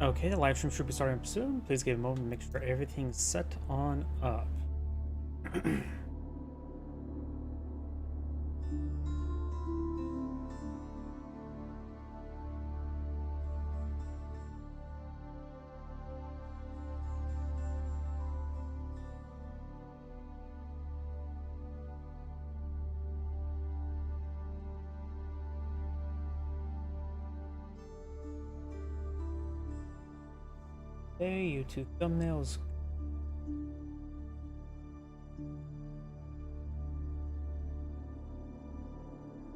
Okay, the live stream should be starting up soon. Please give a moment to make sure everything's set on up. Hey, YouTube thumbnails.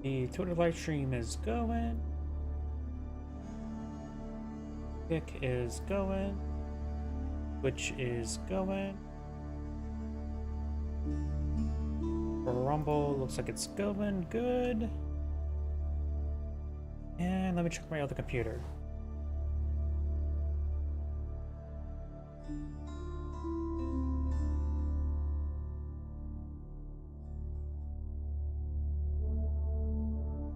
The Twitter live stream is going. Kick is going. Twitch is going. Rumble looks like it's going good. And let me check my other computer.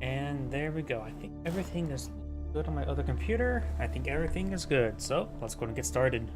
And there we go. I think everything is good on my other computer. I think everything is good. So let's go and get started.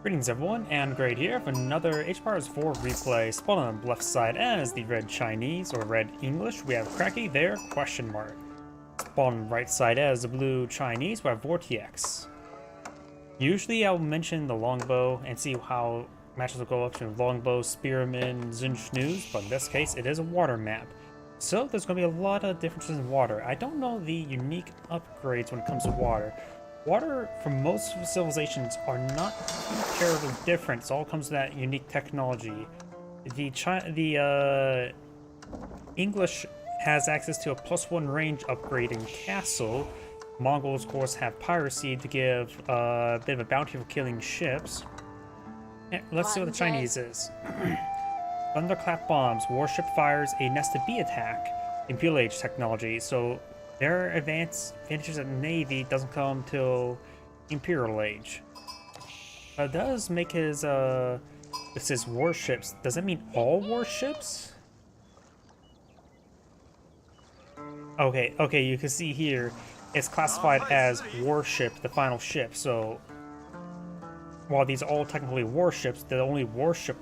Greetings everyone, and Great here for another HPARS 4 replay. Spawn on the left side as the red Chinese, or red English, we have Cracky there, question mark. Spawn on the right side as the blue Chinese, we have Vortex. Usually I will mention the longbow and see how matches will go up to longbow, spearman, Zinj News, but in this case it is a water map. So there's going to be a lot of differences in water. I don't know the unique upgrades when it comes to water. Water for most civilizations are not too terribly different. It all comes to that unique technology. The English has access to a +1 range upgrade in Castle. Mongols, of course, have piracy to give a bit of a bounty for killing ships. Let's see what the Chinese is. Thunderclap bombs. Warship fires a nested bee attack. Imperial Age technology. So their advantages of the Navy doesn't come till Imperial Age. It does make his, it says warships. Does that mean all warships? Okay, you can see here, it's classified as warship, the final ship, so while these are all technically warships, the only warship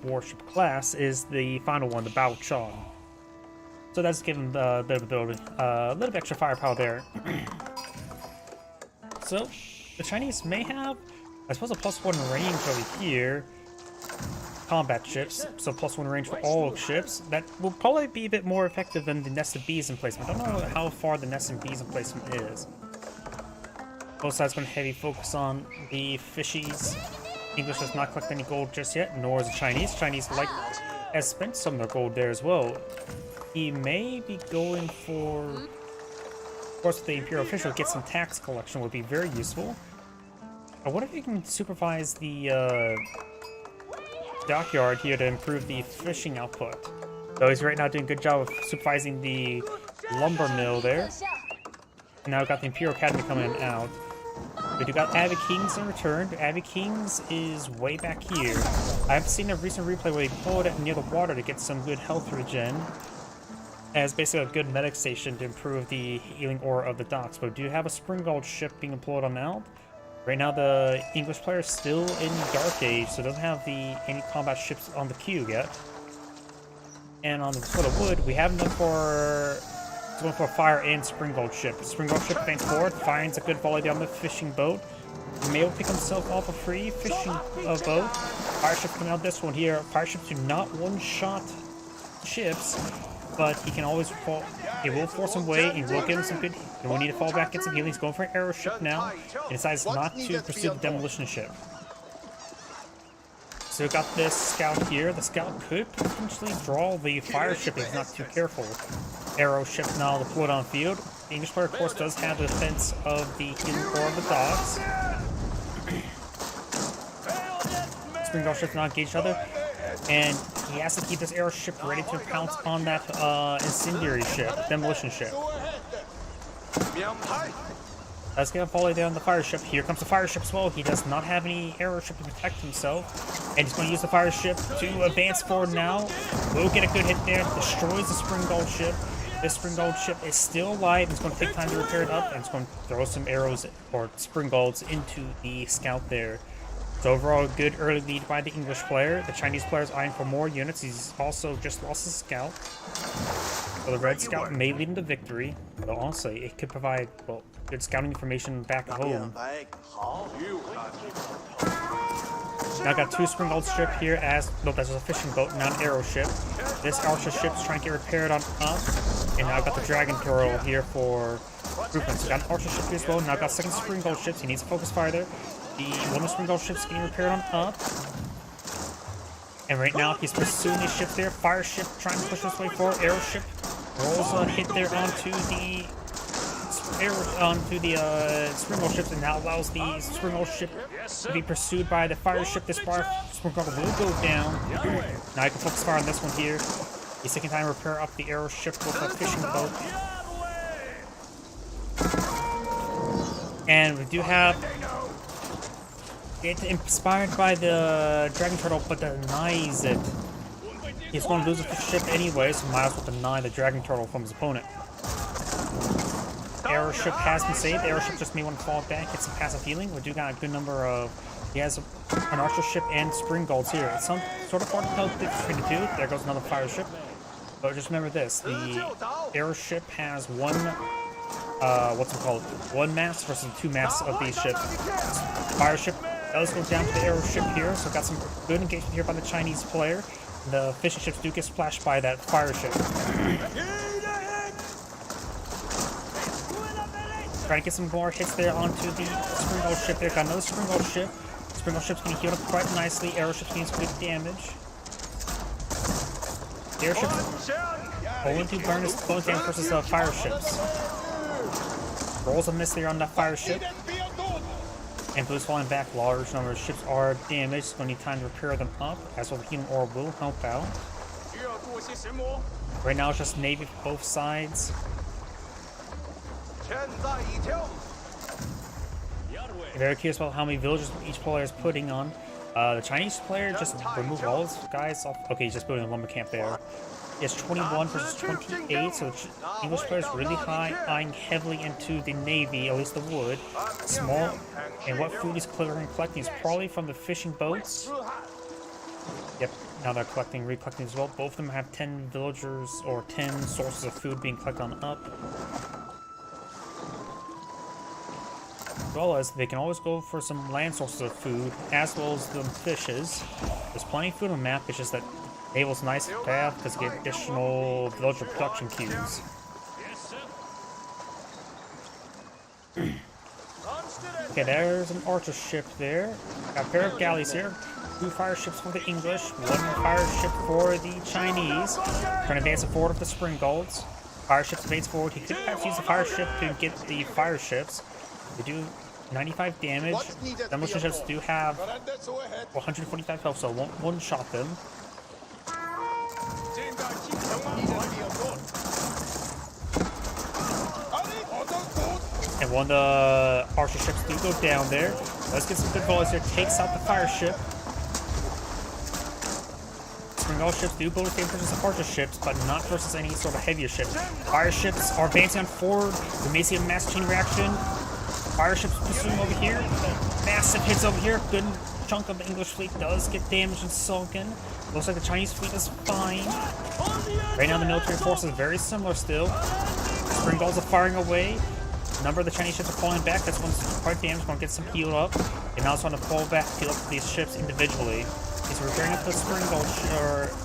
class is the final one, the Bao Chong. So that's giving a bit of a little bit extra firepower there. So the Chinese may have, I suppose, a +1 range over here. Combat ships, so +1 range for all ships. That will probably be a bit more effective than the nested bees emplacement. I don't know how far the nested bees emplacement is. Both sides going to heavy focus on the fishies. English does not collect any gold just yet, nor is the Chinese. Chinese has spent some of their gold there as well. He may be going for, of course, the Imperial official, get some tax collection would be very useful. I wonder if he can supervise the dockyard here to improve the fishing output. So he's right now doing a good job of supervising the lumber mill there. And now we've got the Imperial Academy coming out. We do got Abbey Kings in return. Abbey Kings is way back here. I've seen a recent replay where he pulled it near the water to get some good health regen. As basically a good medic station to improve the healing aura of the docks. But we do have a Springald ship being employed on out. Right now the English player is still in Dark Age, so doesn't have any combat ships on the queue yet. And on the foot of wood, we have enough for going for a fire and Springald ship. Springald ship advance forward, finds a good volley down the fishing boat. May pick himself off a free fishing boat. Fire ship coming out this one here. Fire ships do not one-shot ships, but he can always fall. It will force him away. He will give him some good. He will need to fall back, get some healing. He's going for an arrow ship now. He decides not to pursue the demolition ship. So we've got this scout here. The scout could potentially draw the fire ship if he's not too careful. Arrow ship now deployed on field. The English player, of course, does have the defense of the healing core of the dogs. Springald ships not engage each other. And he has to keep this airship ready to pounce on that incendiary ship, demolition ship. Let's get a volley down the fire ship. Here comes the fire ship as well. He does not have any airship to protect himself. And he's going to use the fire ship to advance forward now. Will get a good hit there. Destroys the Springald ship. This Springald ship is still alive. It's going to take time to repair it up. And it's going to throw some arrows or Springalds into the scout there. So overall, a good early lead by the English player. The Chinese player is eyeing for more units. He's also just lost his scout. So the Red Scout may lead him to victory. But honestly, it could provide, well, good scouting information back at home. Now I got two Springald ship here as, no, that's a fishing boat, not an arrow ship. This archer ship's trying to get repaired on up. And now I've got the Dragon Turtle here for improvements. So got an archer ship here as well. Now I've got second Springald ships. He needs a focus fire there. The one of the Springald ships getting repaired on up. And right now he's pursuing these ships there. Fire ship trying to push this way forward. Arrow ship rolls a hit there onto the Springald ships, and now allows the Springald ship to be pursued by the fire ship. This Springald will go down. Now I can focus fire on this one here. He's taking time to repair up the arrow ship with a fishing boat. And we do have it inspired by the Dragon Turtle, but denies it. He's going to lose the ship anyway, so might as well deny the Dragon Turtle from his opponent. Airship has been saved. The airship just may want to fall back, get some passive healing. We do got a good number of... He has an archer ship and Springalds here. It's some sort of hard to tell between the two. There goes another fire ship. But just remember this. The airship has one... what's it called? One mast versus two masts of these ships. Fire ship does go down to the airship here, so got some good engagement here by the Chinese player. The fishing ships do get splashed by that fire ship. Trying to get some more hits there onto the Springald ship there. Got another Springald ship. Springald ship's getting healed up quite nicely. Airship's getting some good damage. Airship's only to burn his bonus damage versus fire ships. Rolls a miss there on that fire ship. And Blue's falling back. Large number of ships are damaged. So we need time to repair them up. As well, the Healing Orb will help out. Right now it's just Navy for both sides. Very curious about how many villages each player is putting on. The Chinese player just removed all his guys off. Okay, he's just building a lumber camp there. He has 21 versus 28, so the English player is really high, eyeing heavily into the Navy, at least the wood. Small, and what food he's clearing and collecting is probably from the fishing boats. Yep, now they're recollecting as well. Both of them have 10 villagers or 10 sources of food being collected on up. As well as they can always go for some land sources of food, as well as the fishes. There's plenty of food on the map, it's just that the table's nice to have because you get additional villager production queues. Okay, there's an archer ship there. Got a pair of galleys here. 2 fire ships for the English, 1 fire ship for the Chinese. Trying to advance it forward with the Springalds. Fire ships advance forward. He could perhaps use the fire ship to get the fire ships. They do 95 damage. Demolition ships do have 145 health, so won't one-shot them. And one of the archer ships do go down there. Let's get some good volleys here. Takes out the fire ship. Springald ships do bonus damage versus the archer ships, but not versus any sort of heavier ship. Fire ships are advancing on forward. We may see a mass chain reaction. Fire ships pursuing over here. Massive hits over here. Good chunk of the English fleet does get damaged and sunken. Looks like the Chinese fleet is fine. Right now the military force is very similar still. Springalds are firing away. A number of the Chinese ships are falling back. That's one's quite damaged. Going to get some healed up. And now it's on to fall back, heal up these ships individually. He's repairing up the Springald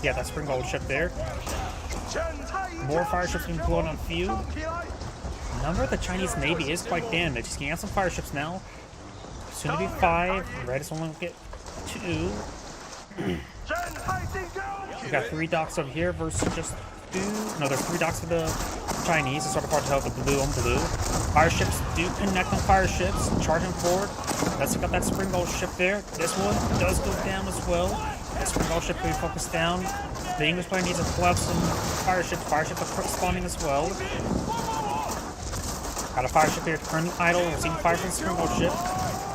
that Springald ship there. More fire ships being blown on few. A number of the Chinese Navy is quite damaged. He's getting out some fire ships now. Soon to be 5. Red is only going to get 2. We got 3 docks over here versus just 2. No, there's 3 docks for the Chinese. It's sort of hard to tell the blue on blue. Fire ships do connect on fire ships. Charging forward. Let's look up that Springald ship there. This one does go down as well. This Springbolt ship will be focused down. The English player needs to pull out some fire ships. Fire ships are spawning as well. Got a fire ship here currently idle, receiving fire from the Springbolt ship.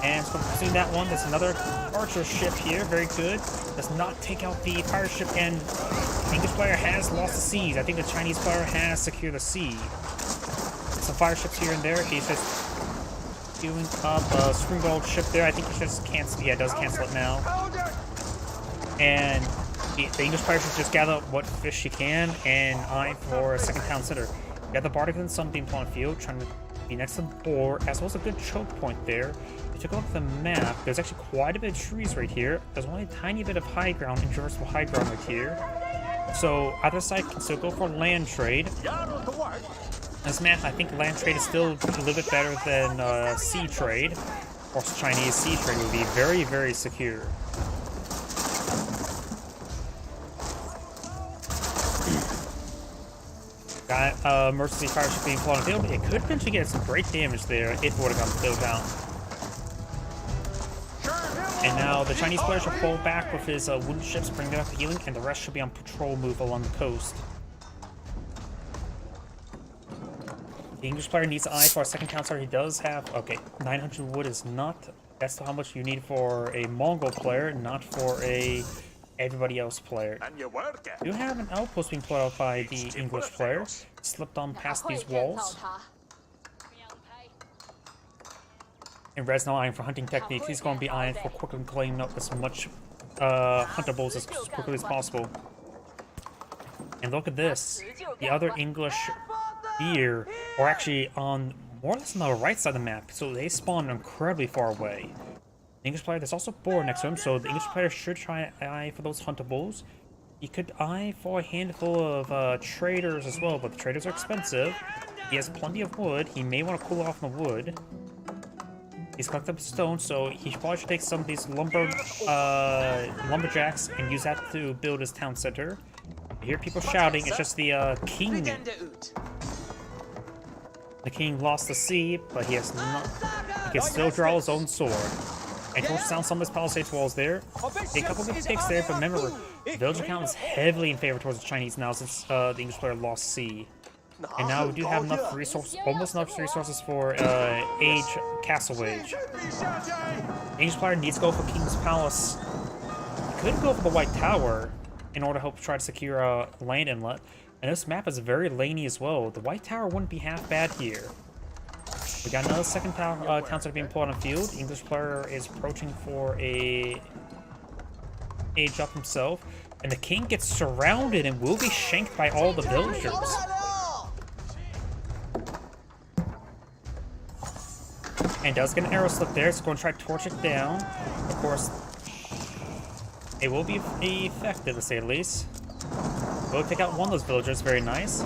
And so seeing that one, there's another archer ship here, very good. Does not take out the fire ship, and the English player has lost the seas. I think the Chinese player has secured the sea. Some fire ships here and there. He's just doing up a Springbolt ship there. I think he just cancel. Yeah, it does cancel it now. And the English player should just gather what fish he can and eye for a second town center. You got the Bardic and Sunbeam on the field, trying to be next to the boar, as well as a good choke point there. If you took a look at the map, there's actually quite a bit of trees right here. There's only a tiny bit of high ground, traversable high ground right here. So either side can still go for land trade. This map, I think land trade is still a little bit better than sea trade. Of course, Chinese sea trade would be very, very secure. Got emergency fire ship being flown on the field. It could potentially get some great damage there if it would have gotten the field down. And now the Chinese player should fall back with his wooden ships, bring back the healing, and the rest should be on patrol move along the coast. The English player needs to eye for a second town center. He does have, okay, 900 wood is not, that's how much you need for a Mongol player, not for a everybody else player. You have an outpost being put out by the English player. Slipped on past these walls. And Red's now eyeing for hunting techniques. He's going to be eyeing for quickly claiming up as much huntables as quickly as possible. And look at this. The other English here are actually on more or less on the right side of the map, so they spawn incredibly far away. The English player, there's also boar next to him, so the English player should try to eye for those huntables. He could eye for a handful of traders as well, but the traders are expensive. He has plenty of wood. He may want to cool off on the wood. He's collected up stone, so he probably should take some of these lumberjacks and use that to build his town center. I hear people shouting. It's just the king. The king lost the sea, but he has not. He can still draw his own sword. And torch down some of his palisades walls there. A couple of picks there, but remember, village account is heavily in favor towards the Chinese now since the English player lost sea. And now we do have enough resources, almost enough resources for castle age. The English player needs to go for King's Palace. He could go for the White Tower in order to help try to secure a land inlet. And this map is very laney as well. The White Tower wouldn't be half bad here. We got another second town center being pulled on the field. The English player is approaching for a age up himself. And the king gets surrounded and will be shanked by all the villagers. And does get an arrow slip there. It's going to try to torch it down. Of course, it will be effective to say the least. We'll take out one of those villagers. Very nice.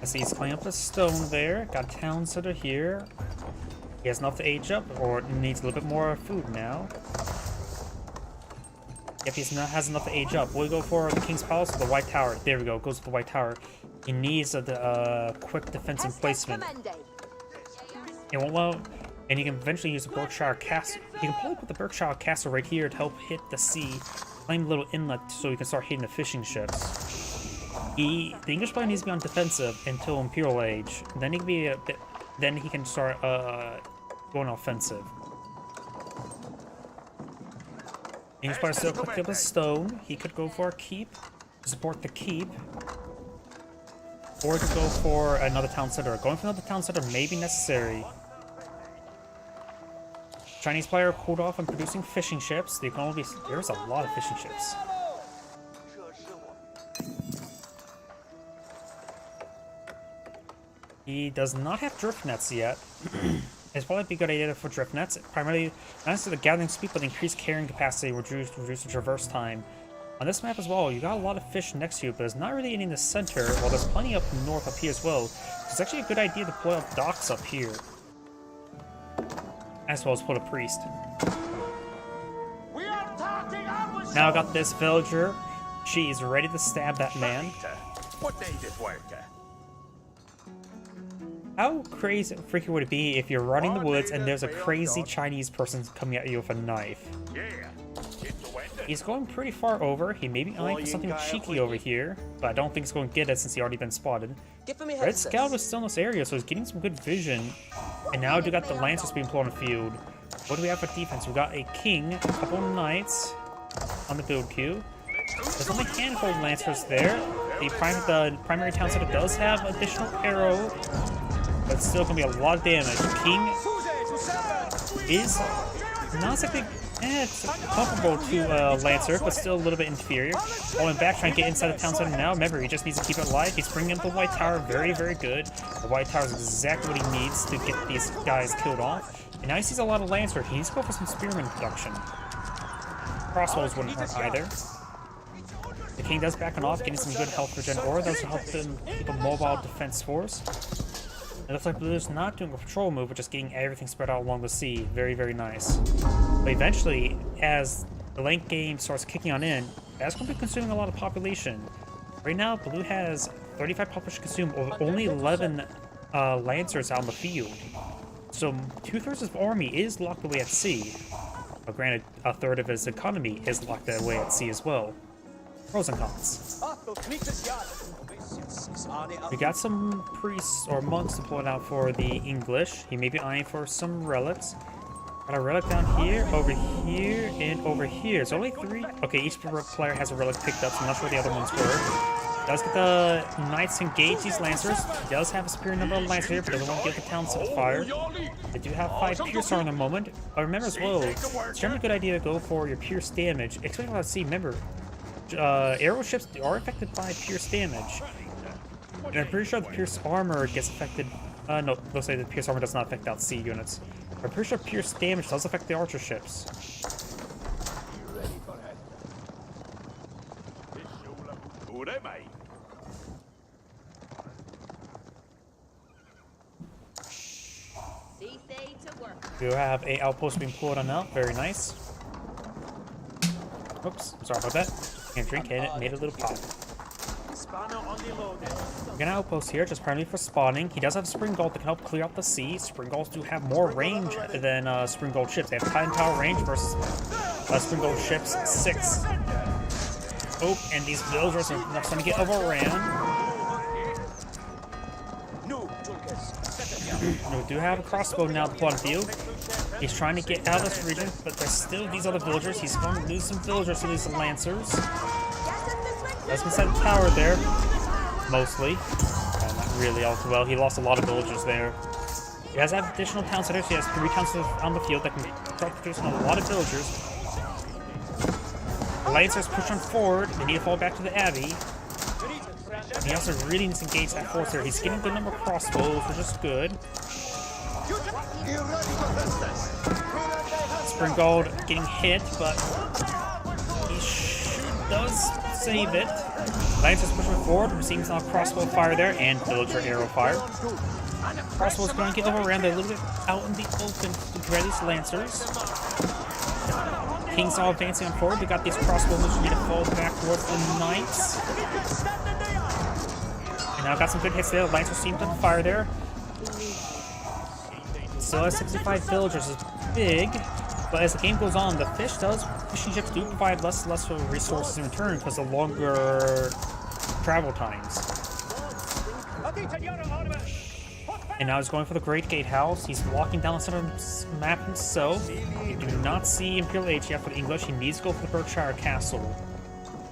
I see he's climbing up the stone there. Got a town center here. He has enough to age up, or needs a little bit more food now. If he has enough to age up, we'll go for the King's Palace or the White Tower. There we go. Goes to the White Tower. He needs a quick defensive placement. It won't allow, and he can eventually use the Berkshire Castle. He can probably put the Berkshire Castle right here to help hit the sea, claim a little inlet so he can start hitting the fishing ships. The English player needs to be on defensive until Imperial Age. Then he can be then he can start going offensive. The English player still clicked up a stone. He could go for a keep to support the keep. Or to go for another town center. Going for another town center may be necessary. Chinese player cooled off on producing fishing ships. The economy, there's a lot of fishing ships. He does not have drift nets yet. It's probably be a good idea for drift nets. Primarily, not necessarily the gathering speed, but increased carrying capacity, reduce the traverse time. On this map as well, you got a lot of fish next to you, but there's not really any in the center, while there's plenty up north up here as well. So it's actually a good idea to put up docks up here. As well as put a priest. Now I got this villager. She is ready to stab that man. How crazy freaky would it be if you're running the woods and there's a crazy Chinese person coming at you with a knife? He's going pretty far over. He may be eyeing for something cheeky over here, but I don't think he's going to get it since he's already been spotted. Red Scout was still in this area, so he's getting some good vision. And now we got the Lancers being put on the field. What do we have for defense? We got a King, a couple of Knights on the build queue. There's only a handful of Lancers there. The primary town center does have additional arrow, but still going to be a lot of damage. King is not exactly comparable to Lancer, but still a little bit inferior. Going back, trying to get inside the town center now. Remember, he just needs to keep it alive. He's bringing up the White Tower, very, very good. The White Tower is exactly what he needs to get these guys killed off. And now he sees a lot of Lancer. He needs to go for some Spearman production. Crossbows wouldn't hurt either. The King does back off, getting some good health regen aura. That will help them keep a mobile defense force. It looks like Blue's not doing a patrol move, but just getting everything spread out along the sea. Very, very nice. But eventually, as the late game starts kicking on in, that's going to be consuming a lot of population. Right now, Blue has 35 population consumed, with only 11 Lancers out in the field. So 2/3 of his army is locked away at sea. But granted, a third of his economy is locked away at sea as well. Pros and cons. We got some priests or monks deployed out for the English. He may be eyeing for some relics. Got a relic down here, and over here. It's only 3. Okay, each player has a relic picked up, so I'm not sure what the other ones were. Does get the Knights to engage these Lancers. He does have a superior number of Lancers here, but doesn't want to give the town set fire. They do have 5 Pierce Armor in the moment. But remember as well, it's generally a good idea to go for your Pierce damage. Especially when I see, remember, arrow ships are affected by Pierce damage. And I'm pretty sure the Pierce Armor gets affected. No, they'll say the Pierce Armor does not affect out sea units. I'm pretty sure Pierce damage does affect the archer ships. We have a outpost being pulled on out. Very nice. Oops, sorry about that. Can't drink and it made a little pop. We're gonna outpost here, just primarily for spawning. He does have Spring Gold that can help clear out the sea. Spring Golds do have more range than Spring Gold ships. They have Titan Tower range versus Spring Gold ships 6. Oh, and these villagers are starting to get overran. We do have a crossbow now at the one field. He's trying to get out of this region, but there's still these other villagers. He's going to lose some villagers to these Lancers. That's inside the tower there, mostly. Not really all too well. He lost a lot of villagers there. He does have additional town centers. He has 3 towns on the field that can start producing a lot of villagers. The Lancers push on forward. They need to fall back to the Abbey. And he also really needs to engage that force here. He's getting a good number of crossbows, which is good. Spring Gold getting hit, but he does save it. Lancers pushing forward. We're seeing some crossbow fire there and villager arrow fire. Crossbow's going to get overran. They're a little bit out in the open to grab these Lancers. King's all advancing on forward. We got these crossbows which need to fall back towards the Knights. And now got some good hits there. Lancers seem to fire there. Still has 65 villagers, is big, but as the game goes on, the fishing ships do provide less and less resources in return because of longer travel times. And now he's going for the Great Gatehouse. He's walking down the center of the map himself. You do not see Imperial Age yet for the English. He needs to go for the Berkshire Castle.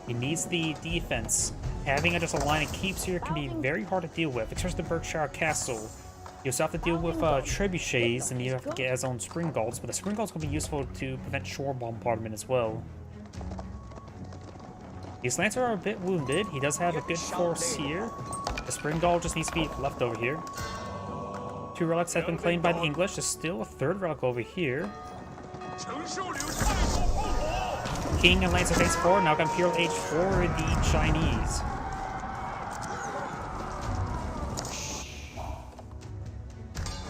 He needs the defense. Having just a line of keeps here can be very hard to deal with, especially the Berkshire Castle. You also have to deal with trebuchets, and you have to get his own Spring Golds, but the Spring Golds can be useful to prevent shore bombardment as well. These Lancers are a bit wounded. He does have a good force here. The Spring Gold just needs to be left over here. 2 relics have been claimed by the English. There's still a 3rd relic over here. King and Lancer phase 4. Now got Imperial Age for the Chinese.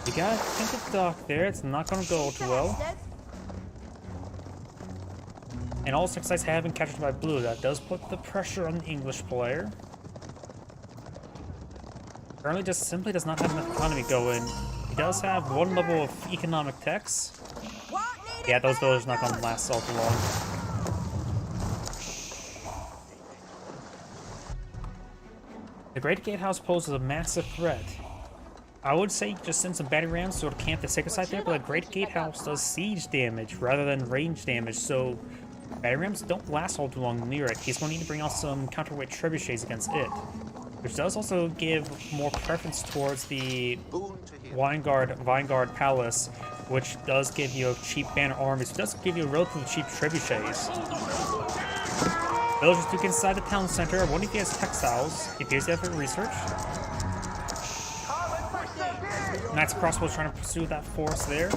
You gotta think of Dock there. It's not gonna go too well. And all 6 sites have been captured by Blue. That does put the pressure on the English player. Currently just simply does not have enough economy going. He does have one level of economic techs. Yeah, those villagers are not gonna last all too long. The Great Gatehouse poses a massive threat. I would say just send some battery rams to sort of camp the sacred site there, but the Great Gatehouse does siege damage rather than range damage, so battery rams don't last all too long near it. He's going to need to bring out some counterweight trebuchets against it, which does also give more preference towards the Vinegard Palace, which does give you a cheap banner armies. It does give you relatively cheap trebuchets. Villagers do get inside the town center. I wonder if he has textiles. He appears to have it research. Knights Crossbows trying to pursue that force there.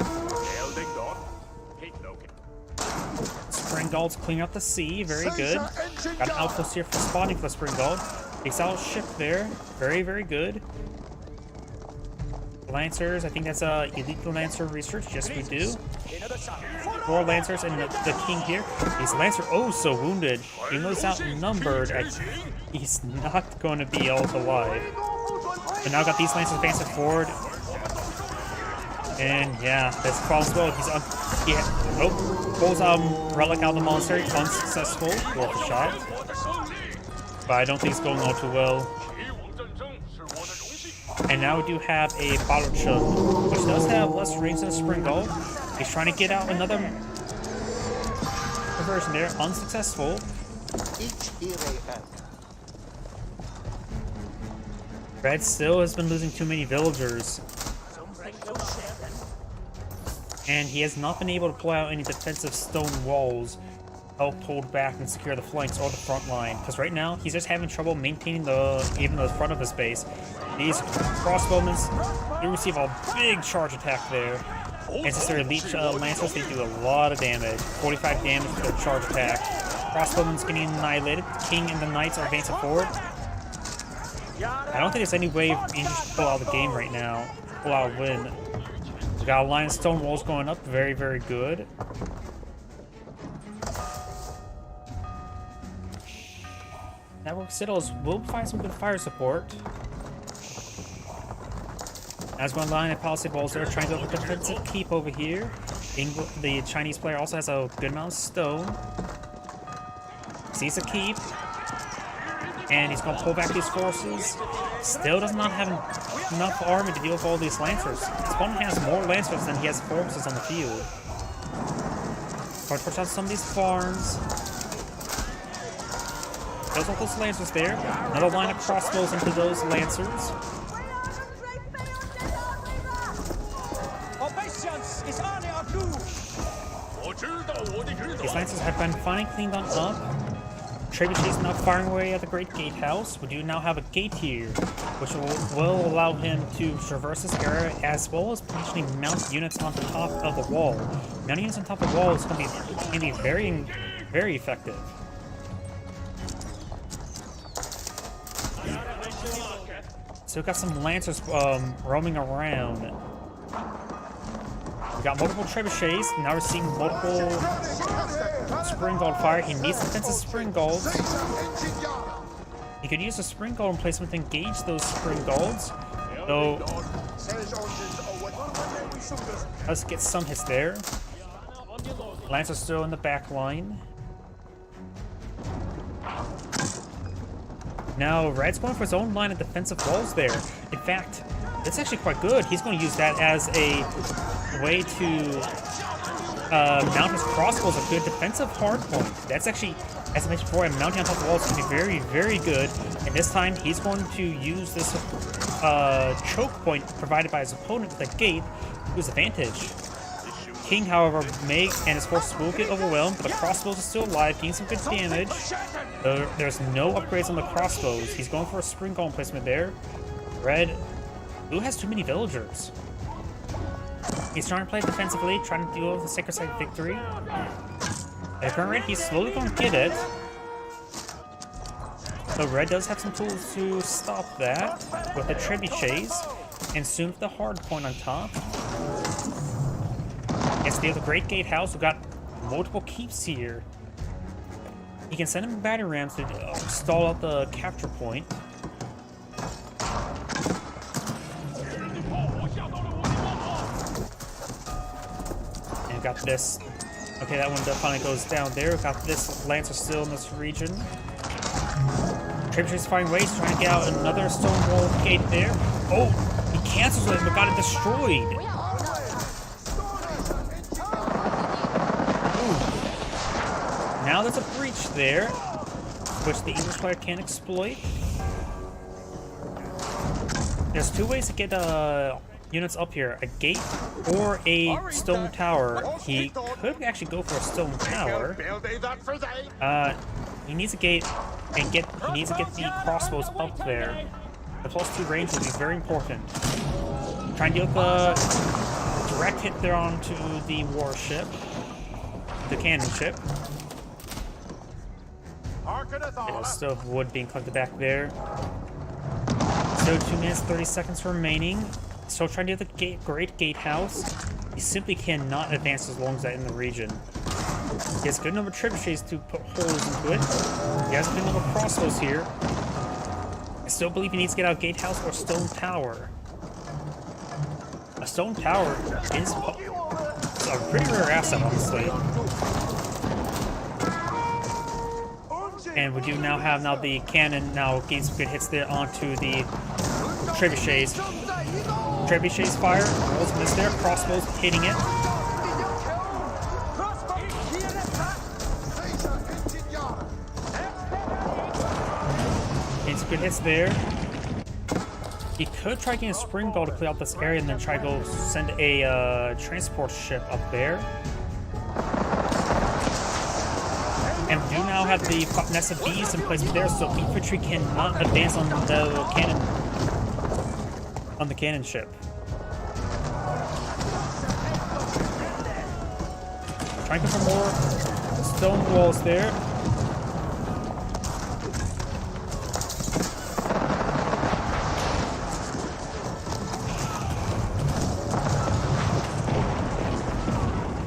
Springald's cleaning up the sea. Very good. Got an outpost here for spawning for the Springald. Takes out a ship there. Very, very good. Lancers, I think that's elite Lancer research. Yes, we do. 4 Lancers and the king here. He's Lancer so wounded. Even though he's outnumbered, he's not going to be able to live. But now got these Lancers advancing forward. And yeah, that's the problem as well. Pulls Relic out of the monastery. Unsuccessful. Worth a shot. But I don't think it's going all too well. And now we do have a Bottle Chug, which does have less range than a Springald. He's trying to get out another conversion there. Unsuccessful. Red still has been losing too many villagers. And he has not been able to pull out any defensive stone walls, help hold back and secure the flanks or the front line. Because right now, he's just having trouble maintaining even the front of his base. These crossbowmen, they receive a big charge attack there. And since they're elite Lancers, they do a lot of damage. 45 damage for their charge attack. Crossbowmen's getting annihilated. The king and the knights are advancing forward. I don't think there's any way you just pull out the game right now. Pull out a win. We got a line of stone walls going up. Very, very good. Network Citadels will find some good fire support. As one line of palisade walls there, trying to build a defensive keep over here. The Chinese player also has a good amount of stone. Sees a keep. And he's going to pull back these forces. Still does not have enough army to deal with all these Lancers. His opponent has more Lancers than he has forces on the field. Try to push out some of these farms. Those are those Lancers there. Another line of crossbows into those Lancers. These Lancers have been finally cleaned on up. Trebuchets now firing away at the Great Gatehouse. We do now have a gate here, which will allow him to traverse this area as well as potentially mount units on the top of the wall. Mounting units on top of the wall is going to be very, very effective. So we've got some Lancers roaming around. We got multiple trebuchets. Now we're seeing multiple Springald fire. He needs defensive Springalds. He could use a Springald emplacement to engage those Springalds. So let's get some hits there. Lancers still in the back line. Now Red's going for his own line of defensive walls there. In fact, it's actually quite good. He's going to use that as a way to mount his crossbows, a good defensive hardpoint. That's actually, as I mentioned before, mounting on top of the wall is going to be very, very good. And this time, he's going to use this choke point provided by his opponent at the gate to his advantage. King, however, and his forces will get overwhelmed, but the crossbows are still alive, getting some good damage. There's no upgrades on the crossbows. He's going for a Springald placement there. Red, who has too many villagers? He's trying to play defensively, trying to deal with the Sacred Site victory. At the current rate, he's slowly going to get it. So Red does have some tools to stop that with the trebuchets, and soon with the hard point on top. Yes, they have the Great Gatehouse. We've got multiple keeps here. He can send him battery rams to stall out the capture point. And got this. Okay, that one finally goes down there. Got this. Lancer still in this region. Trebuchet's finding ways, trying to get out another stone wall gate there. Oh, he cancels it, but got it destroyed. Ooh. Now there's a breach there, which the English player can exploit. There's two ways to get units up here: a gate or a stone tower. He could actually go for a stone tower. He needs a gate and he needs to get the crossbows up there. The +2 range will be very important. Try and deal with a direct hit there onto the warship, the cannon ship. There's still wood being collected back there. So 2 minutes 30 seconds remaining. Still trying to do the great gatehouse. He simply cannot advance as long as that in the region. He has a good number of trebuchets to put holes into it. He has a good number of crossbows here. I still believe he needs to get out gatehouse or stone tower. A stone tower is a pretty rare asset, honestly. And we do now have the cannon now getting some good hits there onto the trebuchets. Trebuchets fire, rolls miss there, crossbows hitting it. Getting some good hits there. He could try getting a spring ball to clear out this area and then try to go send a transport ship up there. And we do now have the nest of bees in place there, so infantry cannot advance on the cannon ship. Trying to get some more stone walls there.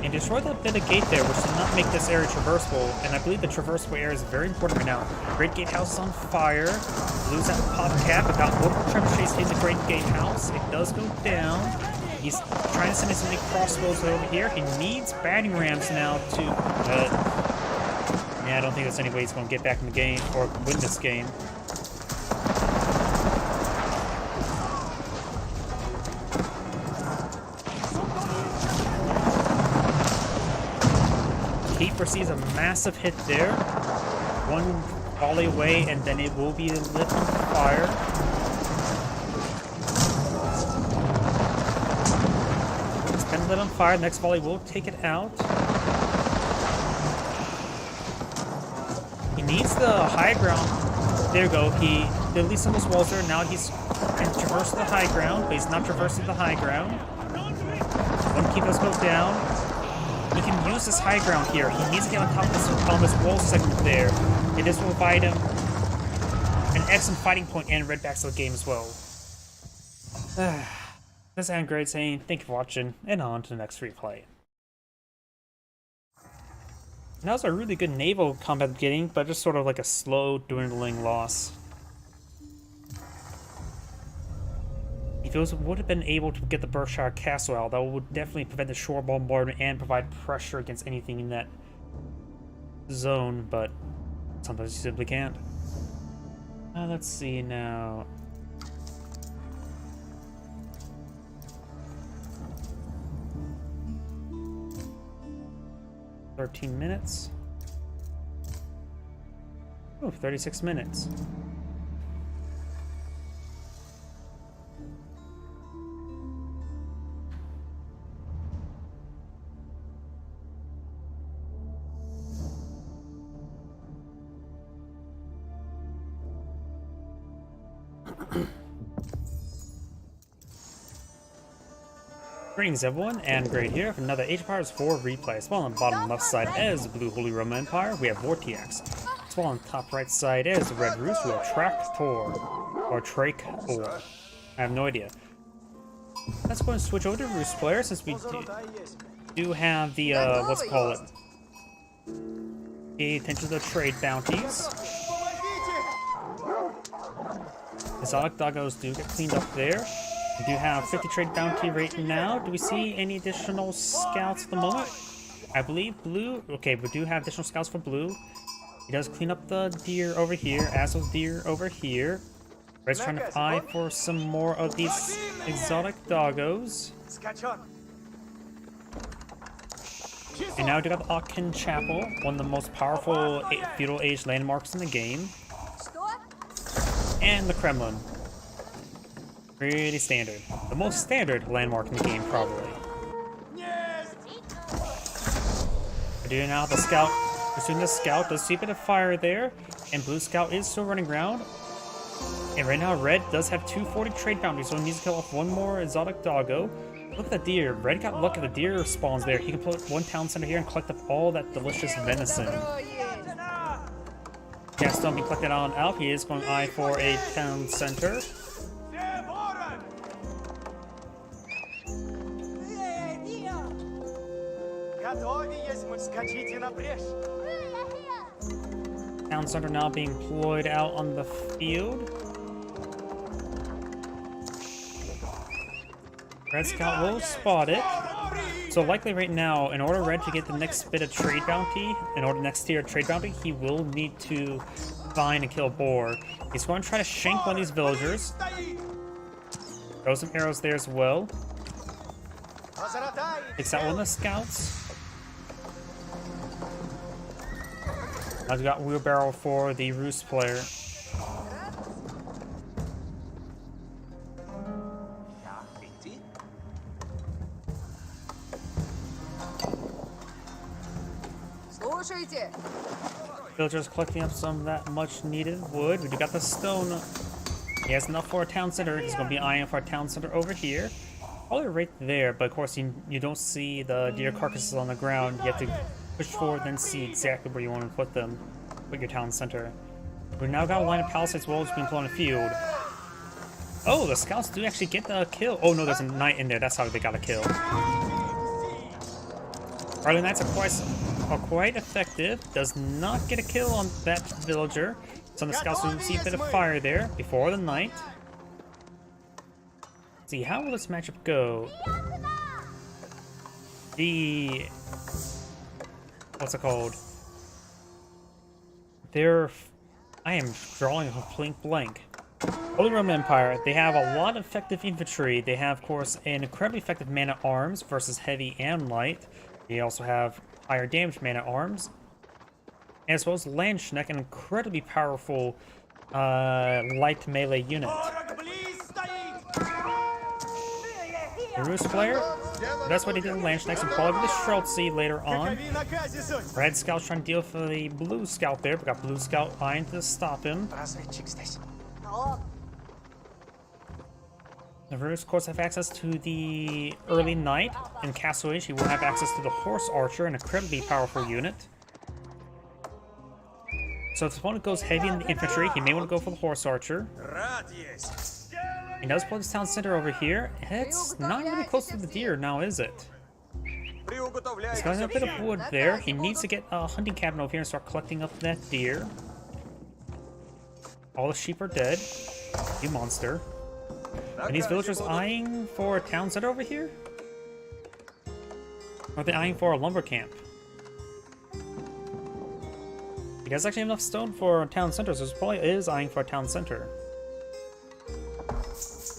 And destroy that bit of gate there, which did not make this area traversable. And I believe the traversable area is very important right now. Great Gatehouse is on fire. Lose that pop cap. It got multiple trebuchets hitting the Great Gatehouse. It does go down. He's trying to send as many crossbows over here. He needs battering rams now to... yeah, I don't think there's any way he's going to get back in the game or win this game. He receives a massive hit there. One volley away, and then it will be lit on fire. It's been lit on fire. Next volley will take it out. He needs the high ground. There you go. He released some of those walls there. Now he's can traverse the high ground, but he's not traversing the high ground. One keep us go down. He can use this high ground here. He needs to get on top of this wall segment there. It is will provide him an excellent fighting point and redbacks of the game as well. This is Android saying thank you for watching, and on to the next replay. That was a really good naval combat beginning, but just sort of like a slow, dwindling loss. If it would have been able to get the Berkshire Castle out, that would definitely prevent the shore bombardment and provide pressure against anything in that zone, but sometimes you simply can't. Let's see now. "13 minutes. Oh, 36 minutes. Greetings everyone, and Great here for another Age of Empires 4 replay. As well on the bottom left side is the Blue Holy Roman Empire, we have Vortiax. As well on the top right side is the Red Roost, we have Tractor, or Trake-Or. I have no idea. Let's go and switch over to Roost player, since we do have the, what's it called? Pay attention to the trade bounties. Exotic doggos do get cleaned up there. We do have 50 trade bounty right now. Do we see any additional scouts at the moment? I believe blue. Okay, we do have additional scouts for blue. He does clean up the deer over here, as those deer over here. Red's trying to eye for some more of these exotic doggos. And now we got the Aachen Chapel, one of the most powerful feudal age landmarks in the game. And the Kremlin. Pretty standard. The most standard landmark in the game, probably. We do now the scout. Pursuing the scout, does see a bit of fire there. And blue scout is still running around. And right now, red does have 240 trade bounties, so he needs to kill off one more exotic doggo. Look at the deer. Red got lucky. The deer spawns there. He can put one town center here and collect up all that delicious venison. Gas don't be collected on Alp. He is going to eye for a town center. Town center now being deployed out on the field. Red scout will spot it. So likely right now, in order red to get the next bit of trade bounty, in order next tier trade bounty, he will need to find and kill a boar. He's going to try to shank one of these villagers. Throw some arrows there as well. Takes out one of the scouts. Now we got wheelbarrow for the Rus player. Villagers collecting up some of that much needed wood. We do got the stone. He has enough for a town center. He's going to be eyeing for a town center over here. Probably right there, but of course you don't see the deer carcasses on the ground. You have to push forward and see exactly where you want to put them. Put your town center. We've now got a line of palisades walls being put on the field. Oh, the scouts do actually get the kill. Oh no, there's a knight in there. That's how they got a kill. Early knights are quite effective. Does not get a kill on that villager. So the scouts will see a bit of fire there before the knight. Let's see, how will this matchup go? What's it called? I am drawing a complete blank. Holy Roman Empire, they have a lot of effective infantry. They have, of course, an incredibly effective man-at-arms versus heavy and light. They also have higher damage man-at-arms. And as well as Landsknecht, an incredibly powerful light melee unit. The Rus player, that's what he did in Landsknecht, and probably with the Streltsy later on. Red Scout's trying to deal for the Blue Scout there, but got Blue Scout eyeing to stop him. The Rus, of course, have access to the early knight. In Castle Age, he will have access to the Horse Archer, an incredibly powerful unit. So if his opponent goes heavy in the infantry, he may want to go for the Horse Archer. He does pull this town center over here. It's not really close to the deer now, is it? He's got a bit of wood there. He needs to get a hunting cabin over here and start collecting up that deer. All the sheep are dead. You monster. Are these villagers eyeing for a town center over here? Or are they eyeing for a lumber camp? He does actually have enough stone for a town center, so he probably is eyeing for a town center.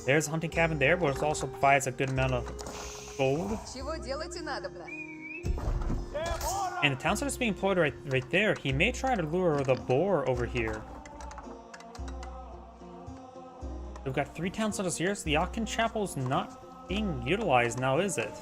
There's a hunting cabin there, but it also provides a good amount of gold. And the town center is being employed right there. He may try to lure the boar over here. We've got 3 town centers here, so the Aachen Chapel is not being utilized now, is it?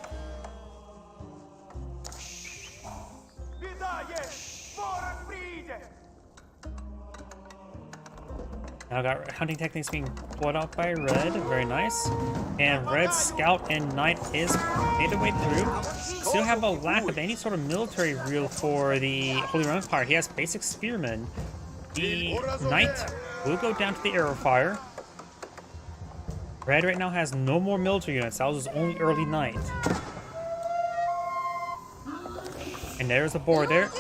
Now got hunting techniques being pulled out by red, very nice. And red scout and knight is made their way through. Still have a lack of any sort of military rule for the Holy Roman Empire. He has basic spearmen. The knight will go down to the arrow fire. Red right now has no more military units. That was his only early knight. And there's the boar there.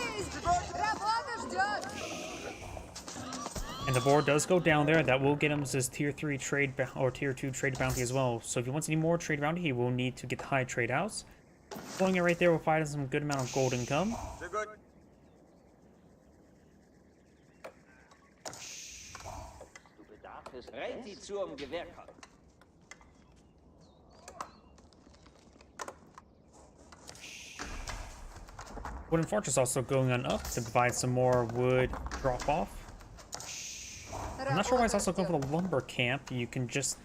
And the board does go down there. That will get him his tier 3 trade or tier 2 trade bounty as well. So if he wants any more trade bounty, he will need to get the high trade house. Pulling it right there will find some good amount of gold income. Wooden Fortress also going on up to provide some more wood drop off. I'm not sure why it's also going for the lumber camp. You can just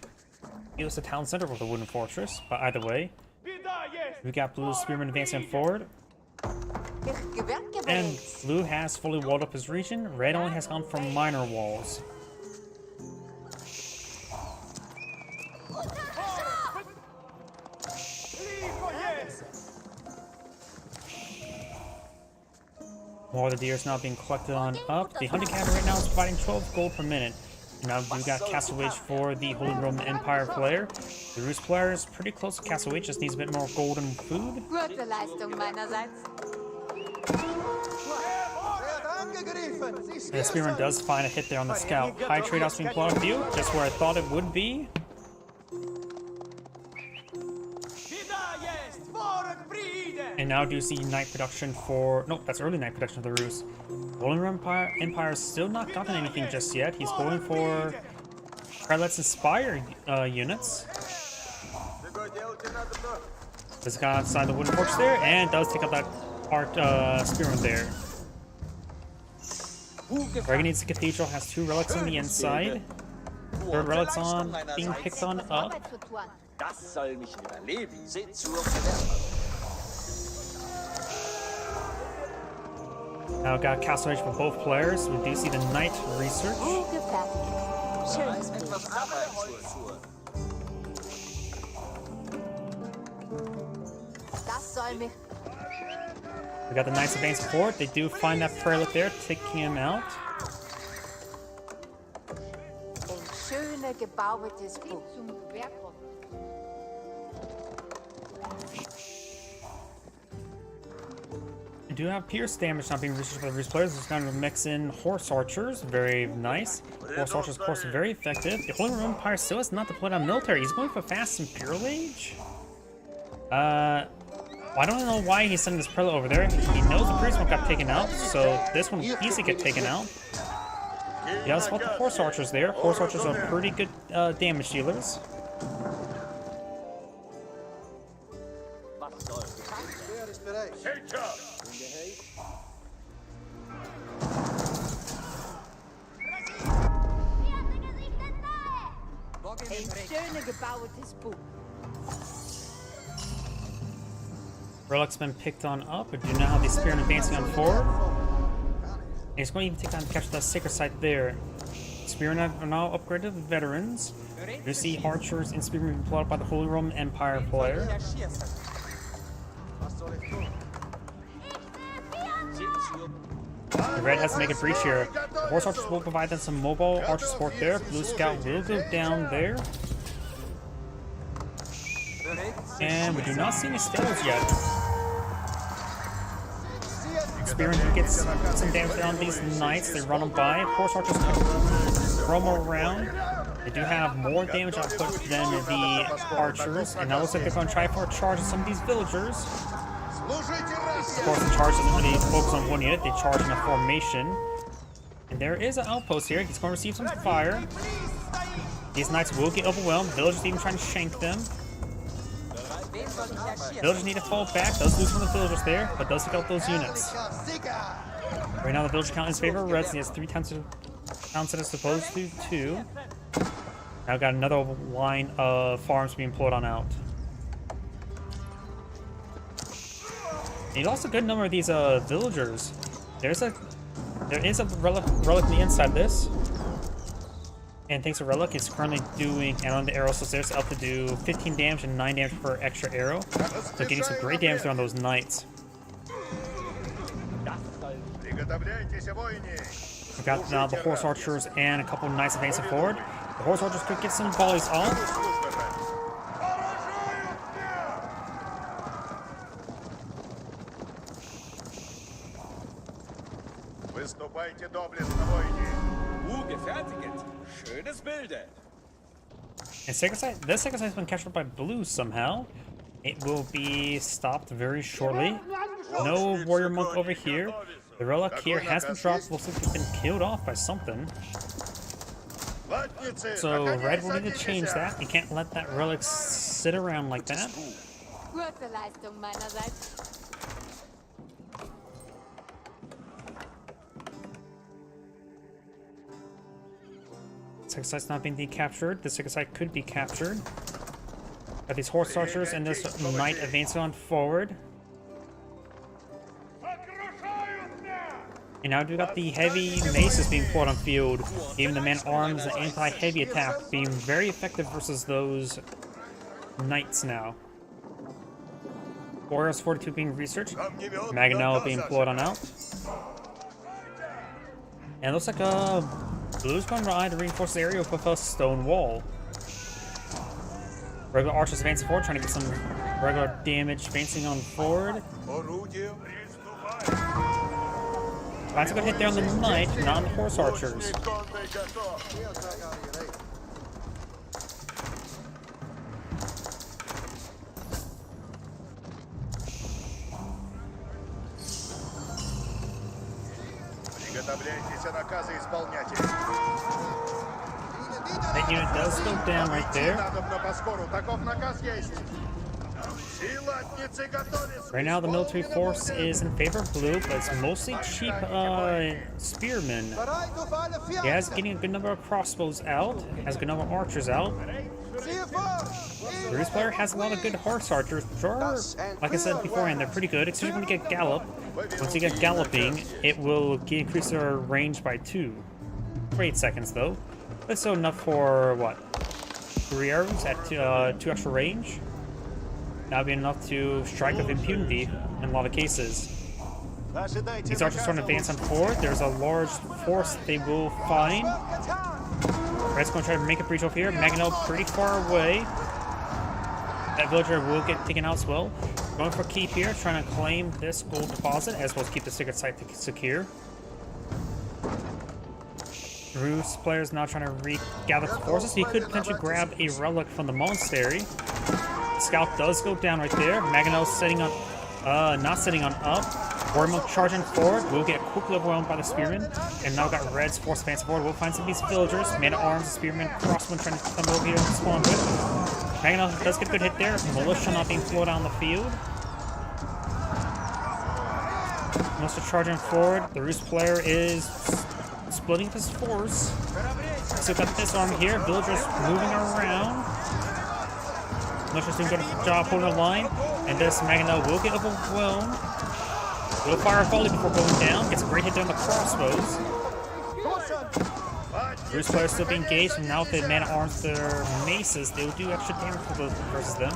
use the town center with the Wooden Fortress, but either way. We got Blue Spearman advancing forward. And Blue has fully walled up his region. Red only has gone for minor walls. More of the deer is now being collected on up. The hunting cabin right now is providing 12 gold per minute. Now we got Castle Wage for the Holy Roman Empire player. The Roost player is pretty close to Castle Wage, just needs a bit more gold and food. Gute Leistung meinerseits. And the Spearman does find a hit there on the scout. High trade house being plotted for you, just where I thought it would be. And now do see night production for... Nope, that's early night production of the Roost. Holy Roman Empire has still not gotten anything just yet. He's going for Prelate's Inspire units. Just got outside the Wooden Fortress there, and does take out that Art Spearman there. Reganese Cathedral has 2 relics on the inside. 3rd relic's on, being picked on up. Now got Castle Age for both players. We do see the Knight Research. We got the Knights advancing forward. They do find that Prelate there, taking him out. We do have pierce damage not being researched by the Roost players. It's going to mix in Horse Archers. Very nice. Horse Archers, of course, very effective. The Holy Roman Empire still has not deployed on military. He's going for Fast Imperial Age. I don't know why he's sending this Prelate over there. He knows the previous one got taken out, so this one will easily get taken out. He does spot the Horse Archers there. Horse Archers are pretty good damage dealers. Relic's been picked on up, but do now have the Spearman advancing on forward. And he's going to even take time to capture that sacred site there. Spearmen are now upgraded to veterans. You see archers and spearmen being plotted by the Holy Roman Empire player. The red has to make a breach here. The horse archers will provide them some mobile archer support there. Blue scout will go down there. And we do not see any stalls yet. Spearman gets some damage there on these knights. They run them by. Horse archers roam around. They do have more damage output than the archers. And now looks like they're going to try for a charge of some of these villagers. Of course, the charge doesn't really focus on one unit. They charge in a formation. And there is an outpost here. He's going to receive some fire. These knights will get overwhelmed. Villagers even trying to shank them. Villagers need to fall back. Does lose one of the villagers there, but does take out those units. Right now, the villager count is in favor of Reds. He has 3 town centers as opposed to 2. Now got another line of farms being pulled on out. Need also a good number of these villagers. There is a relic on the inside of this. And thanks to Relic, it's currently doing, and on the arrows, so there's up to do 15 damage and 9 damage per extra arrow. So getting some great damage there on those knights. We got now the horse archers and a couple of knights advancing forward. The horse archers could get some volleys off. Выступайте доблестно, воины! Gefertigt. Schönes Bilde. And second sight, this second sight has been captured by blue somehow. It will be stopped very shortly. No warrior monk over here. The relic here has been dropped. Looks like it's been killed off by something. So red will need to change that. You can't let that relic sit around like that. Gute Leistung meinerseits. Second sight's not being decaptured. The second sight could be captured. Got these horse archers and this knight advancing on forward. And now we got the heavy maces being pulled on field, giving the man-arms an anti-heavy attack, being very effective versus those knights now. Warriors 42 being researched, Maganel being pulled on out. And it looks like Blue's going to reinforce the area with a stone wall. Regular archers advancing forward, trying to get some regular damage advancing on forward. Finds a good hit there on the knight, not on the horse archers. That unit does go down right there. Right now the military force is in favor of blue, but it's mostly cheap spearmen. He has getting a good number of crossbows out, has a good number of archers out. The Bruce player has a lot of good horse archers, which are, like I said beforehand, they're pretty good, especially when you get gallop. Once you get galloping, it will increase their range by 2. For 8 seconds though. That's still enough for, what, 3 arrows at 2 extra range? That'll be enough to strike with impunity in a lot of cases. These archers starting to advance on forward. There's a large force they will find. Red's going to try to make a breach over here. Maganel pretty far away. That villager will get taken out as well. Going for keep here, trying to claim this gold deposit as well as keep the secret site secure. Bruce player is now trying to regather forces. He could potentially grab a relic from the monastery. Scout does go down right there. Maganel sitting on, not sitting on up. Warmonk charging forward. Will get quickly overwhelmed by the spearmen. And now got Red's force advancing forward. We'll find some of these villagers. Man-at-arms, spearmen, crossmen trying to come over here and spawn with. Maganel does get a good hit there. Militia not being flowed on the field. Militia charging forward. The Roost player is splitting his force. So we've got this army here. Villagers moving around. Militia's doing a good job holding the line. And this Maganel will get overwhelmed. Will fire a volley before going down. Gets a great hit there on the crossbows. Bruce players still being engaged, and now with the man-at-arms, their maces, they will do extra damage for those versus them.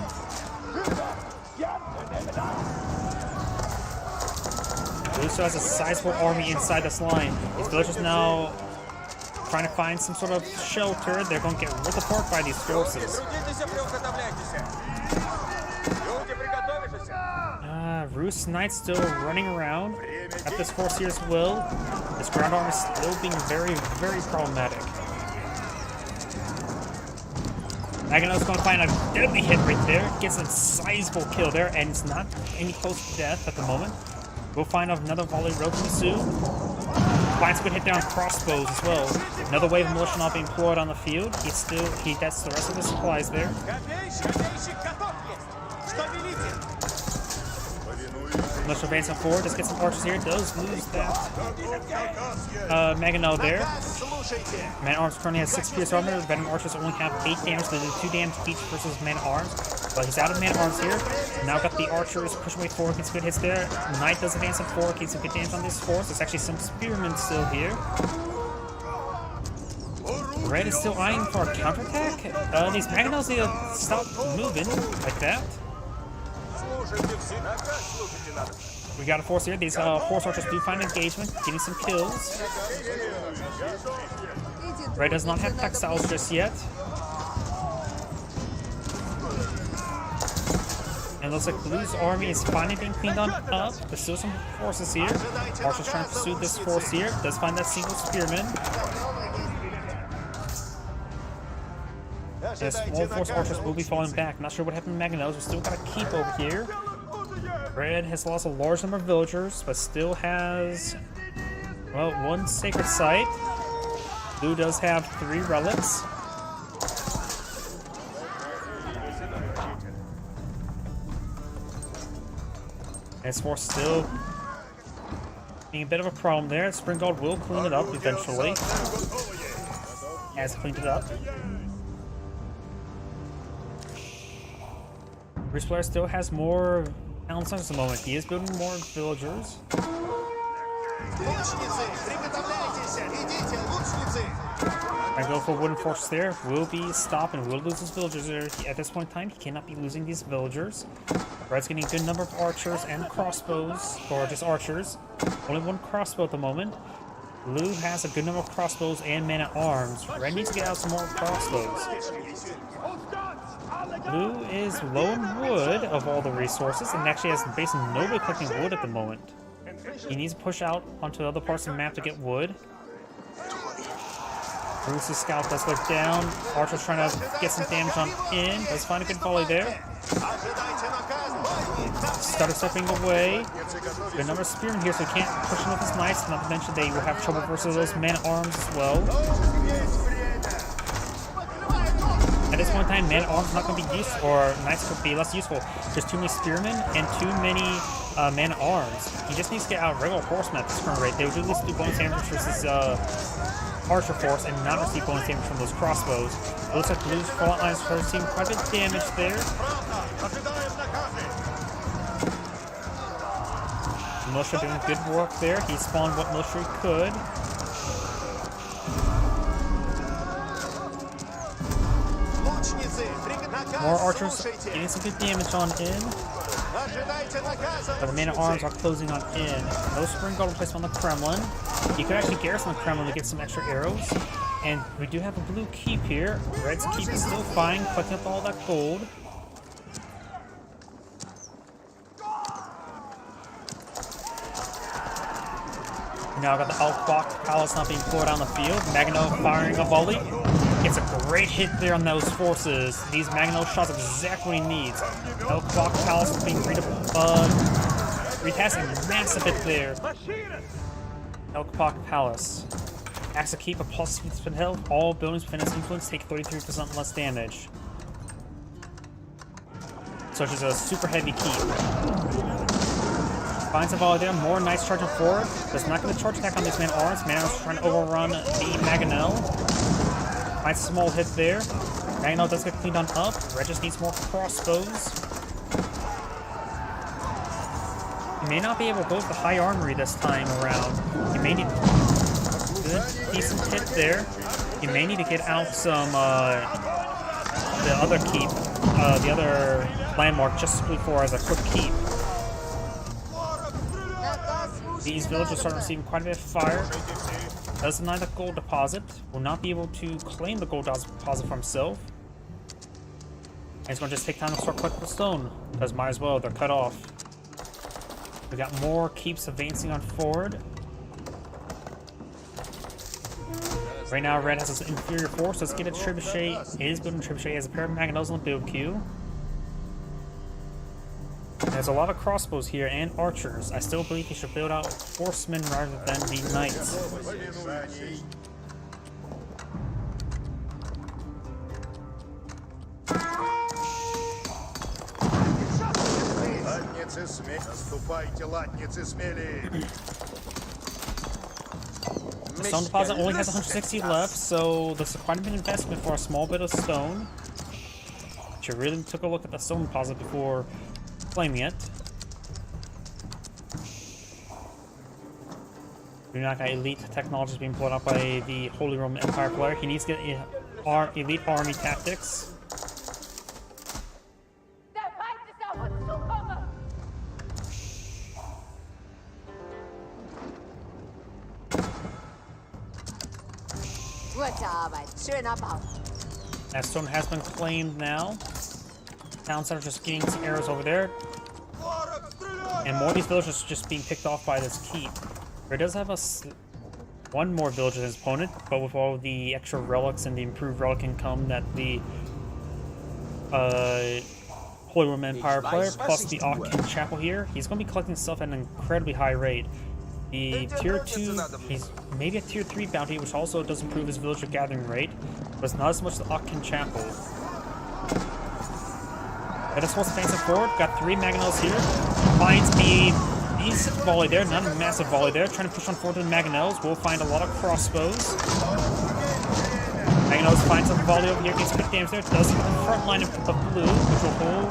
Bruce has a sizable army inside this line. These villagers now trying to find some sort of shelter. They're going to get ripped apart by these forces. Roost Knight still running around. Got this force here as well. This ground arm is still being very, very problematic. Maganel's going to find a deadly hit right there. Gets a sizable kill there, and it's not any close to death at the moment. We'll find out another volley relatively soon. Finds a good hit there on crossbows as well. Another wave of militia not being deployed on the field. He gets the rest of the supplies there. Militia advancing forward. Just get some archers here. Does lose that. Maganel there. Man-at-arms currently has 6 pierce armor. Veteran archers only have 8 damage. They do 2 damage each versus man-at-arms. But he's out of man-at-arms here. Now got the archers pushing way forward. Gets good hits there. Knight does advance forward. Gets some good damage on this force. There's actually some spearmen still here. Red is still eyeing for a counterattack. These Maganels need to stop moving like that. We got a force here. These horse archers do find engagement, getting some kills. Red does not have textiles just yet. And And it looks like Blue's army is finally being cleaned on up. There's still some forces here. Archer's trying to pursue this force here. Does find that single spearman. And small force archers will be falling back. Not sure what happened to Magnos. We still got a keep over here. Red has lost a large number of villagers, but still has, well, one sacred site. Blue does have 3 relics. His force still being a bit of a problem there. Springald will clean it up eventually. Has cleaned it up. Bruce Blair still has more town centers at the moment. He is building more villagers. I go for wooden fortress there. Will be stopped and will lose his villagers there. At this point in time, he cannot be losing these villagers. Red's getting a good number of archers and crossbows, or just archers. Only 1 crossbow at the moment. Blue has a good number of crossbows and men-at-arms. Red needs to get out some more crossbows. Blue is low in wood of all the resources, and actually has basically nobody collecting wood at the moment. He needs to push out onto other parts of the map to get wood. Bruce's scout does look down. Archer's trying to get some damage on in. Does find a good volley there. Started stepping away. Good number of spearmen here, so he can't push in with his knights. Not to mention they will have trouble versus those man-at-arms as well. At this point in time, man-at-arms not going to be useful, or knights could be less useful. There's too many spearmen and too many man-at-arms. He just needs to get out regular horsemen at this current rate. They would at least do bonus damage versus archer force and not receive bonus damage from those crossbows. It looks like Blue's front lines are receiving quite a bit of damage there. Militia doing good work there. He spawned what militia he could. More archers getting some good damage on in. But the man-at-arms are closing on in. No spring guard replacement on the Kremlin. You could actually garrison the Kremlin to get some extra arrows. And we do have a blue keep here. Red's keep is still fine, collecting up all that gold. Now I've got the Alkbach Palace not being poured on the field. Magno firing a volley. Gets a great hit there on those forces. These Magno shots are exactly what he needs. Alkbach Palace is being retasking a massive hit there. Alkbach Palace. Acts to keep a plus spin health. All buildings within its influence take 33% less damage. So it's a super heavy keep. Finds a volley there, more knights charging forward. Does not get a charge attack on these man-at-arms. Man-at-arms trying to overrun the Maganel. Finds a small hit there. Maganel does get cleaned on up. Red just needs more crossbows. He may not be able to go with the high armory this time around. He may need a good, decent hit there. He may need to get out some, the other keep, the other landmark just before as a quick keep. These villagers start receiving quite a bit of fire. Does deny the gold deposit. Will not be able to claim the gold deposit for himself. And he's going to just take time to start collecting the stone. Because might as well, they're cut off. We got more keeps advancing on forward. Right now, Red has his inferior force. Let's get a trebuchet. It is building a trebuchet as a pair of Magnos on the build queue. There's a lot of crossbows here and archers. I still believe he should build out horsemen rather than the knights. The stone deposit only has 160 left, so this is quite a bit of investment for a small bit of stone. Should really took a look at the stone deposit before claiming it. Do not got elite technologies being blown up by the Holy Roman Empire player. He needs to get elite army tactics. Gute Arbeit, schöner Bau. That stone has been claimed now. Town center just getting some arrows over there. And more of these villagers just being picked off by this keep. There does have one more village as his opponent, but with all the extra relics and the improved relic income that the Holy Roman Empire player, plus the Aachen Chapel here, he's going to be collecting stuff at an incredibly high rate. The tier 2, he's maybe a tier 3 bounty, which also does improve his villager gathering rate, but it's not as much as the Aachen Chapel. But this one's advancing forward, got 3 Mangonels here, finds a decent volley there, not a massive volley there, trying to push on forward to the Mangonels. We'll find a lot of crossbows. Mangonels finds a volley over here, gets good damage there, does hit the front line of blue, which will hold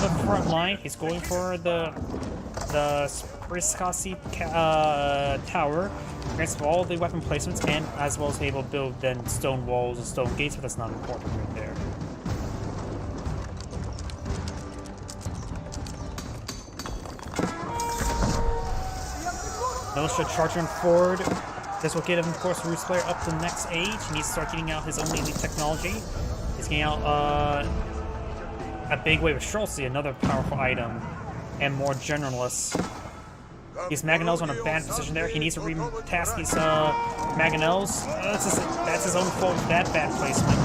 the front line. He's going for the Spriskasi tower, against all the weapon placements, and as well as able to build then stone walls and stone gates, but that's not important right there. Militia charging forward. This will get him, of course, Roost player up to the next age. He needs to start getting out his own elite technology. He's getting out a big wave of Schultzy, another powerful item, and more generalists. These Mangonels on a bad position there. He needs to re-task these Mangonels. That's his own fault with that bad placement.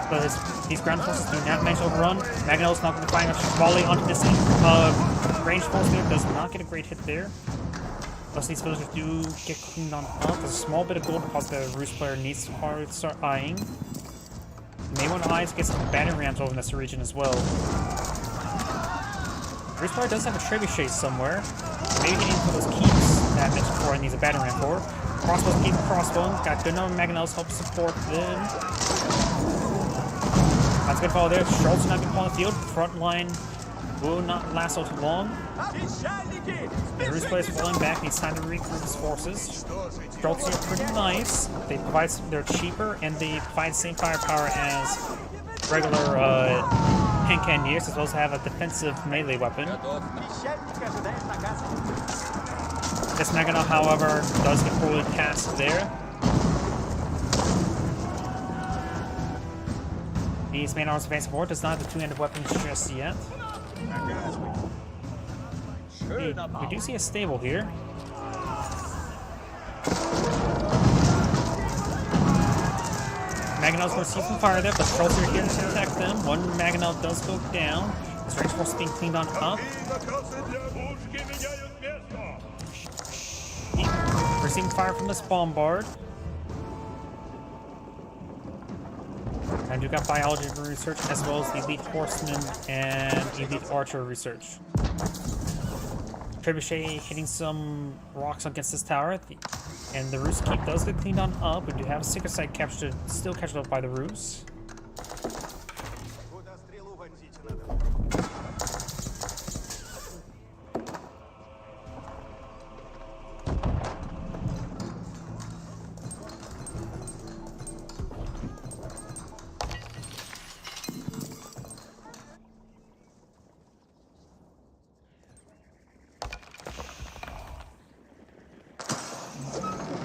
But these ground forces do not manage to overrun. Mangonel's not going to find a volley onto this range force there. Does not get a great hit there. Plus these villagers do get cleaned on up. There's a small bit of gold deposit that the Roost player needs to start eyeing. You may want to eye to get some battering rams over in this region as well. Roost player does have a trebuchet somewhere. Maybe getting for those keeps that I mentioned before and needs a battering ram for. Crossbows keep crossbow. Got good number of Mangonels help support them. That's good follow there. Schultz not going to on the field. Front line will not last so too long. The Roost player is falling back. Needs time to regroup his forces. Schultz are pretty nice. They're cheaper and they provide the same firepower as regular hand cannoneers, as well as have a defensive melee weapon. This Mangonel, however, does get poorly tasked there. These main arms advancing forward does not have the two-handed weapons just yet. We do see a stable here. Mangonel's going to see some fire there, but Schultz are here to protect them. One Mangonel does go down. This range force is being cleaned on up. Receiving fire from this bombard. And we've got biology research as well as the elite horseman and elite archer research. Trebuchet hitting some rocks against this tower, and the Roost keep does get cleaned on up. We do have a secret site captured, still captured up by the Roost.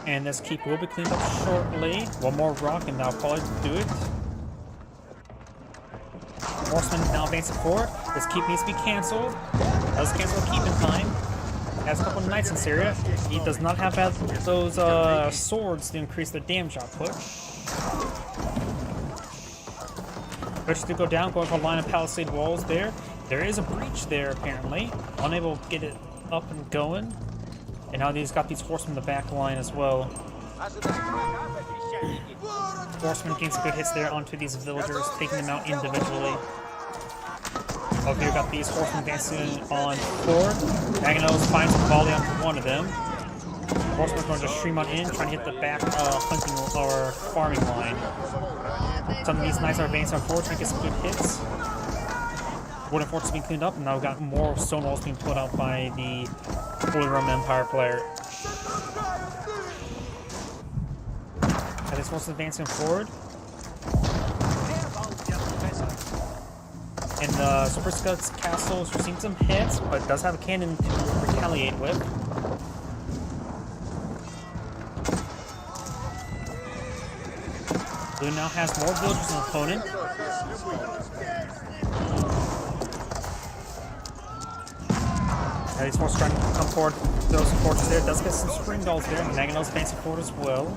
And this keep will be cleaned up shortly. One more rock and that'll probably do it. Horseman now advancing forward. This keep needs to be cancelled. Does cancel the keep in time. Has a couple of knights in Syria. He does not have those swords to increase their damage output. Pushes to go down, going for a line of palisade walls there. There is a breach there apparently. Unable to get it up and going. And now he's got these horsemen in the back line as well. Horsemen getting some good hits there onto these villagers, taking them out individually. Over here, got these horsemen advancing on forward. Mangonels finds a volley onto one of them. Horsemen's going to stream on in, trying to hit the back hunting or farming line. Some of these knights are advancing on forward, trying to get some good hits. Wooden fortress being cleaned up, and now we've got more stone walls being put out by the Holy Roman Empire player. This one's advancing forward. And the Super Scouts castle is receiving some hits, but does have a cannon to retaliate with. Blue now has more villagers than opponent. These forces trying to come forward. Throw some forces there. Does get some spring dolls there. Mangonels advancing forward as well.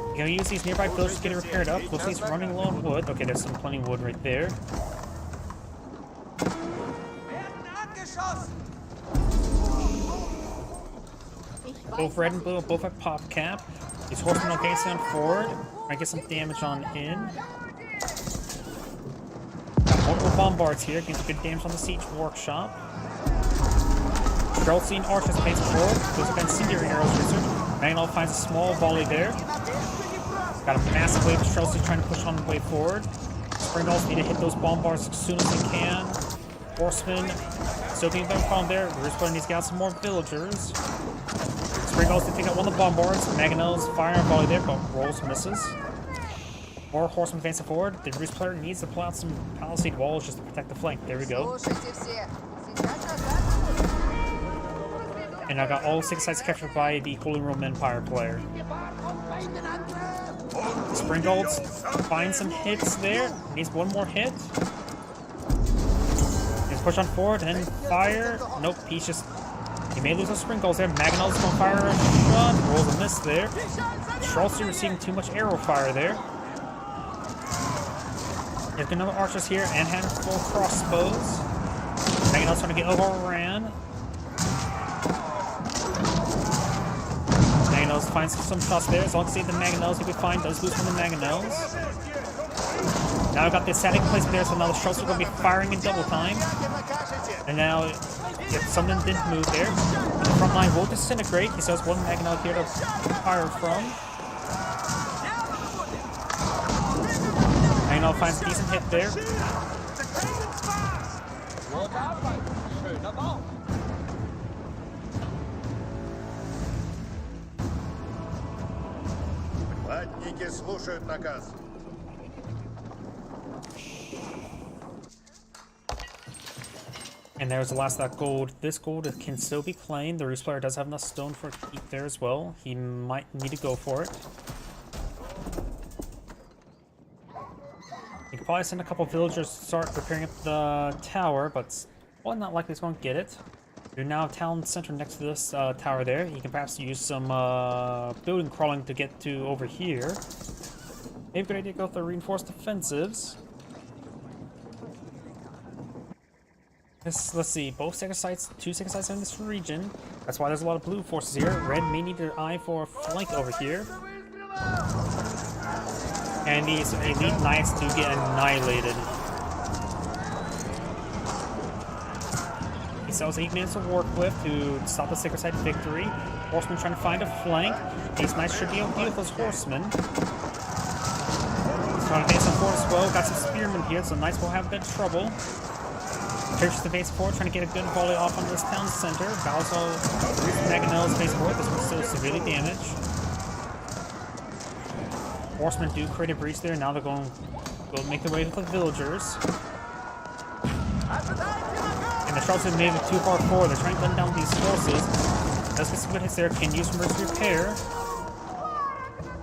You're gonna use these nearby villages to get it repaired up. Looks like he's running low on wood. Okay, there's some plenty of wood right there. Both red and blue, both have pop cap. These horsemen are advancing on forward. Might get some damage on in. Got multiple bombards here, getting good damage on the siege workshop. Streltsy archers advancing forward. Those have incendiary arrows research. Magnol finds a small volley there. Got a massive wave of Streltsy trying to push on the way forward. Springballs need to hit those bombards as soon as they can. Horsemen still being a problem there. Rooster needs to get out some more villagers. Springballs to take out one of the bombards. Mangonels fire a volley there, but rolls misses. More horsemen advancing forward. The Roost player needs to pull out some palisade walls just to protect the flank. There we go. And I got all 6 sides captured by the Holy Roman Empire player. Springalds find some hits there. Needs one more hit. He's push on forward and then fire. Nope, he may lose those Springalds there. Mangonel's gonna fire a shot. Rolls a miss there. Streltsy receiving too much arrow fire there. There's another archers here and handful of crossbows. Mangonel's trying to get overran. Mangonels finds some shots there. As long as he the Mangonels he could find does lose from the Mangonels. Now I got the static placement there, so now the Streltsy are going to be firing in double time. And now, if something didn't move there, the front line will disintegrate. He still has one Mangonel here to fire from. Mangonel finds a decent hit there. Латники слушают наказ. And there's the last of that gold. This gold can still be claimed. The Roost player does have enough stone for a keep there as well. He might need to go for it. He could probably send a couple villagers to start repairing up the tower, but well, not likely he's going to get it. You're now town center next to this tower there. You can perhaps use some building crawling to get to over here. Maybe a good idea to go for the reinforced defensives. Let's see, both second sites, 2 second sites in this region. That's why there's a lot of blue forces here. Red may need their eye for a flank over here. And these elite knights do get annihilated. He sells 8 minutes of work with to stop the second side victory. Horsemen trying to find a flank. These knights should be able to deal with those horsemen. He's trying to advance on forward as well. Got some spearmen here, so knights will have a bit of trouble. Churches advance forward, trying to get a good volley off on this town center. Balzo, Mangonels advance forward. This one's still severely damaged. Horsemen do create a breach there. Now they're going to make their way to the villagers. And the Streltsy made it too far forward. They're trying to gun down these forces. Does get some good hits there. Can use some emergency repair.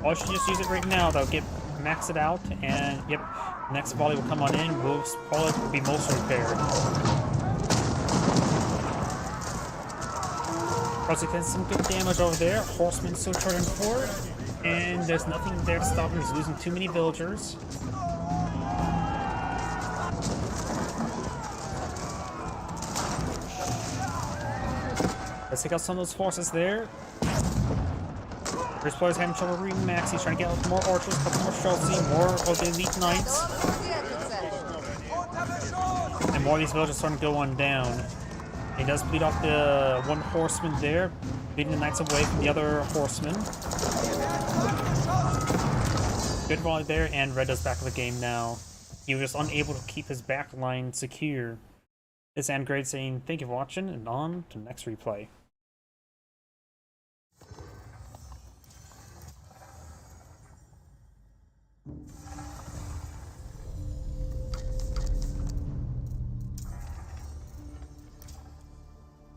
Or should just use it right now. They'll get max it out, and yep, next volley will come on in. Will probably be mostly repaired. Streltsy gets some good damage over there. Horsemen still charging forward, and there's nothing there to stop him. He's losing too many villagers. Let's take out some of those forces there. First player's having trouble remax. He's trying to get out more archers, a couple more Streltsy, more of the elite knights. And more of these villagers starting to go on down. He does bleed off the one horseman there, leading the knights away from the other horseman. Good volley there, and Red does back of the game now. He was just unable to keep his back line secure. This is Andgrade saying thank you for watching, and on to the next replay.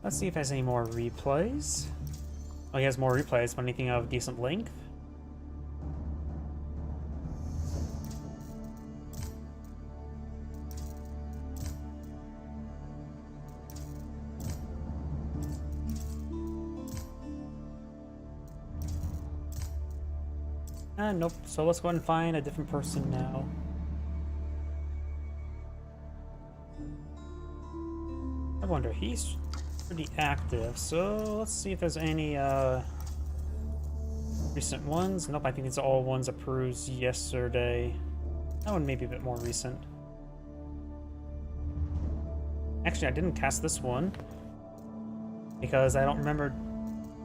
Let's see if he has any more replays. Oh, he has more replays, but anything of decent length? Nope. So let's go ahead and find a different person now. I wonder, he's pretty active, so let's see if there's any recent ones. Nope, I think these are all ones approved yesterday. That one may be a bit more recent. Actually, I didn't cast this one because I don't remember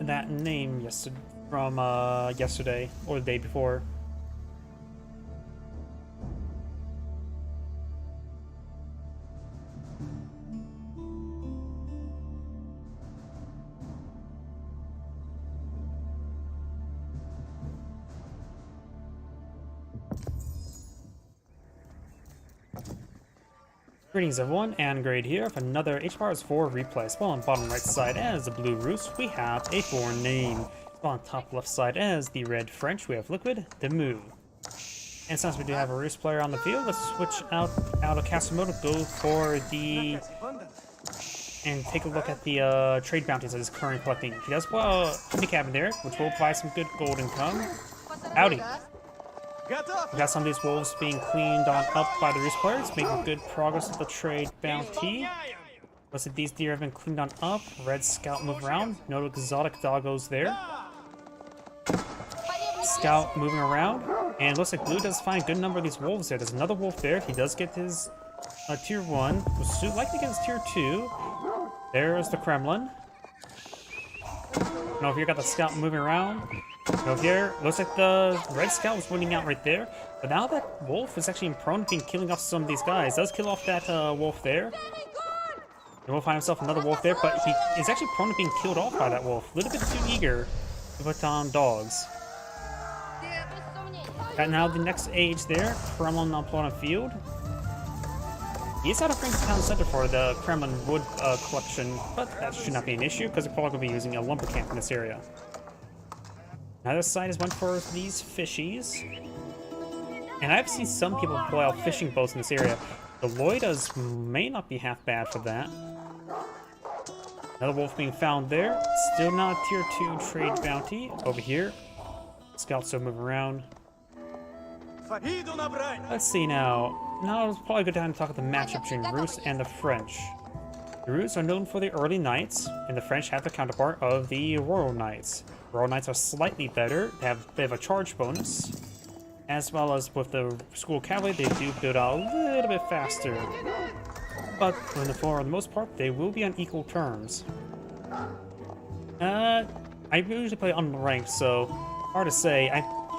that name from yesterday or the day before. Greetings everyone, and Grade here for another HBars 4 replay. Spawn on bottom right side as the Blue Roost, we have a foreign name. Spawn on top left side as the Red French, we have Liquid, the Moo. And since we do have a Roost player on the field, let's switch out of caster mode, go for the... and take a look at the trade bounties that he's currently collecting. He does put a honey cabin there, which will provide some good gold income. Howdy! We got some of these wolves being cleaned on up by the Roost players, making good progress with the trade bounty. Looks like these deer have been cleaned on up. Red Scout move around. No exotic doggos there. Scout moving around. And looks like Blue does find a good number of these wolves there. There's another wolf there. He does get his tier 1. Will likely get his tier 2. There's the Kremlin. Now here got the Scout moving around. Over here, looks like the Red Scout was winning out right there. But now that wolf is actually prone to being killing off some of these guys. Does kill off that wolf there. And we'll find himself another wolf there, but he is actually prone to being killed off by that wolf. A little bit too eager to put on dogs. Got now the next age there, Kremlin on the field. He's out of Frank's town center for the Kremlin wood collection, but that should not be an issue because they're probably going to be using a lumber camp in this area. Now this side is one for these fishies. And I've seen some people pull out fishing boats in this area. The Lloydas may not be half bad for that. Another wolf being found there. Still not a tier 2 trade bounty. Over here. Scouts still move around. Let's see now. Now it's probably a good time to talk about the matchup between Roost and the French. The Roost are known for the early knights, and the French have the counterpart of the Royal Knights. Royal Knights are slightly better. They have a charge bonus, as well as with the School Cavalry, they do build out a little bit faster. But for the most part, they will be on equal terms. I usually play unranked, so hard to say.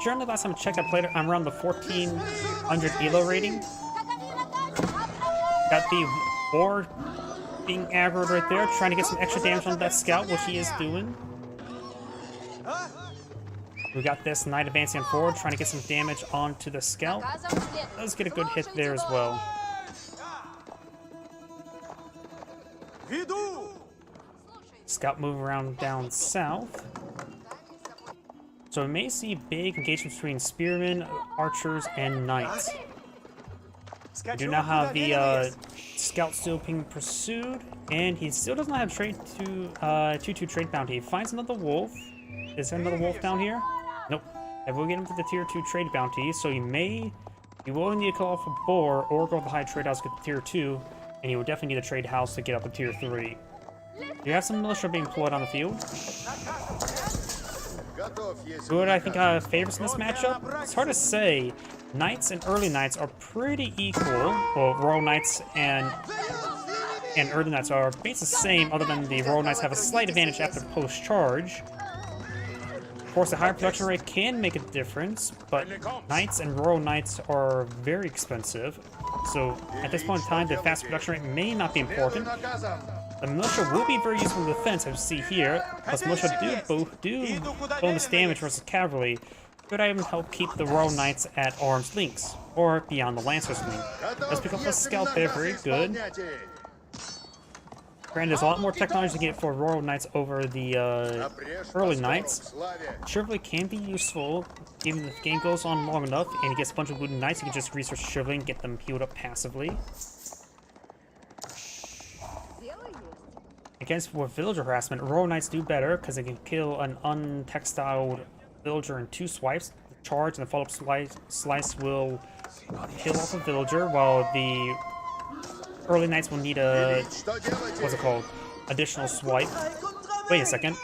Generally, last time I checked, I played I'm around the 1400 elo rating. Got the boar being aggroed right there, trying to get some extra damage on that scout, which he is doing. We got this knight advancing forward, trying to get some damage onto the scout. Does get a good hit there as well. Scout move around down south. So we may see big engagements between spearmen, archers, and knights. We do now have the scout still being pursued, and he still does not have trade to 2-2 trade bounty. He finds another wolf. Is there another wolf down here? Nope. I will get him to the tier 2 trade bounty, so he will need to call off a boar or go to the high trade house to get the tier 2, and he will definitely need a trade house to get up to tier 3. You have some militia being deployed on the field. Who I think favors in this matchup? It's hard to say. Knights and early knights are pretty equal. Well, Royal Knights and early knights are basically the same, other than the Royal Knights have a slight advantage after post-charge. Of course, the higher production rate can make a difference, but Knights and Royal Knights are very expensive. So at this point in time, the fast production rate may not be important. The militia will be very useful in defense, as you see here, plus militia do bonus damage versus cavalry. Good item to help keep the Royal Knights at arm's length, or beyond the Lancer's length. Let's pick up a scout there, very good. Granted, there's a lot more technology to get for Royal Knights over the early Knights. Chivalry can be useful, even if the game goes on long enough and he gets a bunch of wooden knights, you can just research Chivalry and get them healed up passively. Against for villager harassment, Royal Knights do better because they can kill an untextiled villager in 2 swipes. charge, and the follow-up slice will kill off a villager, while the early knights will need a, Что делаете? what's it called, additional swipe. Wait a second.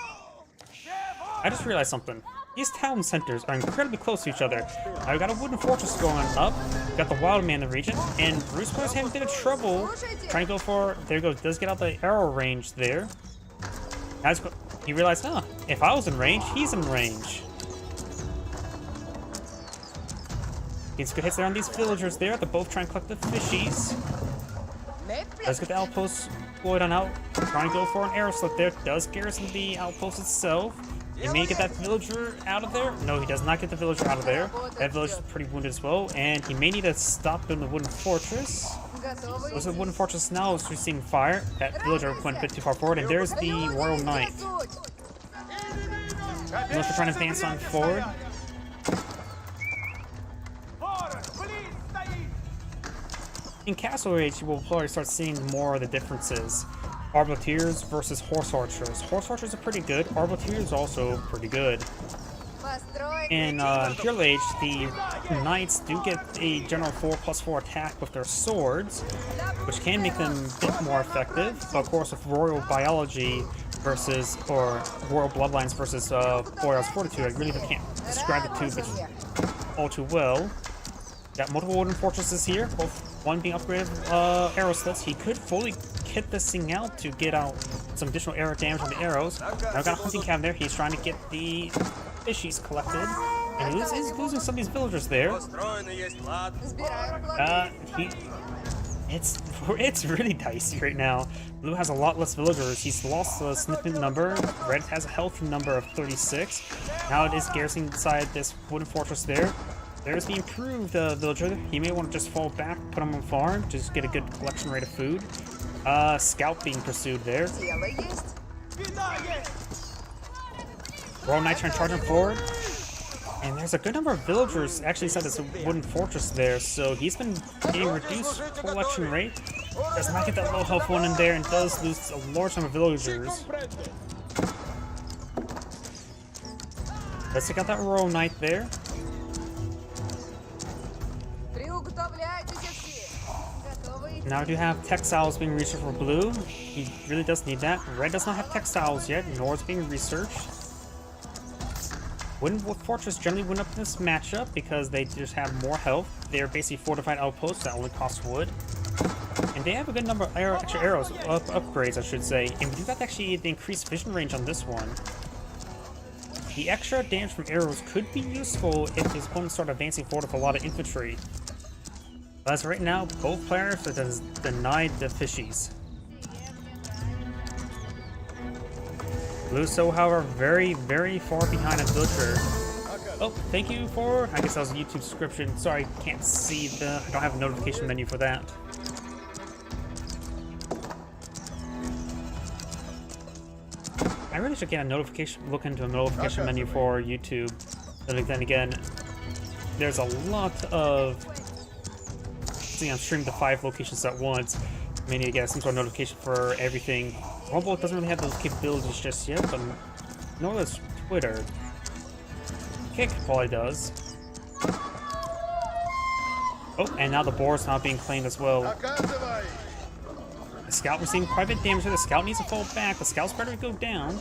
I just realized something. These town centers are incredibly close to each other. Now we got a wooden fortress going up, we got the wild man in the region, and Bruce Player's having a bit of trouble trying to go for, there he goes, does get out the arrow range there. Now he realized, huh, if I was in range, he's in range. Gets good hits there on these villagers there. They're both trying to collect the fishies. Does get the outpost deployed on out. Trying to go for an arrow slip there. Does garrison the outpost itself. He may get that villager out of there. No, he does not get the villager out of there. That villager is pretty wounded as well. And he may need to stop building the wooden fortress. There's the wooden fortress now is receiving fire. That villager went a bit too far forward. And there's the royal knight. Unless we're trying to advance on forward. In Castle Age, you will probably start seeing more of the differences. Arbaleteers versus horse archers. Horse archers are pretty good. Arbaleteers also pretty good. In Imperial Age, the knights do get a general 4+4 attack with their swords, which can make them a bit more effective. But of course, with royal biology versus, or royal bloodlines versus Boyar's fortitude, I really can't describe the two all too well. Got multiple wooden fortresses here, both one being upgraded arrow slits. He could fully kit this thing out to get out some additional arrow damage on the arrows. Now got a hunting cabin there. He's trying to get the fishies collected. And he is losing some of these villagers there. It's really dicey right now. Blue has a lot less villagers. He's lost a significant number. Red has a healthy number of 36. Now it is garrisoning inside this wooden fortress there. There's the improved villager. He may want to just fall back, put him on farm, just get a good collection rate of food. Scout being pursued there. Royal Knight trying to charge him forward. And there's a good number of villagers actually inside this wooden fortress there, so he's been getting reduced collection rate. Does not get that low health one in there and does lose a large number of villagers. Let's take out that Royal Knight there. Now we do have textiles being researched for blue. He really does need that. Red does not have textiles yet, nor is it being researched. Wooden Fortress generally win up in this matchup because they just have more health. They're basically fortified outposts that only cost wood. And they have a good number of extra arrows, upgrades I should say. And we do got actually the increased vision range on this one. The extra damage from arrows could be useful if his opponents start advancing forward with a lot of infantry. But as of right now, both players are denied the fishies. Blue, so however, very, very far behind a villager. Oh, thank you for, I guess that was a YouTube subscription. Sorry, can't see I don't have a notification menu for that. I really should get a notification, look into a notification menu for YouTube. But then again, there's a lot of, I'm streaming to 5 locations at once. I need to get some sort of notification for everything. Rumble doesn't really have those capabilities just yet, but nor does Twitter. Kick probably does. Oh, and now the boar is not being claimed as well. The scout receiving quite a bit damage here. The scout needs to fall back. The scout's better to go down.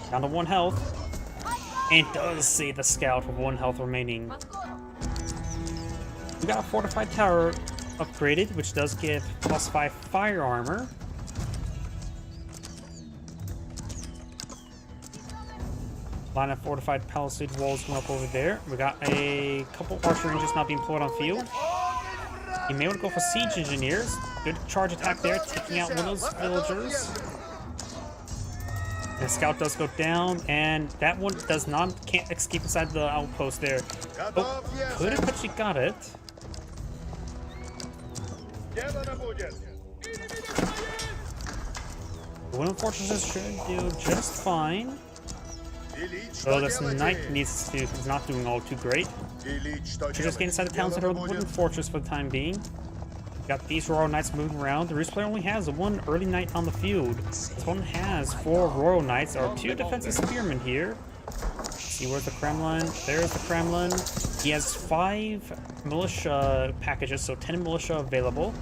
Down to 1 health. And does save the scout with 1 health remaining. We got a fortified tower upgraded, which does give +5 fire armor. Line of fortified palisade walls going up over there. We got a couple archer rangers not being deployed on field. You may want to go for siege engineers. Good charge attack there, taking out one of those villagers. The scout does go down, and that one can't escape inside the outpost there. Oh, could have actually got it. The wooden fortresses should do just fine. So this knight is not doing all too great. Should just get inside the town center with the wooden fortress for the time being. Got these royal knights moving around. The Roost player only has 1 early knight on the field. This one has 4 royal knights or 2 defensive spearmen here. see, where's the Kremlin? There's the Kremlin. He has 5 militia packages, so 10 militia available.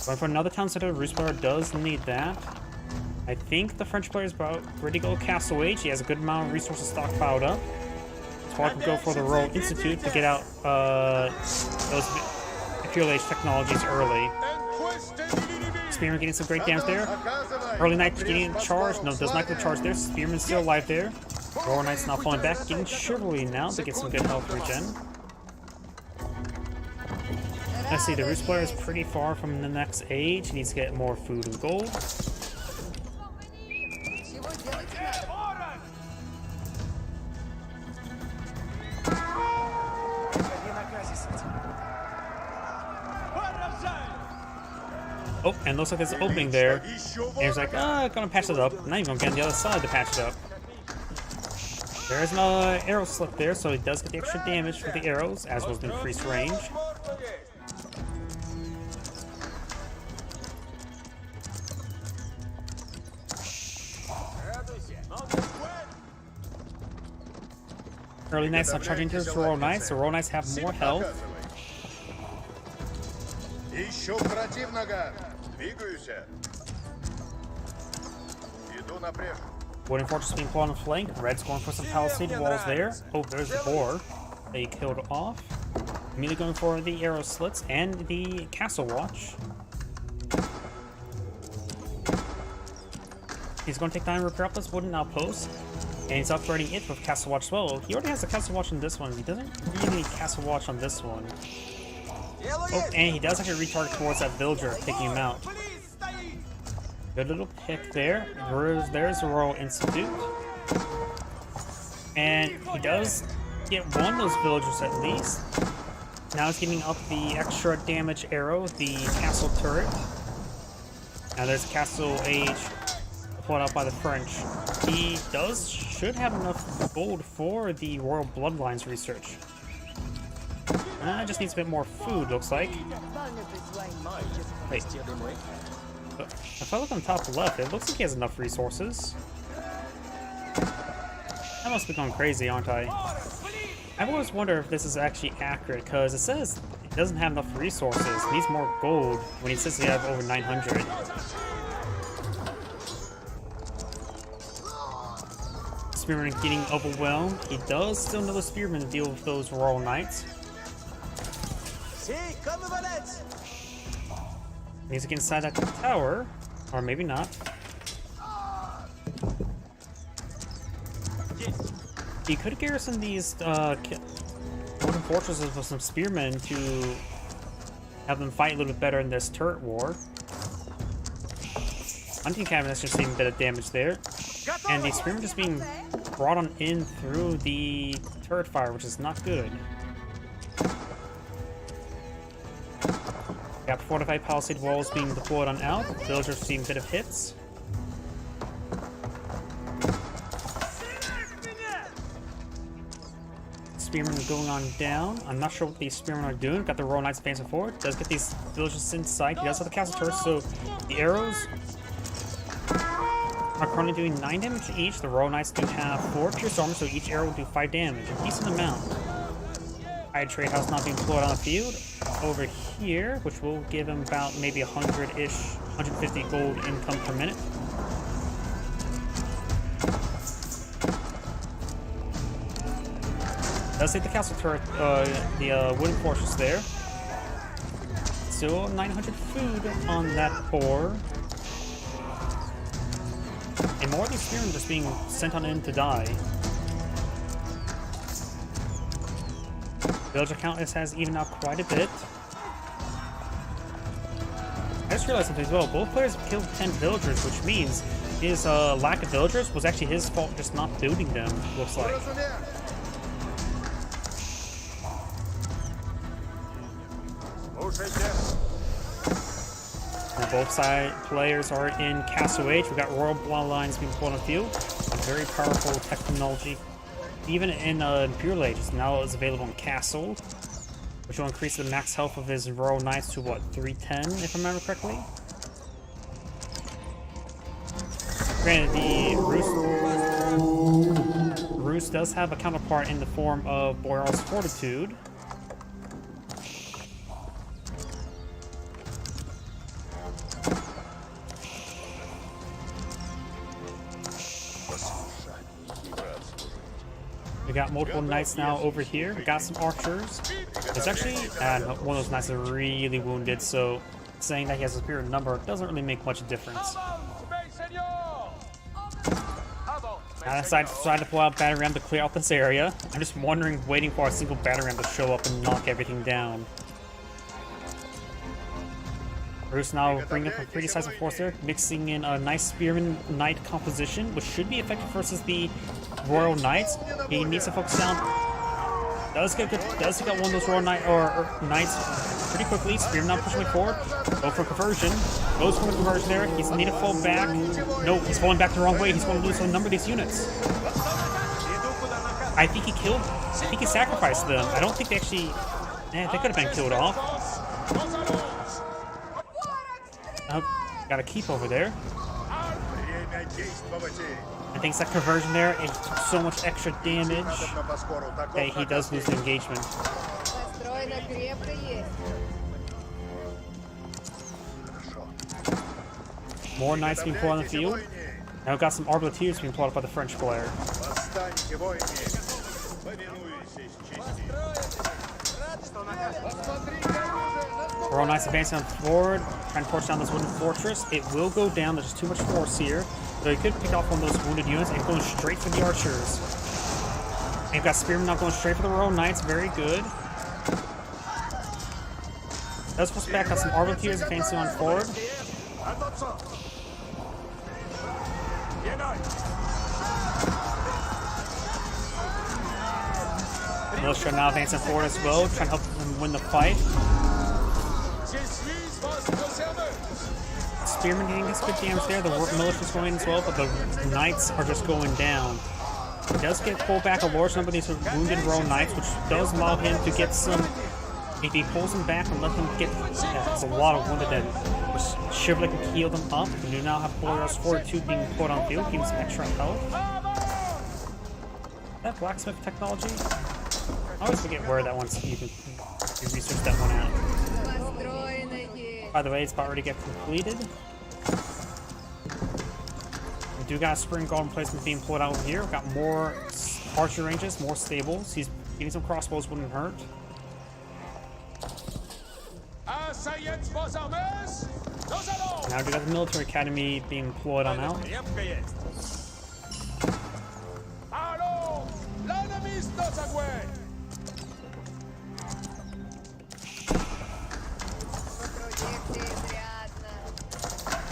Going for another town center, Rus player does need that. I think the French player is about ready to go Castle Age. He has a good amount of resources stockpiled up. So I can go for the Royal Institute to get out those Imperial Age technologies early. Spearman getting some great damage there. Early Knight getting charged. No, does not get the charge there. Spearman's still alive there. Royal Knight's now falling back. Getting Chivalry now to get some good health regen. Let's see, the Rus player is pretty far from the next age. He needs to get more food and gold. Oh, and looks like there's an opening there. And he's like, gonna patch it up. Not even gonna get on the other side to patch it up. There's an arrow slip there, so he does get the extra damage for the arrows, as well as the increased range. Early Knights not charging into the Royal Knights, so Royal Knights have more health. Ищу противника. Двигаюся. Иду напрямик. Wooden Fortress being pulled on the flank. Red's going for some palisade walls there. Oh, there's the boar. They killed off. Immediately going for the arrow slits and the castle watch. He's going to take time to repair up this wooden outpost. And he's upgrading it with Castle Watch as well. He already has a Castle Watch on this one. He doesn't really need Castle Watch on this one. Oh, and he does actually retarget towards that villager, taking him out. Good little pick there. There's the Royal Institute. And he does get one of those villagers at least. Now he's getting up the extra damage arrow, the castle turret. Now there's Castle Age pulled out by the French. He should have enough gold for the Royal Bloodlines research. Just needs a bit more food, looks like. Wait. If I look on the top left, it looks like he has enough resources. I must be going crazy, aren't I? I've always wondered if this is actually accurate, because it says it doesn't have enough resources. It needs more gold when he says he has over 900. Spearman getting overwhelmed. He does still know the Spearman to deal with those Royal Knights. Needs to get inside that tower, or maybe not. He could garrison these wooden fortresses with some spearmen to have them fight a little bit better in this turret war. Hunting cabinets just seeing a bit of damage there. And the spearmen just being brought on in through the turret fire, which is not good. Got fortified palisade walls being deployed on out. Villagers seeing a bit of hits. Spearmen going on down. I'm not sure what these spearmen are doing. Got the Royal Knights advancing forward. Does get these villagers in sight. He does have the castle turrets, so the arrows are currently doing 9 damage each. The Royal Knights do have 4 pierce armor, so each arrow will do 5 damage. A decent amount. High trade house not being deployed on the field. Over here, which will give him about maybe 100-ish, 150 gold income per minute. Does take the castle turret, the wooden fortress there. Still 900 food on that boar. And more of these spearmen just being sent on in to die. Villager count has evened out quite a bit. I just realized something as well. Both players have killed 10 villagers, which means his lack of villagers was actually his fault, just not building them, looks like. Now both side players are in Castle Age. We've got Royal Bloodlines being pulled on the field. A very powerful technology. Even in Imperial Age, now is available in Castle, which will increase the max health of his Royal Knights to what, 310, if I remember correctly? Granted, the Rus does have a counterpart in the form of Boyar's Fortitude. We got multiple knights now over here. We got some archers. It's actually, one of those knights are really wounded, so saying that he has a superior number doesn't really make much difference. I decided to pull out battering ram to clear out this area. I'm just wondering, waiting for a single battering ram to show up and knock everything down. Rus now bringing up a pretty sizable force there, mixing in a nice spearman knight composition, which should be effective versus the royal knights. He needs to focus down. Does get one of those royal knights pretty quickly. Spearman now pushing forward. Go for conversion. Goes for the conversion there. He's need to fall back. No, he's falling back the wrong way. He's going to lose a number of these units. I think he sacrificed them. I don't think they actually. They could have been killed off. Got a keep over there. I think that conversion there, it took so much extra damage that he does lose the engagement. More knights being pulled on the field. Now we've got some arbaletiers being pulled up by the French player. Royal Knights advancing on forward, trying to force down this wooden fortress. It will go down. There's too much force here. So he could pick off one of those wounded units and going straight for the archers. And you've got Spearman now going straight for the Royal Knights. Very good. Does push back. Got some arbaletiers advancing on forward. Militia now advancing forward as well, trying to help them win the fight. Spearman getting this good damage there. The militia's going in as well, but the knights are just going down. He does get pulled back a large number of these wounded Royal Knights, which does allow him to get some. If he pulls them back and let them get, there's a lot of wounded then. Chivalry can heal them up. We do now have Boyar's Fortitude being put on field, giving some extra health. Is that blacksmith technology? I always forget where that one's. You research that one out. By the way, it's about ready to get completed. We do got a spring golden placement being pulled out over here. We've got more archer ranges, more stables. He's getting some crossbows, wouldn't hurt. Now we got the military academy being deployed on out.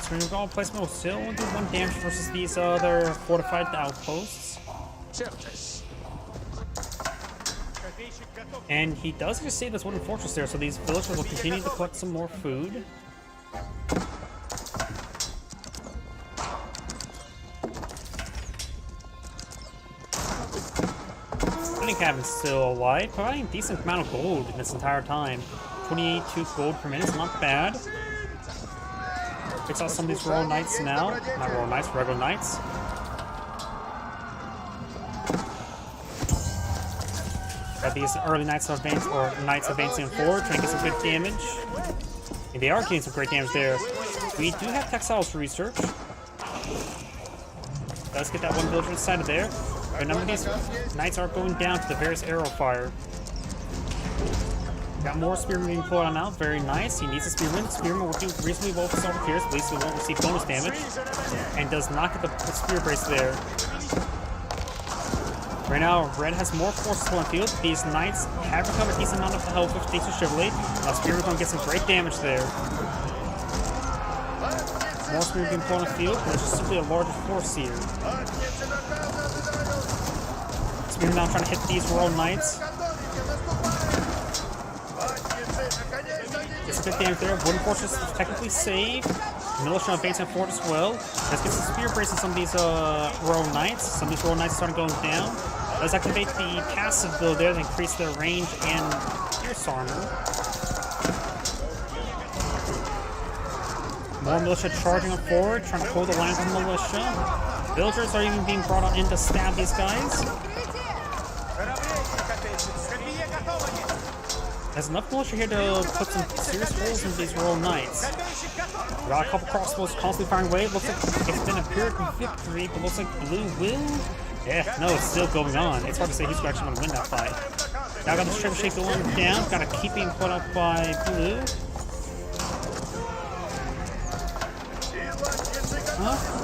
Spring golden placement will still do 1 damage versus these other fortified outposts. And he does just save this wooden fortress there, so these villagers will continue to collect some more food. Spinning cabin's still alive, providing a decent amount of gold in this entire time. 28 gold per minute is not bad. Picks out some of these Royal Knights now. Not Royal Knights, regular Knights. Got these early Knights advancing forward, trying to get some good damage. And they are getting some great damage there. We do have textiles to research. Let's get that one villager inside of there. But a number of these Knights are going down to the various arrow fire. Got more Spearmen being pulled on out. Very nice. He needs a Spearman. Spearman will do reasonably well for Salvateers. At least he won't receive bonus damage. And does not get the Spear Brace there. Right now, Red has more forces on the field. These Knights have recovered a decent amount of health with thanks to Chivalry. Now Spearman's going to get some great damage there. More Spearmen being pulled on the field. There's just simply a larger force here. Spearman now trying to hit these Royal Knights. Gets a good damage there. Wooden Fortress is technically saved. Militia advancing forward as well. Let's get some Spear Brace on some of these Royal Knights. Some of these Royal Knights starting going down. Let's activate the passive build there to increase their range and pierce armor. More militia charging up forward, trying to hold the line of the militia. Villagers are even being brought on in to stab these guys. There's enough militia here to put some serious holes in these Royal Knights. We got a couple crossbows constantly firing away. Looks like it's been a Pyrrhic victory, but looks like Blue will. Yeah, no, it's still going on. It's hard to say who's actually going to win that fight. Now got this trebuchet going down. Got to keep being put up by Blue.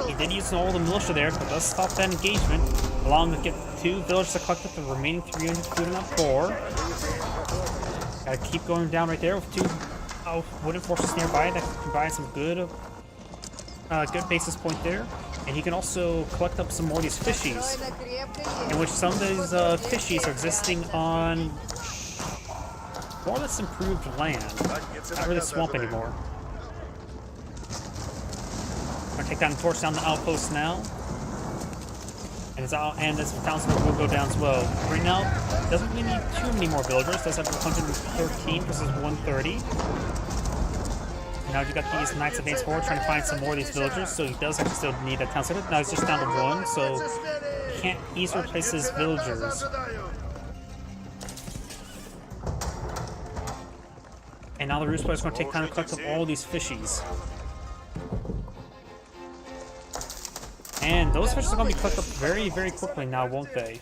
He did use all the militia there, but does stop that engagement. Allowing him to get 2 villagers to collect up the remaining 300 food in that boar. Gotta keep going down right there with 2 wooden forces nearby that can provide some good basis point there. And he can also collect up some more of these fishies, in which some of these fishies are existing on more or less improved land. Not really swamp anymore. Gonna take down and force down the outpost now. And this town center will go down as well. Right now, doesn't really need too many more villagers. Does have 113 versus 130. Now you got these Knights Advance forward trying to find some more of these villagers, so he does actually still need a town center. Now he's just down to 1, so he can't easily replace his villagers. And now the Roost Player is going to take time to collect up all these fishies. And those fishes are going to be collected up very, very quickly now, won't they?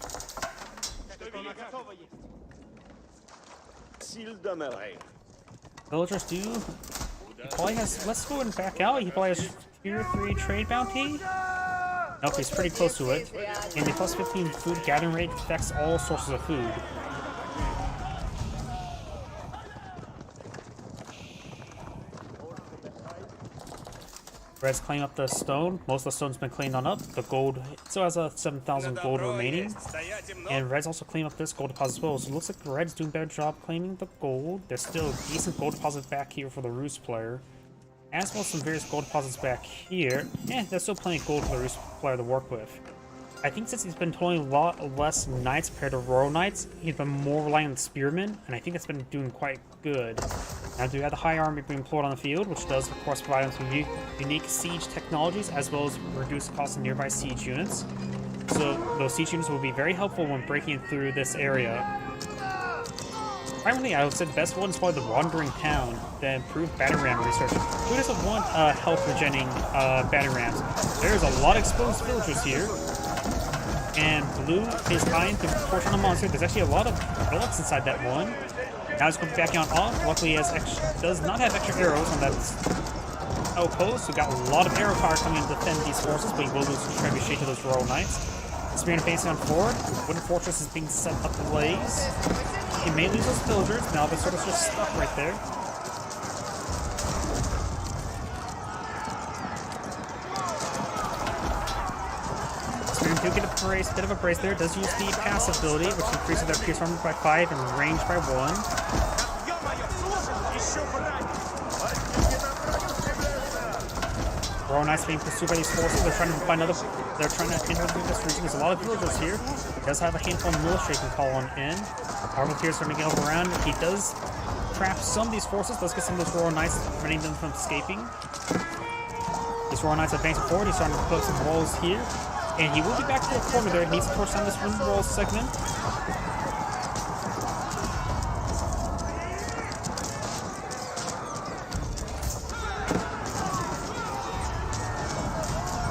Villagers do. He probably has. Let's go and back out. He probably has Tier 3 trade bounty. Nope, he's pretty close to it. And the plus 15 food gathering rate affects all sources of food. Red's cleaning up the stone. Most of the stone's been cleaned on up. The gold still has 7,000 gold remaining. And Red's also cleaning up this gold deposit as well. So it looks like Red's doing a better job claiming the gold. There's still a decent gold deposit back here for the Roost player. As well as some various gold deposits back here. There's still plenty of gold for the Roost player to work with. I think since he's been totally a lot less Knights compared to Royal Knights, he's been more reliant on Spearmen, and I think that's been doing quite good. Now do have the High Army being employed on the field, which does of course provide him some unique siege technologies, as well as reduce the cost of nearby siege units. So those siege units will be very helpful when breaking through this area. Primarily, I would say the best one is probably the Wandering Town, the improved battering ram research. Who doesn't want health regenerating battering rams? There's a lot of exposed villagers here. And Blue is trying to force on a monster. There's actually a lot of bullets inside that one. Now he's going to be backing on off. Luckily, he does not have extra arrows on that outpost. So got a lot of arrow fire coming in to defend these forces, but he will lose some trebuchet to those Royal Knights. Spear advancing on forward. Wooden Fortress is being set up ablaze. He may lose those villagers. Now they're sort of just stuck right there. Do get a bit of a brace there. Does use the passive ability, which increases their pierce armor by 5 and range by 1. Royal Knights being pursued by these forces. They're trying to find other. They're trying to enter through this region. There's a lot of villagers here. He does have a handful of militia he can call on in. Armor is starting to get overrun. He does trap some of these forces. Let's get some of those Royal Knights, preventing them from escaping. These Royal Knights advancing forward. He's starting to put some walls here. And he will be back to the corner there. He needs to torch down this wind wall segment.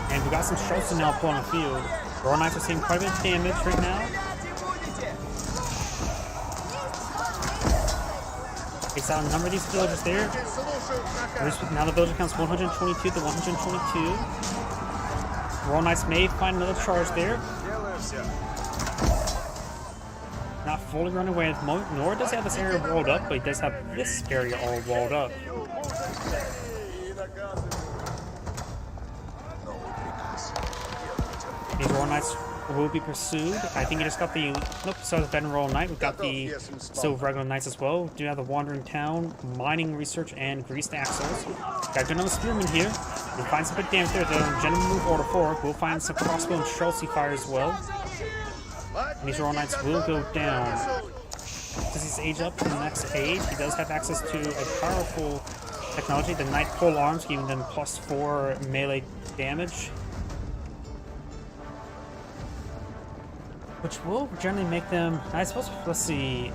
And we got some Schultzen now put on the field. Royal Knights are seeing quite a bit of damage right now. Takes out a number of these villagers there. Now the villager counts 122 to 122. Royal Knights may find another charge there. Not fully run away at the moment, nor does he have this area walled up, but he does have this area all walled up. These Royal Knights will be pursued. I think he just got the... Nope, so the Ben Royal Knight. We've got the Silver regular Knights as well. We do have the Wandering Town, Mining Research, and Greased Axles. Got good on the Spearmen here. We'll find some big damage there. The general move order forward. We'll find some crossbow and Chelsea fire as well. And these Royal Knights will go down. Does he age up to the next age? He does have access to a powerful technology, the Knight Pole Arms, giving them +4 melee damage. which will generally make them, I suppose, let's see,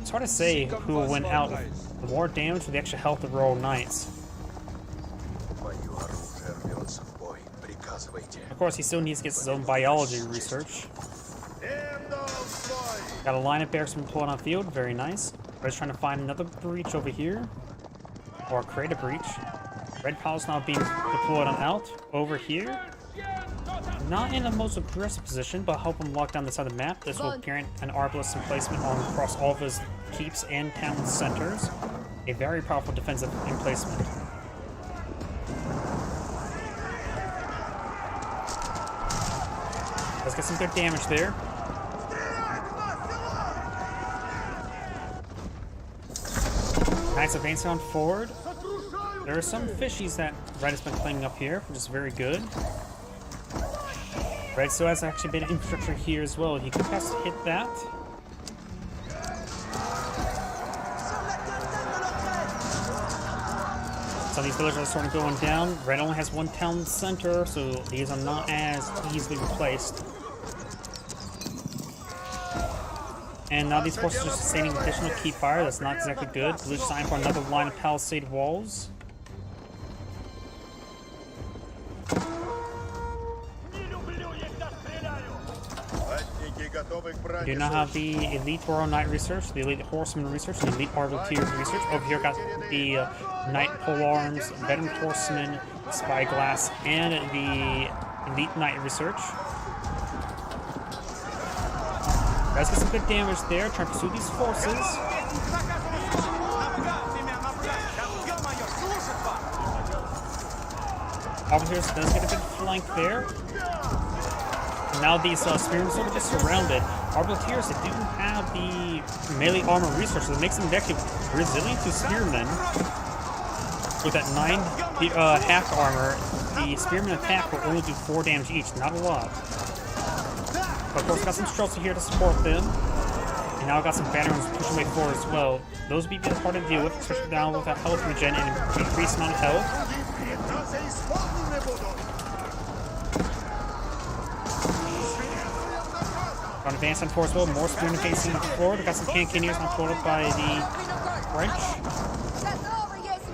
it's hard to say who will win out with more damage or the extra health of Royal Knights. Of course, he still needs to get his own biology research. Got a line of bears from pulling on field, very nice. Red's trying to find another breach over here, or create a breach. Red pile's now being deployed on out. Over here, not in the most aggressive position, but help him lock down the side of the map. This will grant an arbalist emplacement across all of his keeps and town centers. A very powerful defensive emplacement. Let's get some good damage there. Knights advancing on forward. There are some fishies that Red has been cleaning up here, which is very good. Red still has actually been infrastructure here as well. He could perhaps hit that. Some of these villagers are sort of going down. Red only has one town center, so these are not as easily replaced. And now these forces are sustaining additional keep fire. That's not exactly good. Blue's signed for another line of palisade walls. We do not have the elite Royal Knight research, the elite Horseman research, the elite Arbaletier research. Over here, got the Knight Polearms, Veteran Horseman, Spyglass, and the elite Knight research. Let's get some good damage there, trying to pursue these forces. Arbaletiers does get a good flank there. And now these spearmen sort of just surrounded. Arbaletiers, they do have the melee armor resources that makes them actually resilient to spearmen. With that 9 hack armor, the spearmen attack will only do 4 damage each, not a lot. But of course, got some Streltsy here to support them. And now got some Bannerons pushing way forward as well. Those would be a bit hard to deal with, especially down with a health regen and increased amount of health. On advance on force well, more spearmen facing forward. We got some Cannoneers now pulled up by the French.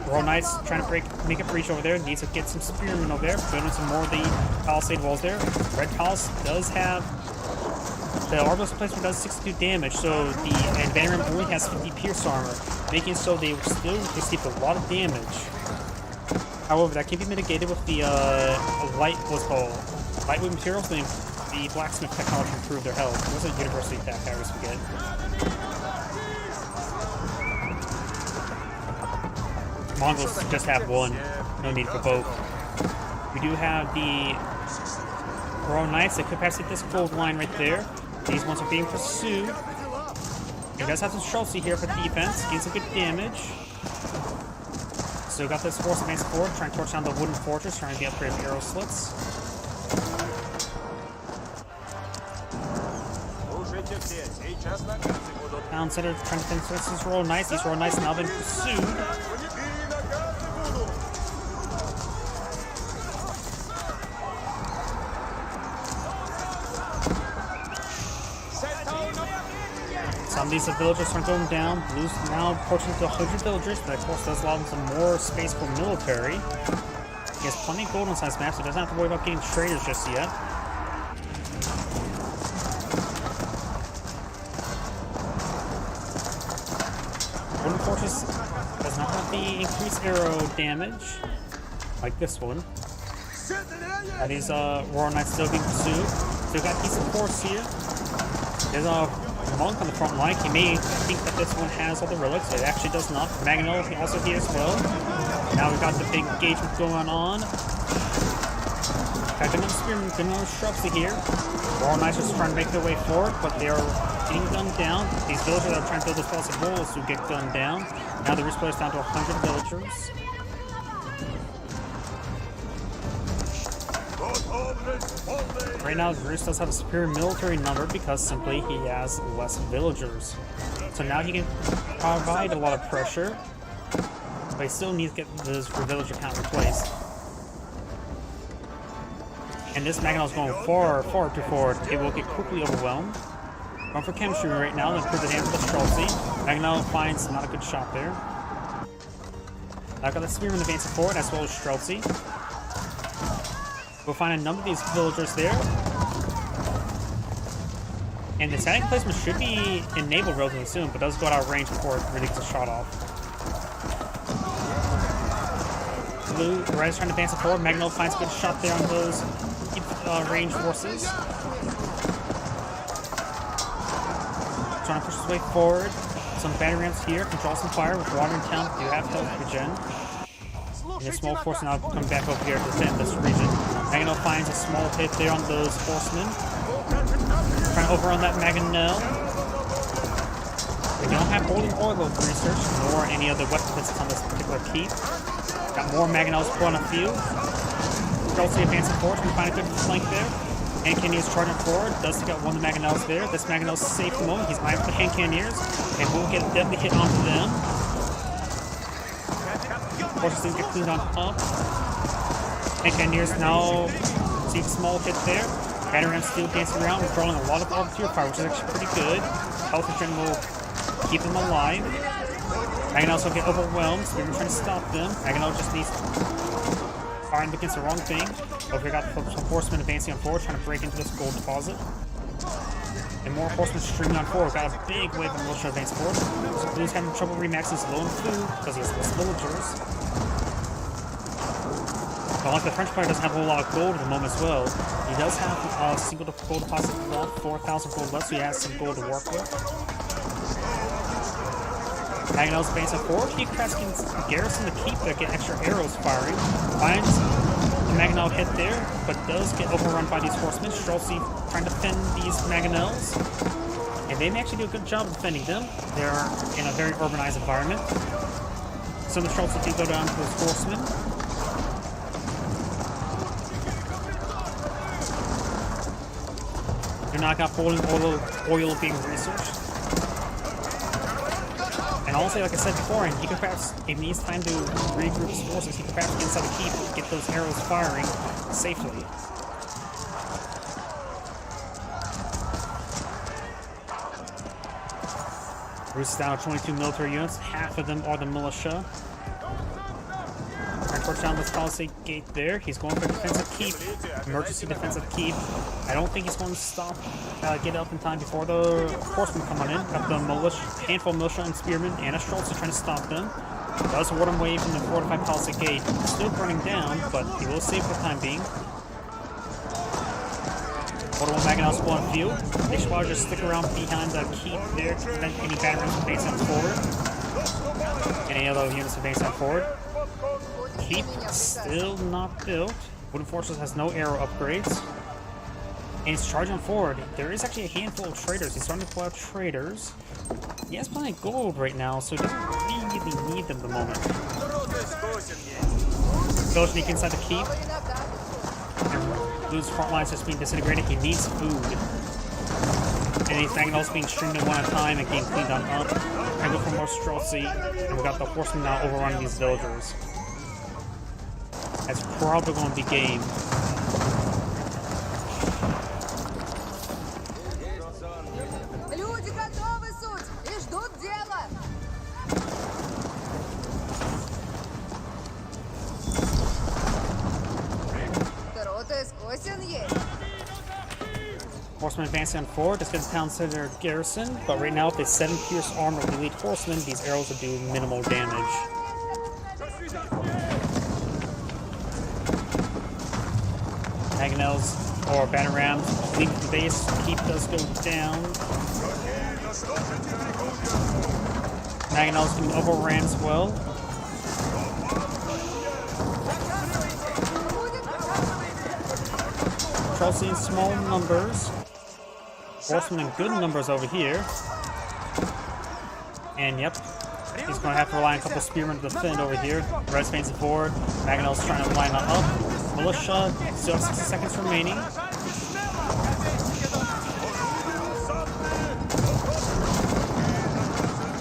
Royal Knights trying to make a breach over there. Needs to get some spearmen over there. Building some more of the palisade walls there. Red Palace does have the Arbalest placement does 62 damage, so the Bannerman only has 50 pierce armor, making it so they will still receive a lot of damage. However, that can be mitigated with the lightweight materials. The blacksmith technology improved their health. It was a university attack, I always forget. Mongols just have one, no need for both. We do have the Royal Knights that could perhaps hit this gold line right there. These ones are being pursued. He does have some Streltsy here for defense, getting some good damage. So got this force advance forward, trying to torch down the wooden fortress, trying to get upgrade of arrow slits. Town center trying to fence these Royal Knights. These Royal Knights now been pursued. Some of these villagers are going down. Blue's now approaching to 100 villagers, but of course does allow them some more space for military. He has plenty of gold on size maps, so he doesn't have to worry about getting traders just yet. Wooden Fortress does not have the increased arrow damage, like this one. These Royal Knights still being pursued. Still got decent force here. There's a monk on the front line. He may think that this one has all the relics. It actually does not. Magnol also here as well. Now we've got the big engagement going on. Got another spearman, another Streltsy here. Royal Knights are just trying to make their way forward, but they are getting gunned down. These villagers are trying to build those palisade walls to get gunned down. Now the Roost Player's down to 100 villagers. Right now, Roost does have a superior military number because simply he has less villagers. So now he can provide a lot of pressure, but he still needs to get this villager count replaced. And this Magnol is going far, far too forward. It will get quickly overwhelmed. Going for chemistry right now, then put the damage to Streltsy. Magnell finds not a good shot there. I've got the Spearman advancing forward as well as Streltsy. We'll find a number of these villagers there. And the static placement should be enabled relatively soon, but does go out of range before it really gets a shot off. Blue, Red is trying to advance it forward. Magnell finds a good shot there on those range forces. Trying to push his way forward. Some battery ramps here, control some fire with water in town. Do have health regen. And the small force now come back over here to defend this region. Magnell finds a small hit there on those horsemen. Trying to overrun that Magnell. We don't have Holding Oil research, nor any other weapon that's on this particular keep. Got more Magnells put on the field. Streltsy advancing forward. We find a good flank there. Hand Cannoneers charging forward. Does take out one of the Magnells there. This Magnell's safe for the moment. He's eyeing for the Hand Cannoneers. And will get a deadly hit onto them. Forces didn't get cleaned on up. Hand Cannoneers now see a small hit there. Battery Ram still dancing around. We're drawing a lot of volunteer fire, which is actually pretty good. Health regen will keep them alive. Magnells will get overwhelmed, so we're trying to stop them. Magnell just needs firing against the wrong thing. Over here, got some horsemen advancing on forward, trying to break into this gold deposit. And more horsemen streaming on forward. Got a big wave of militia advance forward. So Blue's having trouble remaxing his low and food because he has less villagers. But like the French player doesn't have a whole lot of gold at the moment as well. He does have a single gold deposit left, 4,000 gold left, so he has some gold to work with. Magnell's advancing forward. He perhaps can garrison the keep there, get extra arrows firing. Finds the Magnell hit there, but does get overrun by these horsemen. Streltsy trying to defend these Magnells. And they may actually do a good job of defending them. They're in a very urbanized environment. Some of the Streltsy do go down to those horsemen. You're not got Holding Oil being researched. And also, like I said before, he could perhaps, if he needs time to regroup his forces, he could perhaps get inside the keep and get those arrows firing safely. Bruce is down to 22 military units. Half of them are the militia. Trying to push down this Palisade gate there. He's going for defensive keep. Emergency defensive keep. I don't think he's going to stop, get up in time before the horsemen come on in. Got the militia, handful of militia and spearmen, and a Streltsy trying to stop them. Does ward him away from the fortified Palisade gate. Still burning down, but he will save for the time being. Order 1 Magnell still on field. They should probably just stick around behind the keep there to prevent any batteries from advancing forward. Any other units advancing forward. Keep still not built. Wooden Fortress has no arrow upgrades. And he's charging forward. There is actually a handful of traders. He's starting to pull out traders. He has plenty of gold right now, so he doesn't really need them at the moment. Go sneak inside the keep. Blue's front line's just being disintegrated. He needs food. And he's Magnell's being streamed in one at a time and getting cleaned on up. I go for more Streltsy, and we got the horsemen now overrunning these villagers. That's probably going to be game. Люди готовы, суть, и ждут дела. Кто-то искусен есть. Horsemen advancing on forward. This gets town center garrison, but right now with the 7 pierce armor of the elite horsemen, these arrows will do minimal damage. Magnells or batter rams leave the base. Keep does go down. Magnells can overran as well. Streltsy in small numbers. Horsemen in good numbers over here. And yep, he's going to have to rely on a couple of spearmen to defend over here. Red's facing forward. Magnell's trying to line that up. Militia still have 60 seconds remaining.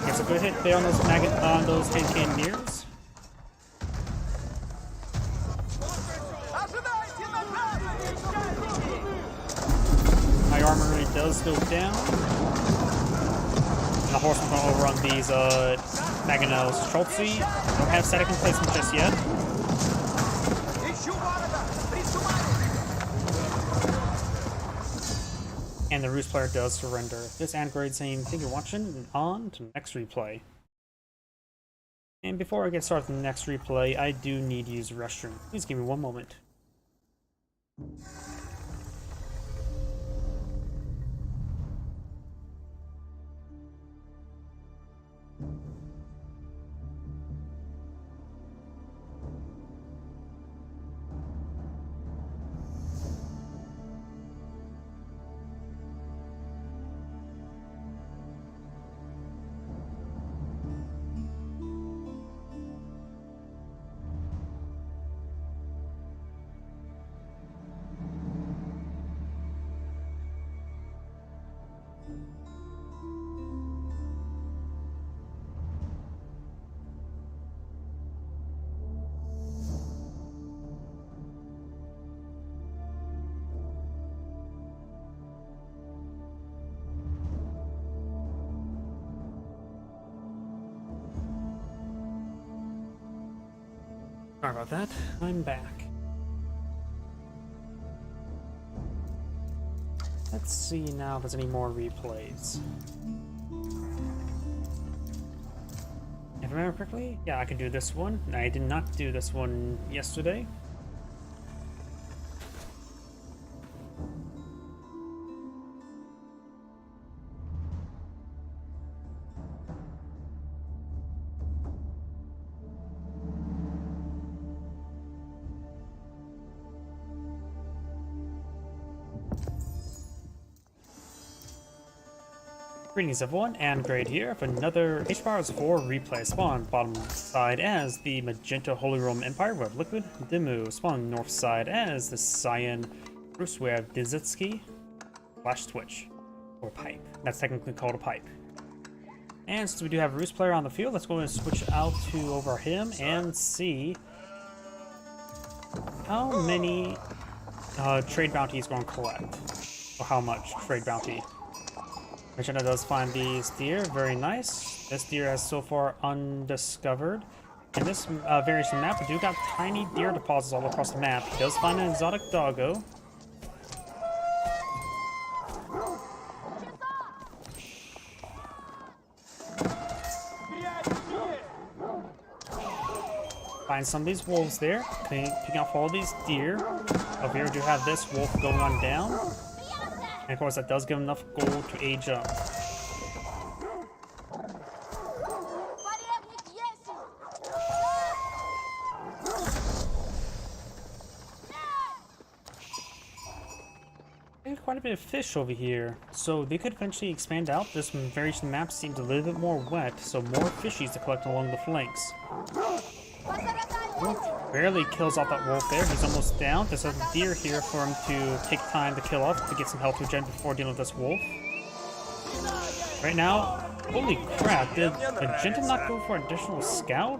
Gets a good hit there on those Hand Cannoneers. High armor really does go down. And the horseman will overrun these Mangonels. Schultzy don't have static replacement just yet. And the Roost player does surrender. This Android saying, thank you for watching, and on to the next replay. And before I get started with the next replay, I do need to use the restroom. Please give me one moment. Sorry about that. I'm back. Let's see now if there's any more replays. If I remember correctly, yeah, I can do this one. I did not do this one yesterday. Greetings everyone, and Grade here for another HPowers 4 replay. Spawn bottom side as the Magenta Holy Roman Empire. We have Liquid Demu. Spawn north side as the Cyan Bruce. We have Dizitsky Flash Twitch, or Pipe. That's technically called a pipe. And since we do have a Roost player on the field, let's go and switch out to over him and see how many trade bounty he's going to collect, or how much trade bounty. Magenta does find these deer, very nice. This deer has so far undiscovered. In this variation map, we do got tiny deer deposits all across the map. He does find an exotic doggo. Find some of these wolves there, picking off all these deer. Over here we do have this wolf going on down. And of course, that does give him enough gold to age up. There's quite a bit of fish over here, so they could eventually expand out. This variation map seems a little bit more wet, so more fishies to collect along the flanks. Barely kills off that wolf there. He's almost down. There's a deer here for him to take time to kill off to get some health regen before dealing with this wolf. Right now, holy crap, did Magenta not go for an additional scout?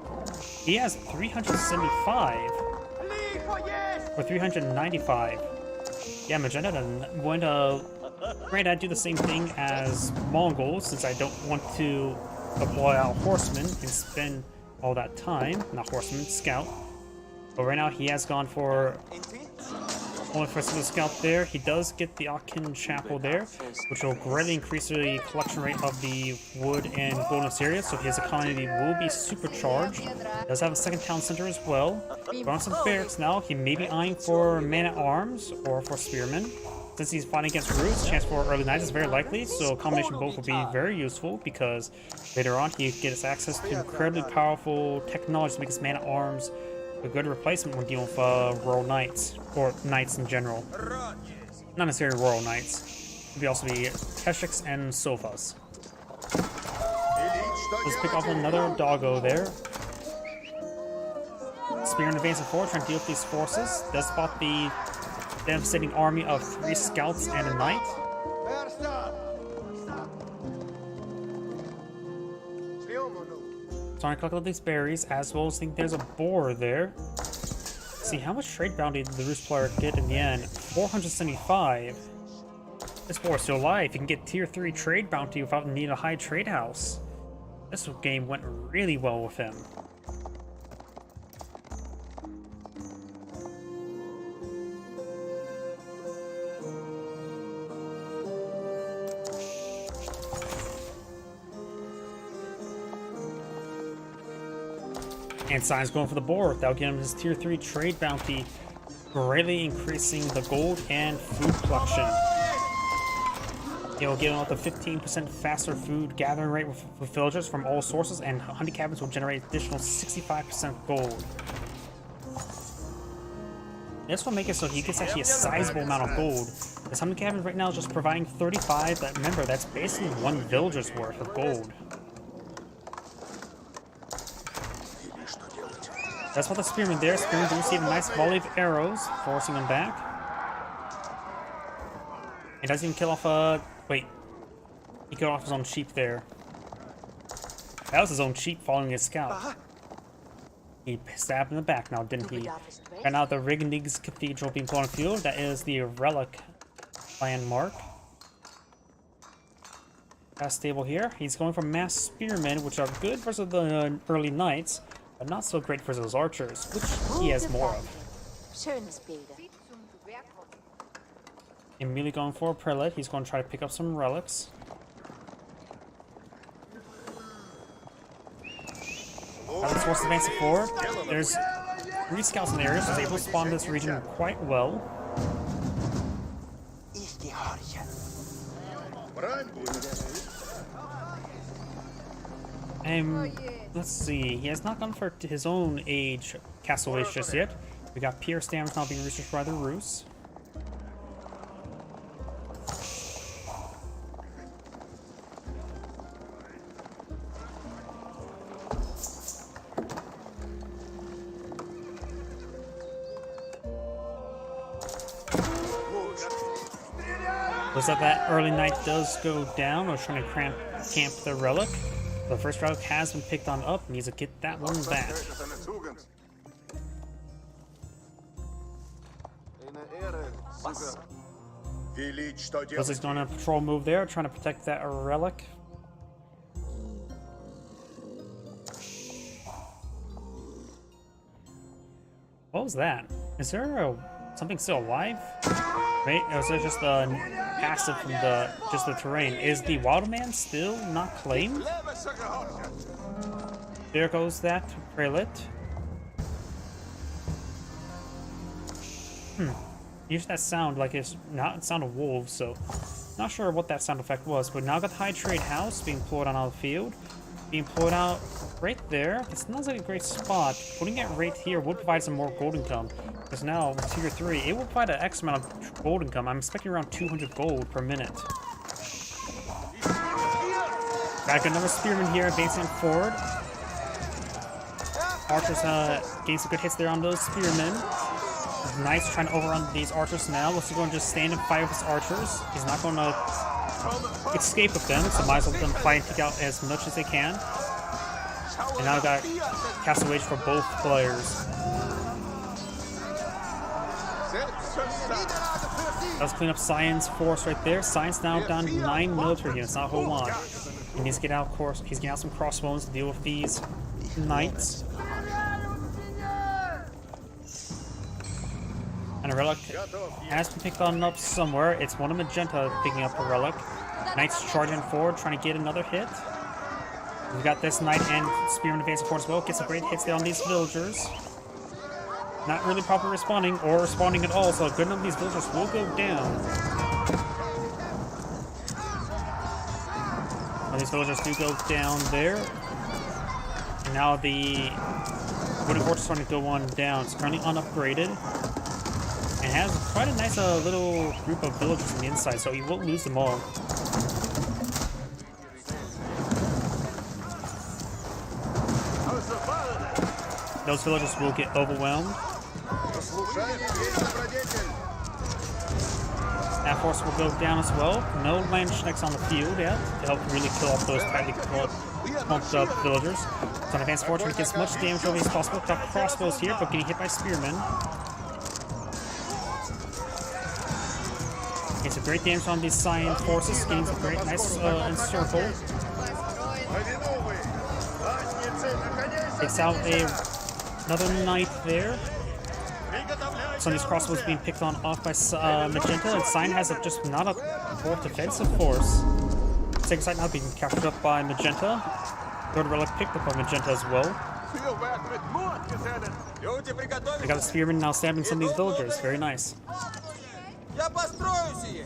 He has 375 or 395. Yeah, Magenta went granted, I'd do the same thing as Mongol since I don't want to deploy out Horsemen and spend all that time. Not Horseman, Scout. But right now he has gone for only for a single scout there. He does get the Akin Chapel there, which will greatly increase the collection rate of the wood and gold in this area, so his economy will be supercharged. He does have a second town center as well. Going on some barracks now. He may be eyeing for man-at-arms or for spearmen. Since he's fighting against Roost, chance for early knights is very likely, so a combination of both will be very useful because later on he gets access to incredibly powerful technology to make his man-at-arms a good replacement when dealing with royal knights, or knights in general. Not necessarily royal knights. It could also be Keshiks and Sofas. Let's pick off another doggo there. Spear and advancing forward, trying to deal with these forces. Does spot the devastating army of 3 scouts and a knight. Trying to collect all these berries, as well as think there's a boar there. See how much trade bounty did the Roost player get in the end? 475. This war's still alive. You can get tier 3 trade bounty without needing a high trade house. This game went really well with him. And Sign's going for the board. That'll get him his tier 3 trade bounty, greatly increasing the gold and food production. It'll give him up to 15% faster food gathering rate with villagers from all sources, and hunting cabins will generate additional 65% gold. This will make it so he gets actually a sizable amount of gold. This hunting cabin right now is just providing 35, but remember, that's basically one villager's worth of gold. That's what the spearman there. Spearman do receive a nice volley of arrows, forcing him back. It doesn't even kill off wait. He killed off his own sheep there. That was his own sheep following his scout. He stabbed in the back now, didn't he? And now the Rignigs Cathedral being put on the field. That is the relic landmark. Got stable here. He's going for mass spearmen, which are good versus the early knights, but not so great versus those archers, which he has more of. Immediately going for a prelate. He's going to try to pick up some relics. Let's force advancing forward. There's 3 scouts in the area, so he's able to spawn this region quite well. And let's see, he has not gone for his own age castle age just yet. We got Pierce damage now being researched by the Rus. Looks like that early knight does go down. I was trying to camp the relic. The first relic has been picked on up. Needs to get that one back. Looks like he's doing a patrol move there, trying to protect that relic. What was that? Is there something still alive? Right? Or is it just a passive from the terrain? Is the Wildman still not claimed? There goes that prelate. Use that sound like it's not sound of wolves, so not sure what that sound effect was. But now got the high trade house being pulled out of the field. Being pulled out right there. This sounds like a great spot. Putting it right here would provide some more gold income. Because now, with tier 3, it will provide an X amount of gold income. I'm expecting around 200 gold per minute. Got another spearman here advancing forward. Archers getting some good hits there on those spearmen. Nice trying to overrun these archers now. Looks like he's going to just stand and fight with his archers. He's not going to escape with them, so might as well let them fight and take out as much as they can. And now I've got Castle Age for both players. Let's clean up Science force right there. Science now down to 9 military units, not a whole lot. He needs to get out, of course. He's getting out some crossbones to deal with these knights. And a relic has been picked on up somewhere. It's one of Magenta picking up a relic. Knights charging forward, trying to get another hit. We've got this knight and spearman advancing forward as well. Get some great hits there on these villagers. Not really properly responding or responding at all, so a good number of these villagers will go down. Well, these villagers do go down there. And now the wooden fortress is starting to go on down. It's currently unupgraded. And has quite a nice little group of villagers on the inside, so you won't lose them all. Those villagers will get overwhelmed. That force will go down as well. No Landsknechts on the field yet to help really kill off those tightly pumped up villagers. So on advanced forward, trying to get as much damage over as possible. Got crossbows here, but getting hit by spearmen. Getting some great damage on these Cyan forces, getting some great nice encircle. Повиновы! Задницы находясь! Takes out another knight there. Приготовляйся! Some of these crossbows being picked on off by Magenta, and Cyan has just not a full defensive force. Second sight now being captured up by Magenta. Third relic picked up by Magenta as well. They got the spearman now stabbing some of these villagers. Very nice. Я построю сие!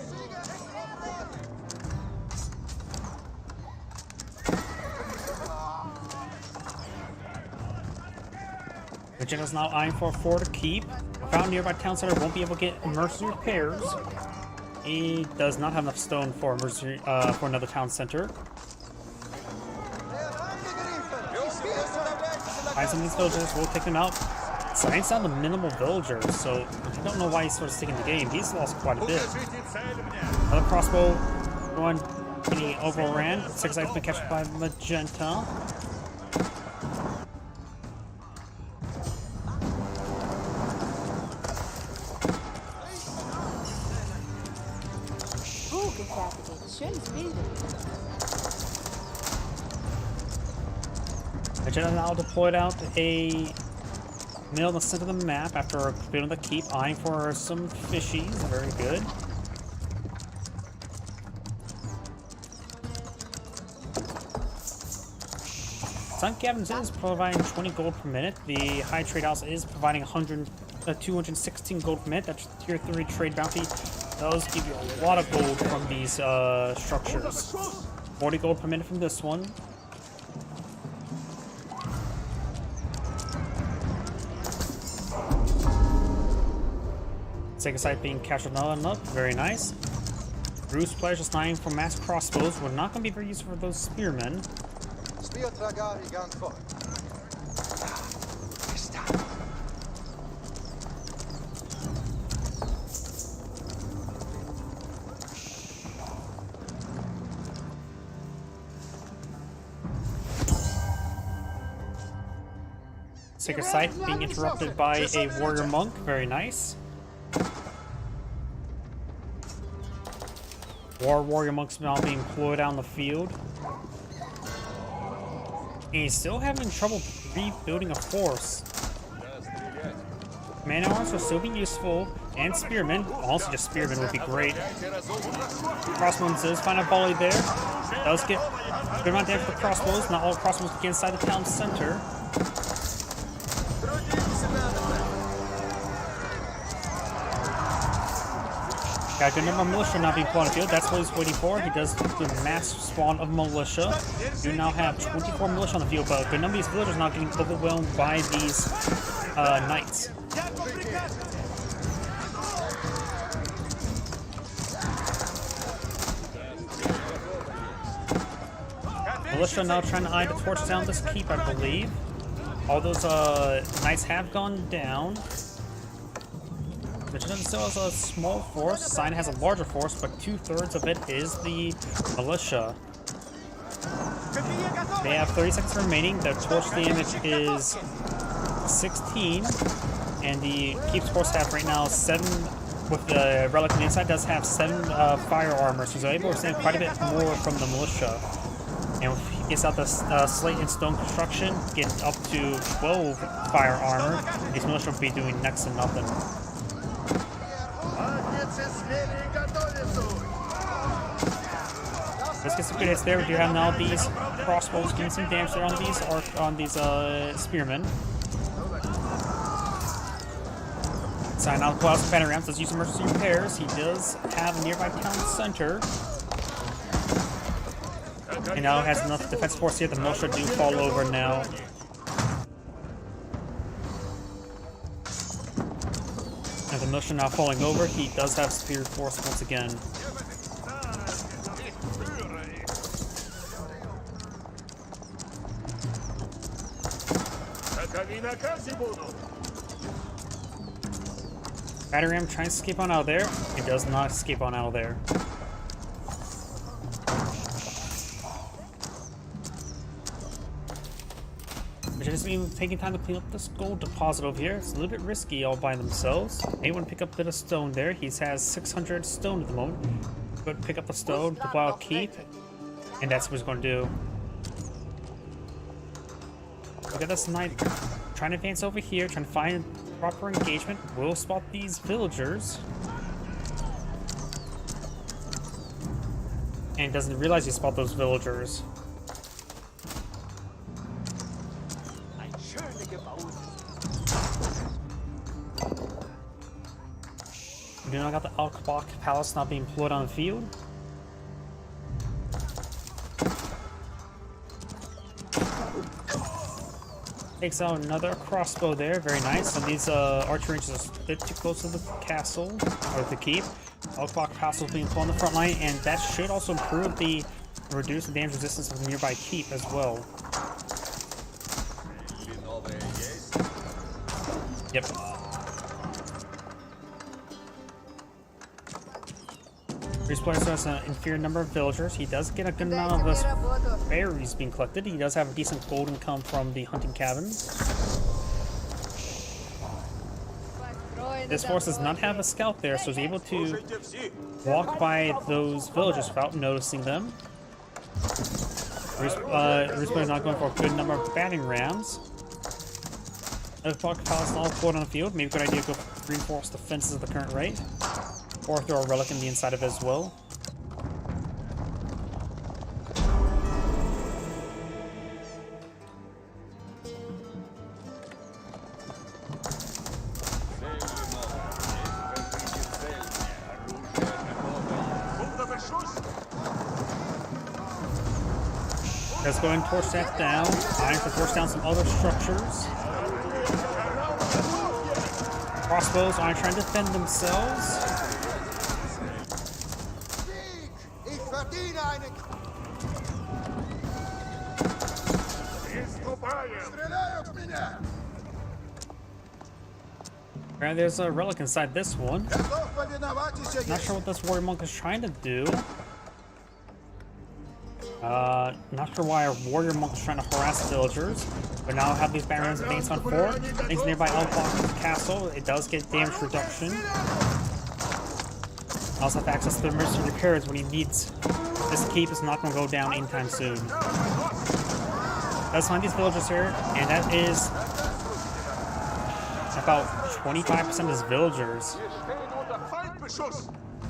Magenta's now eyeing for a fort to keep. Found nearby town center won't be able to get emergency repairs. He does not have enough stone for emergency for another town center. Find some of these villagers, we'll take them out. Cyan's down to minimal villagers, so I don't know why he's sort of sticking the game. He's lost quite a bit. Another crossbow going, getting overran. Six Eyes been captured by Magenta. Schönes Bild. Magenta now deployed out a mill in the center of the map after building the keep, eyeing for some fishies. Very good. Sun Cabins is providing 20 gold per minute. The High Trade House is providing 216 gold per minute. That's tier 3 trade bounty. Those give you a lot of gold from these structures. 40 gold per minute from this one. Second sight being captured enough. Very nice. Bruce players just eyeing for mass crossbows. We're not going to be very useful for those spearmen. Second sight being interrupted by a warrior monk. Very nice. Warrior monks now being deployed down the field. And he's still having trouble rebuilding a force. Man arms will still be useful, and spearmen. Also, just spearmen would be great. Crossbows does find a volley there. Does get good amount of damage for the crossbows. Not all crossbows can get inside the town center. Got a good number of militia now being put on the field. That's what he's waiting for. He does the mass spawn of militia. You now have 24 militia on the field, but a good number of these villagers now getting overwhelmed by these knights. Militia now trying to eye the torch down this keep, I believe. All those knights have gone down. Magenta still has a small force. Cyan has a larger force, but 2/3 of it is the militia. They have 30 seconds remaining. Their torch damage is 16, and the keep's force have right now 7. With the relic on the inside, does have 7 fire armor, so he's able to stand quite a bit more from the militia. And if he gets out the slate and stone construction, getting up to 12 fire armor, these militia will be doing next to nothing. Let's get some good hits there. We do have now these crossbows getting some damage there on these spearmen. Cyan now pulls out some battery rounds. Does use emergency repairs. He does have a nearby town center. And now has enough defense force here. The militia do fall over now. And the militia now falling over. He does have spear force once again. Battery ram trying to escape on out of there. It does not escape on out of there. Magenta just even taking time to clean up this gold deposit over here. It's a little bit risky all by themselves. May want to pick up a bit of stone there. He has 600 stone at the moment. But pick up the stone, the wild keep, and that's what he's going to do. Look at this knight trying to advance over here, trying to find proper engagement. We'll spot these villagers. And doesn't realize you spot those villagers. We now got the Alkbach Palace not being employed on the field. Takes out another crossbow there, very nice. And these archer ranges are a bit too close to the castle, or the keep. Alkbach Castle being put on the front line, and that should also improve the reduce the damage resistance of the nearby keep as well. Yep. Priest player has an inferior number of villagers. He does get a good amount of those berries being collected. He does have a decent gold income from the hunting cabins. This force does not have a scout there, so he's able to walk by those villagers without noticing them. Priest player is not going for a good number of batting rams. Alkbach Palace all float on the field. Maybe a good idea to go reinforce the fences at the current rate. Or throw a relic in the inside of it as well. Let's go and torch that down. Time to torch down some other structures. Crossbows aren't trying to defend themselves. Apparently there's a relic inside this one. Not sure what this warrior monk is trying to do. Not sure why a warrior monk is trying to harass villagers. But now I have these barons advance on 4. Things nearby Alkbach Castle. It does get damage reduction. Also have access to the emergency repairs when he needs. This keep is not going to go down anytime soon. Let's find these villagers here, and that is about 25% of his villagers.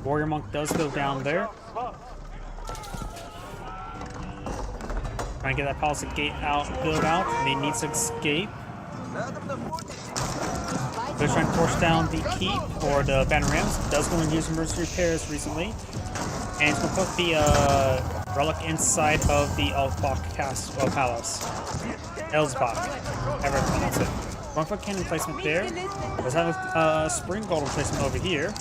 Warrior monk does go down there. Trying to get that palace gate out, build out. They need to escape. They're trying to force down the keep or the banner rams. Does go and use emergency repairs recently, and it's going to put the relic inside of the Alkbach Castle Palace. Elsbach, however you pronounce it. 1-foot cannon placement there. Let's have a spring golem placement over here.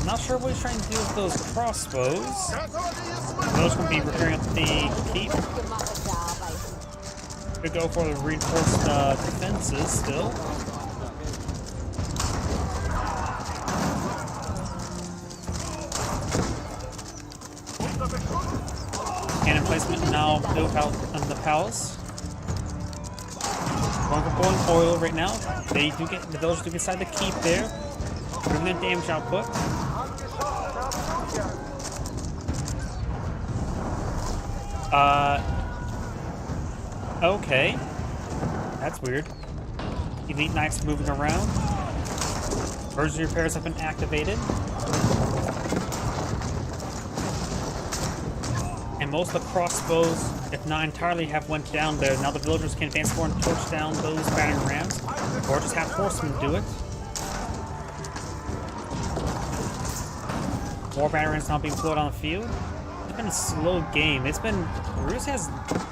Not sure what he's trying to do with those crossbows. Those will be repairing up the keep. Could go for the reinforced defenses still. Cannon placement now built out on the palace. Going for boiling oil right now. They do get the villagers do get inside the keep there. Bring their damage output. Okay. That's weird. Elite Knights moving around. Emergency repairs have been activated. And most of the crossbows, if not entirely, have went down there. Now the villagers can advance forward and torch down those battering rams. Or just have horsemen do it. More battering rams now being floated on the field. It's been a slow game. It's been... Bruce has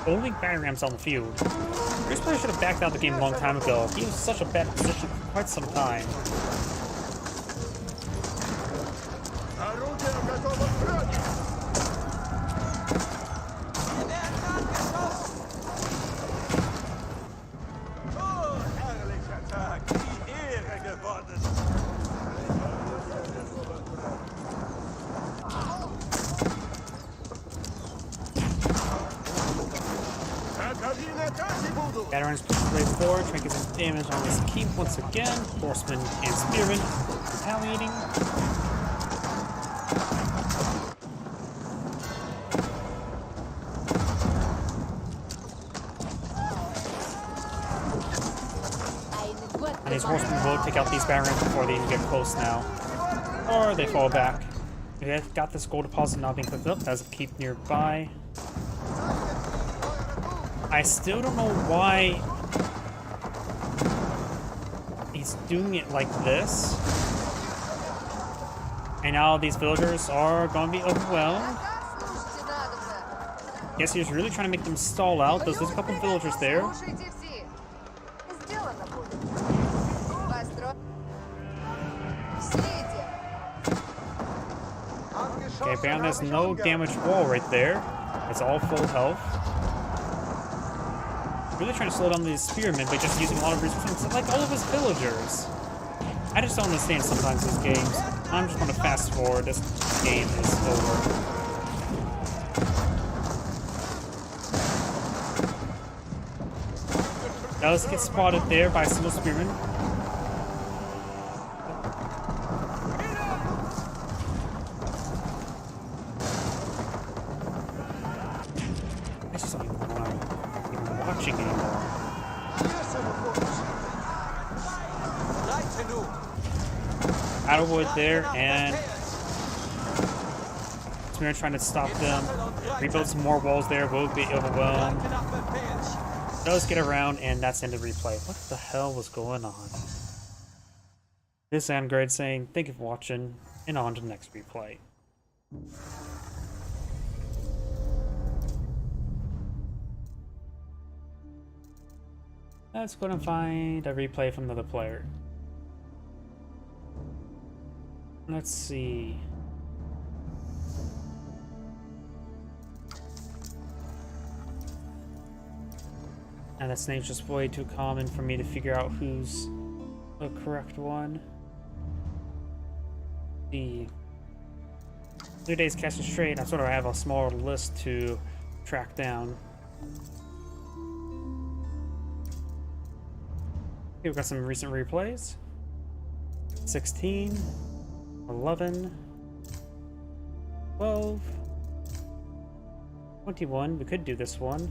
only battering rams on the field. Bruce probably should have backed out the game a long time ago. He was in such a bad position for quite some time. Barons play forward, trying to get some damage on this keep once again. Horseman and Spearman retaliating. And these horsemen will take out these barons before they even get close now. Or they fall back. They've got this gold deposit not being clicked up as a keep nearby. I still don't know why he's doing it like this. And now these villagers are going to be overwhelmed. Guess he was really trying to make them stall out. There's a couple villagers there. Okay, Baron has no damage wall right there. It's all full health. Really trying to slow down these spearmen by just using a lot of resources, like all of his villagers. I just don't understand sometimes these games. I'm just going to fast forward. This game is over. Does get spotted there by a single spearman. I just don't even know why I'm even watching anymore. Battlewood there, and Spearman trying to stop them. Rebuild some more walls there, will be overwhelmed. Does get around, and that's the end of replay. What the hell was going on? This is Andgrade saying, thank you for watching, and on to the next replay. Let's go and find a replay from another player. Let's see. And this name's just way too common for me to figure out who's the correct one. The 2 days cast straight. I sort of have a smaller list to track down. Okay, we've got some recent replays. 16, 11, 12, 21. We could do this one.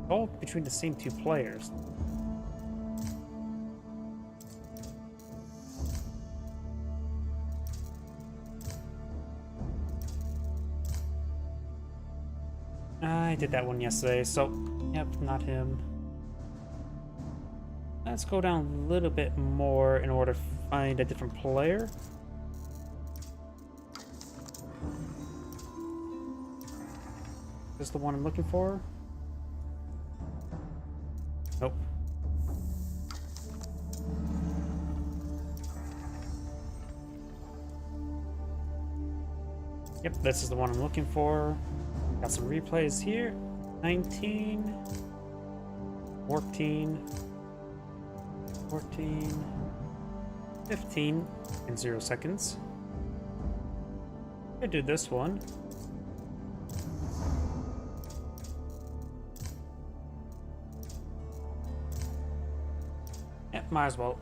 All between the same two players. I did that one yesterday, so yep, not him. Let's go down a little bit more in order to find a different player. Is this the one I'm looking for? Nope. Yep, this is the one I'm looking for. Got some replays here. 19, 14, 14, 15 in 0 seconds. I do this one. Yeah, might as well.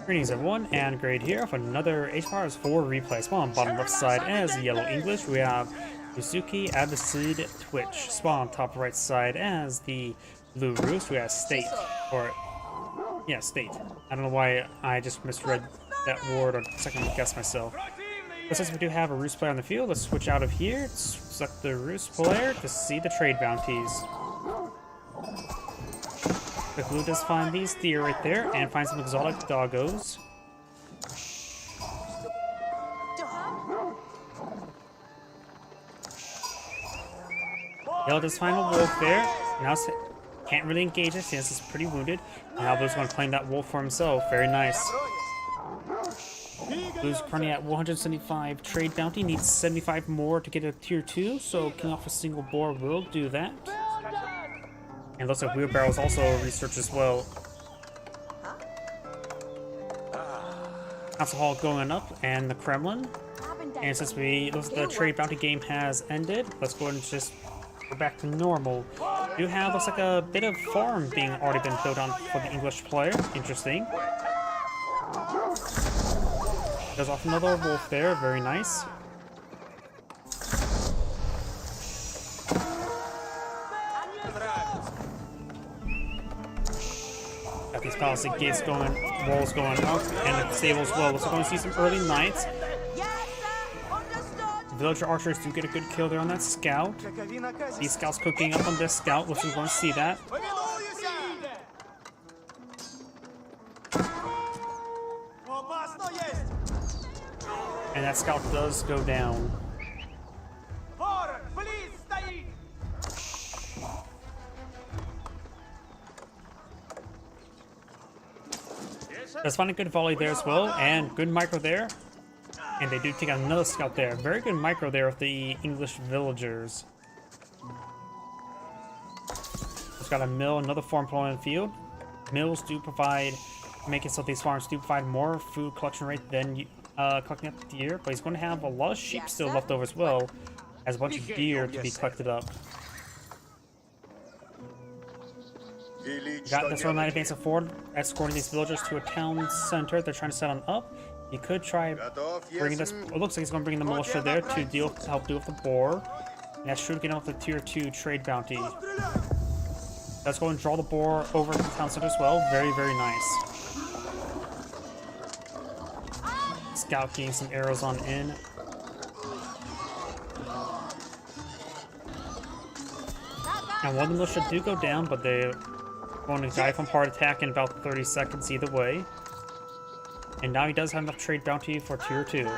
Greetings everyone, and Grade here for another HPower's 4 replay. Spawn on bottom left side as Yellow English, we have Yuzuki, Abbasid, Twitch. Spawn on top right side as the Blue Roost, we have State, or yeah, State. I don't know why I just misread that word or second guess myself. But since we do have a Roost player on the field, let's switch out of here, select the Roost player to see the trade bounties. The Blue does find these deer right there and find some exotic doggos. Yellow does find a wolf there. Now can't really engage it since it's pretty wounded. Now Blue's going to claim that wolf for himself. Very nice. Blue's currently at 175 trade bounty, needs 75 more to get a tier 2, so killing off a single boar will do that. And looks like wheelbarrows also research as well. Council Hall going up, and the Kremlin. And since looks like the trade bounty game has ended, let's go ahead and just go back to normal. You have looks like a bit of farm being already been built on for the English player. Interesting. There's off another wolf there, very nice. Got these palisade gates going, walls going up, and the stable as well. Looks like we're going to see some early knights. Villager archers do get a good kill there on that scout. These scouts cooking up on this scout, which we're going to see that. And that scout does go down. Let's find a good volley there as well, and good micro there. And they do take out another scout there. Very good micro there with the English villagers. It's got a mill, another farm employment field. Mills do provide, make it so these farms do provide more food collection rate than collecting up the deer. But he's going to have a lot of sheep still left over as well, as a bunch of deer to be collected up. Got this Royal Knight advancing forward, escorting these villagers to a town center. They're trying to set on up. He could try bringing this. It looks like he's going to bring the militia there to help deal with the boar. And that's true to get off the tier 2 trade bounty. Let's go and draw the boar over to the town center as well. Very, very nice. Scout getting some arrows on in. And one of the militia do go down, but they're going to die from heart attack in about 30 seconds either way. And now he does have enough trade bounty for tier 2.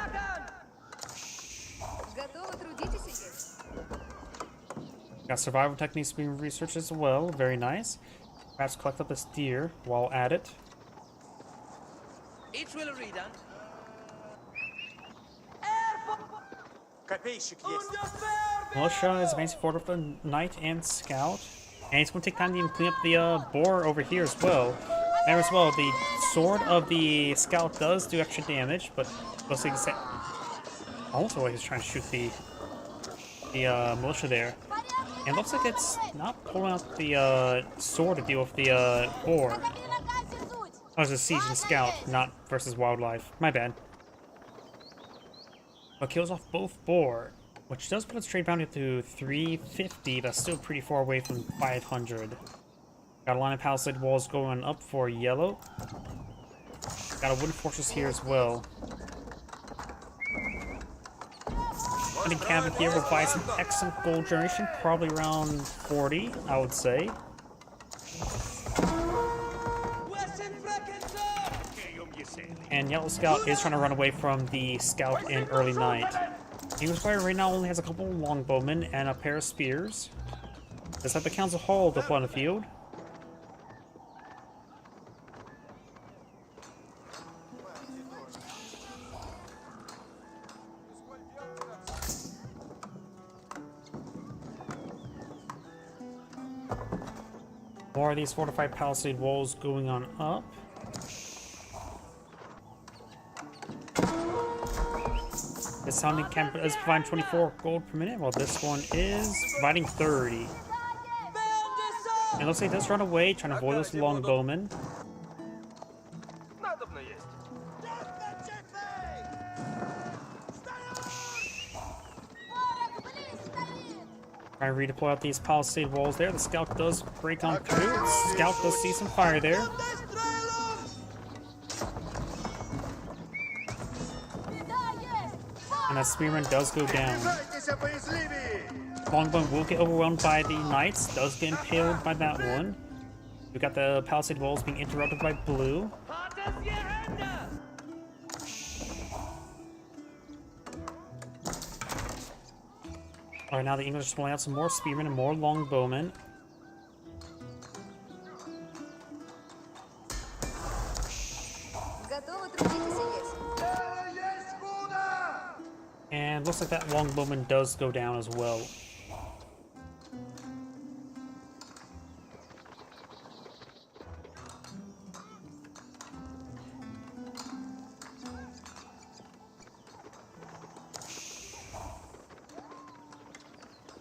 Got survival techniques being researched as well. Very nice. Perhaps collect up this deer while at it. Militia is advancing forward with the knight and scout. And he's going to take time to even clean up the boar over here as well. And as well, the sword of the scout does do extra damage, but looks like also he's trying to shoot the militia there. And looks like it's not pulling out the sword to deal with the boar. Oh, it's a siege and scout, not versus wildlife. My bad. But kills off both boar, which does put its trade bounty up to 350. That's still pretty far away from 500. Got a line of palisade walls going up for yellow. Got a wooden fortress here as well. Putting cabin here will buy some excellent gold generation, probably around 40, I would say. And Yellow Scout is trying to run away from the scout in early night. English player right now only has a couple longbowmen and a pair of spears. Let's have the Council Hall up on the field. More of these fortified palisade walls going on up. This sounding camp is providing 24 gold per minute, while this one is providing 30. And looks like it does run away, trying to avoid those longbowmen. Trying to redeploy out these palisade walls there. The scout does break on through. The scout does see some fire there. And that spearman does go down. Longbowman will get overwhelmed by the knights. Does get impaled by that one. We got the palisade walls being interrupted by blue. Alright, now the English are pulling out some more spearmen and more longbowmen. And looks like that longbowman does go down as well.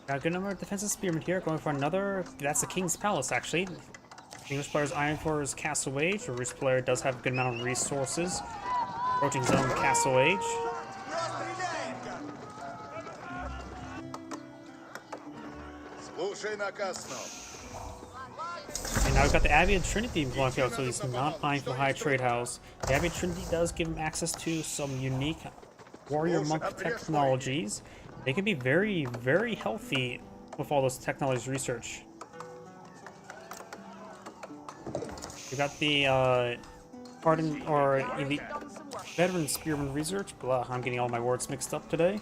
Got a good number of defensive spearmen here, going for another. That's the King's Palace, actually. English player's eyeing for his Castle Age. The Russe player does have a good amount of resources. Approaching his own Castle Age. Слушай наказ снова. And now we've got the Abbey of Trinity going out, so he's not eyeing for the High Trade House. The Abbey of Trinity does give him access to some unique warrior monk technologies. They can be very, very healthy with all those technologies research. We got the Pardon or Elite Veteran Spearman Research. Blah, I'm getting all my words mixed up today.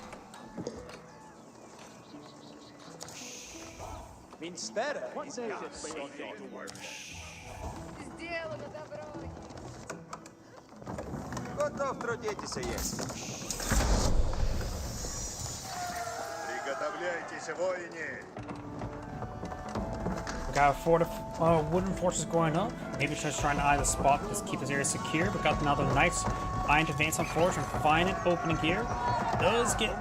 Готов трудитеся есть. Приготовляйтесь, воины. We got wooden forces going up. Maybe just trying to eye the spot to keep this area secure. We got another knights eyeing to advance on forge and find an opening here. Does get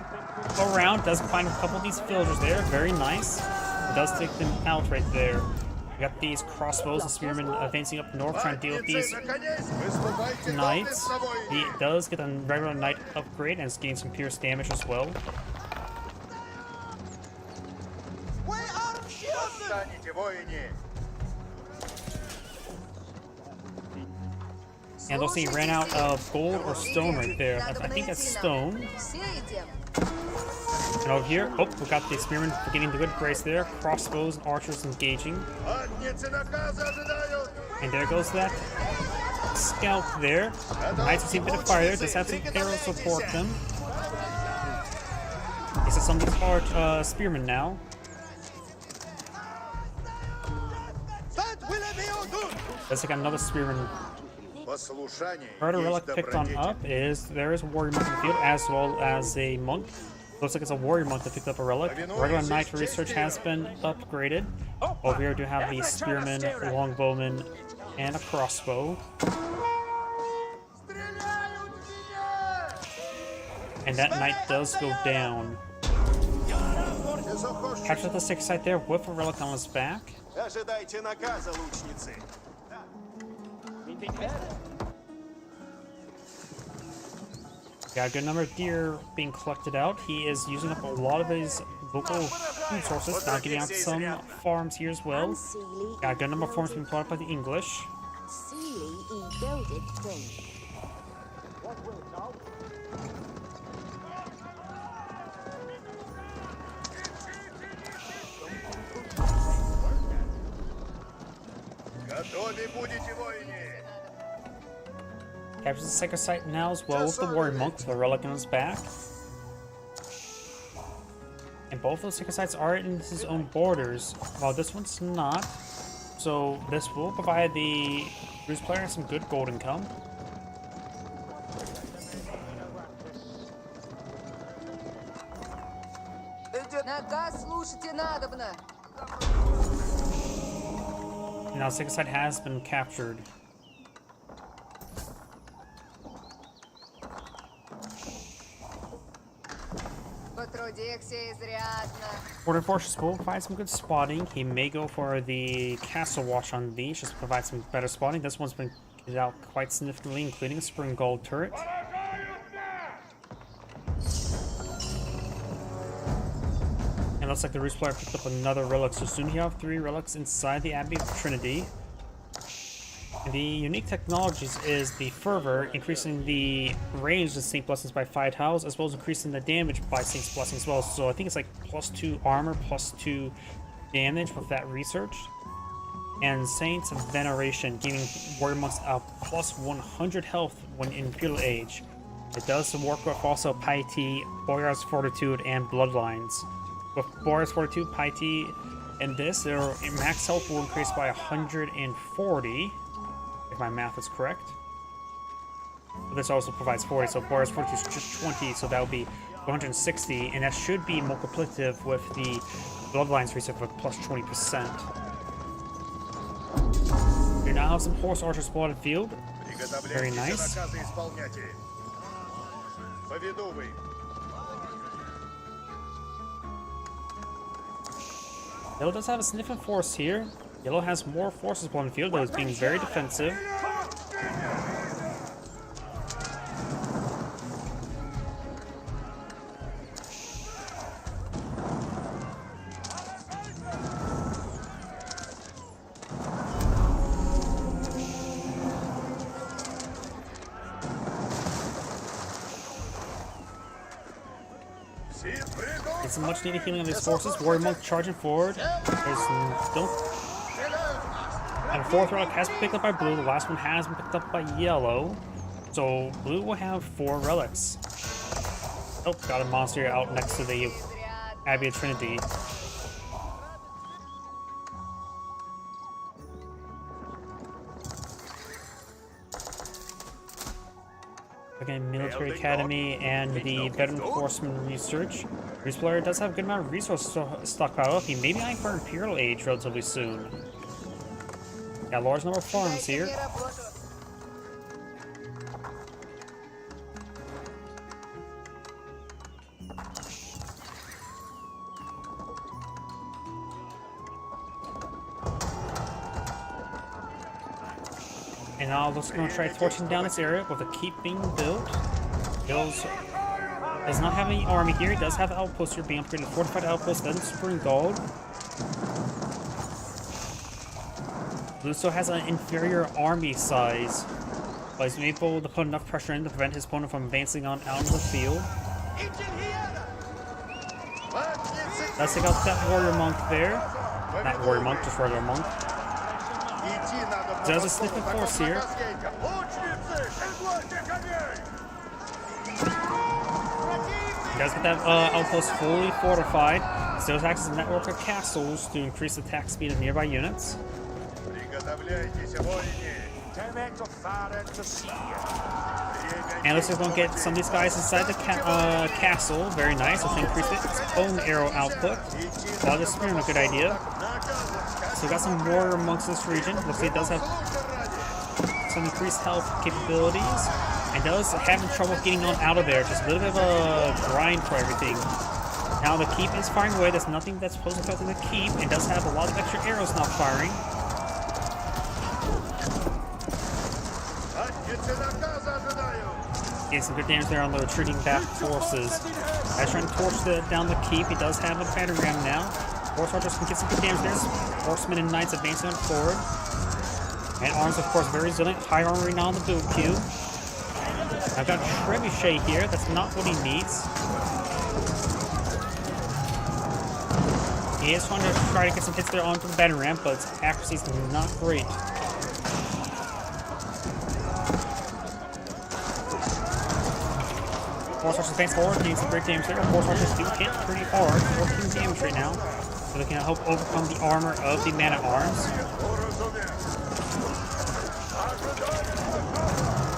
around, does find a couple of these villagers there. Very nice. Does take them out right there. We got these crossbows and spearmen advancing up north, trying to deal with these knights. He does get a regular knight upgrade and is getting some pierce damage as well. Восстанете, воины. And looks like he ran out of gold or stone right there. I think that's stone. And over here, oh, we got the spearmen getting the good brace there. Crossbows and archers engaging. And there goes that scout there. Knights see a bit of fire there. Does have some arrows to support them. He says some of these are spearmen now. Let's take another spearman. Further relic picked on up is there is a warrior monk in the field as well as a monk. Looks like it's a warrior monk that picked up a relic. Regular knight research has been upgraded. Over here we do have the spearman, longbowman, and a crossbow. And that knight does go down. Captured the sixth site there with a relic on his back. Ожидайте наказа, лучницы. Got a good number of deer being collected out. He is using up a lot of his local food sources, now getting out some farms here as well. Got a good number of farms being brought up by the English. Готовы будете, воины. Captures the sacred site now as well with the warrior monk with the relic on his back. And both of those sacred sites are in his own borders, while this one's not. So this will provide the Russe player some good gold income. Наказ слушайте надобно. And now sacred site has been captured. Border forces will provide some good spotting. He may go for the castle watch on these, just to provide some better spotting. This one's been kitted out quite significantly, including a spring gold turret. And it looks like the Russe player picked up another relic, so soon you have 3 relics inside the Abbey of Trinity. And the unique technologies is the fervor, increasing the range of Saint Blessings by 5 tiles, as well as increasing the damage by Saint's Blessings as well. So I think it's like +2 armor, +2 damage with that research. And Saint's Veneration, giving warrior monks a +100 health when in feudal age. It does work with also piety, Boyar's Fortitude, and Bloodlines. With Boyar's Fortitude, piety, and this, their max health will increase by 140. If my math is correct. But this also provides 40, so Boris 40 is just 20, so that would be 160, and that should be multiplicative with the Bloodlines reset of plus 20%. You now have some horse archers spotted field. Very Приготовляйтесь nice. наказы исполняйте. Поведу вы. Yellow does have a significant force here. Yellow has more forces upon the field, though it's being very defensive. Get some much needed healing on these forces. Warrior Monk charging forward. There's don't. And the fourth relic has been picked up by blue. The last one has been picked up by yellow. So blue will have 4 relics. Oh, got a monster out next to the Abbey of Trinity. Again, Military Academy and the Veteran Horseman Research. This player does have a good amount of resources stockpiled up. He may be eyeing for Imperial Age relatively soon. Got a large number of farms here. Не работаю. And now let's go and try torching down this area with a keep being built. Hills does not have any army here. He does have outposts here being upgraded. Fortified outposts, then Spring Gold. Blue still has an inferior army size, but he's able to put enough pressure in to prevent his opponent from advancing on out into the field. Let's take out that Warrior Monk there. Not Warrior Monk, just regular Monk. There's a significant force here. He does get that outpost fully fortified. Still acts as a network of castles to increase the attack speed of nearby units. And looks like we're going to get some of these guys inside the castle. Very nice, which increased its own arrow output. Well, this is a good idea. So we got some warrior monks in this region. Looks like it does have some increased health capabilities. And does having trouble getting on out of there. Just a little bit of a grind for everything. Now the keep is firing away. There's nothing that's supposed to affect the keep. It does have a lot of extra arrows not firing. Getting some good damage there on the retreating back forces. As trying to torch down the keep. He does have a battering ram now. Horse archers can get some good damage there. Horsemen and knights advancing forward. And arms, of course, very resilient. High armory now on the boot queue. I've got Trebuchet here. That's not what he needs. He is trying to get some hits there onto the battering ram, but his accuracy is not great. Horse archers advance forward, getting some great damage there. Horse archers do hit pretty hard, 14 damage right now. So they can help overcome the armor of the man-at-arms.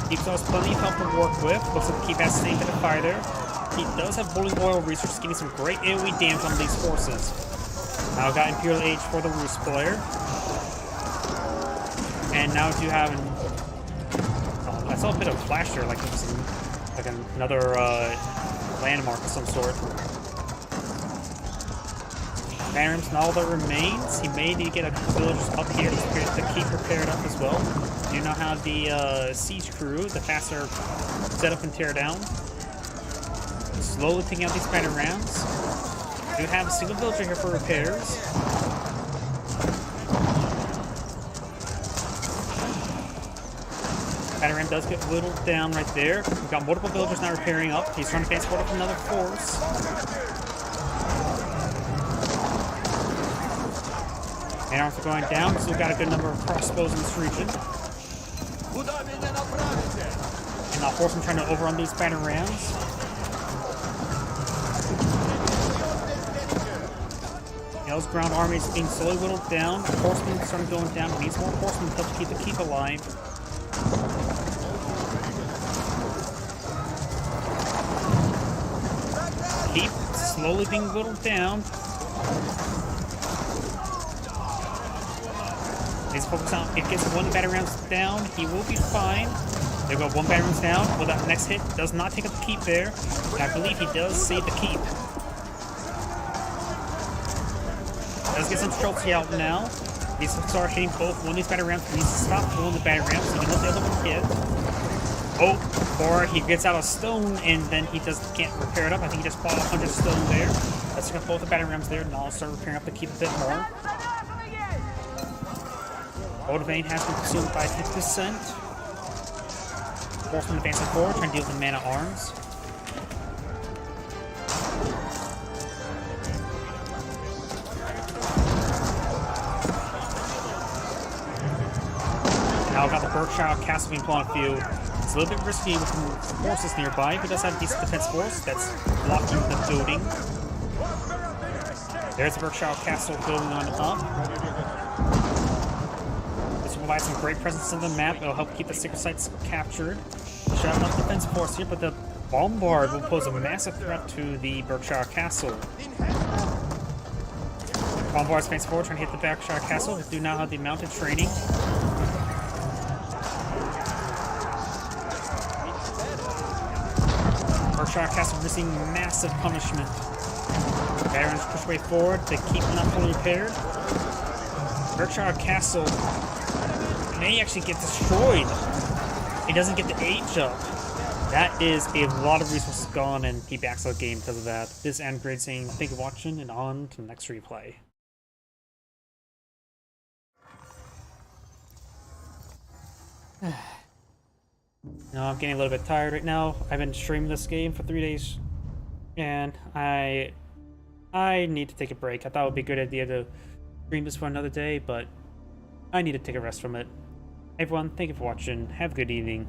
Keep has plenty of help to work with. Looks like the Keep has the same bit of fire there. He does have boiling oil research, getting some great AoE damage on these forces. Now got Imperial Age for the Roost player. And now do have I saw a bit of flash there, like it was another landmark of some sort. Bannerham's not all that remains. He may need to get a couple villagers up here to keep prepared up as well. You now have the siege crew, the faster set up and tear down. Slowly taking out these banner rams. Do have a single villager here for repairs. Banner ram does get whittled down right there. We've got multiple villagers now repairing up. He's trying to transport up another force. And arms are going down. Still got a good number of crossbows in this region. And now horsemen trying to overrun these banner rams. Hell's ground army is being slowly whittled down. Horsemen starting going down. Needs more horsemen to help keep the keep alive. keep slowly being whittled down. He's focused on, if he gets one battery rounds down, he will be fine. There we go, one battery rounds down. Well, that next hit does not take up the keep there. And I believe he does save the keep. Does get some trophy out now. Needs to start hitting both. One of these battery rounds needs to stop pulling the battery rounds so he can let the other one hit. Oh, or he gets out a stone and then he can't repair it up. I think he just bought 100 stone there. Let's get both the battery rounds there and I'll start repairing up to keep a bit more. Gold vein has been consumed by 50%. Horseman advancing forward, trying to deal with the mana arms. Now I've got the Berkshire Castle being put on a few. It's a little bit risky with some forces nearby, but does have a decent defense force that's blocking the building. There's the Berkshire Castle building on up. This will provide some great presence on the map. It'll help keep the secret sites captured. Should have enough defense force here, but the Bombard will pose a massive threat to the Berkshire Castle. Bombard's advancing forward, trying to hit the Berkshire Castle. They do now have the mounted training. Berkshire Castle receiving massive punishment. Barons push way forward. They keep not fully repaired. Berkshire Castle may actually get destroyed. It doesn't get the age up. That is a lot of resources gone, and he backs out the game because of that. This is Android saying thank you for watching, and on to the next replay. No, I'm getting a little bit tired right now. I've been streaming this game for 3 days, and I need to take a break. I thought it would be a good idea to stream this for another day, but I need to take a rest from it. Everyone, thank you for watching. Have a good evening.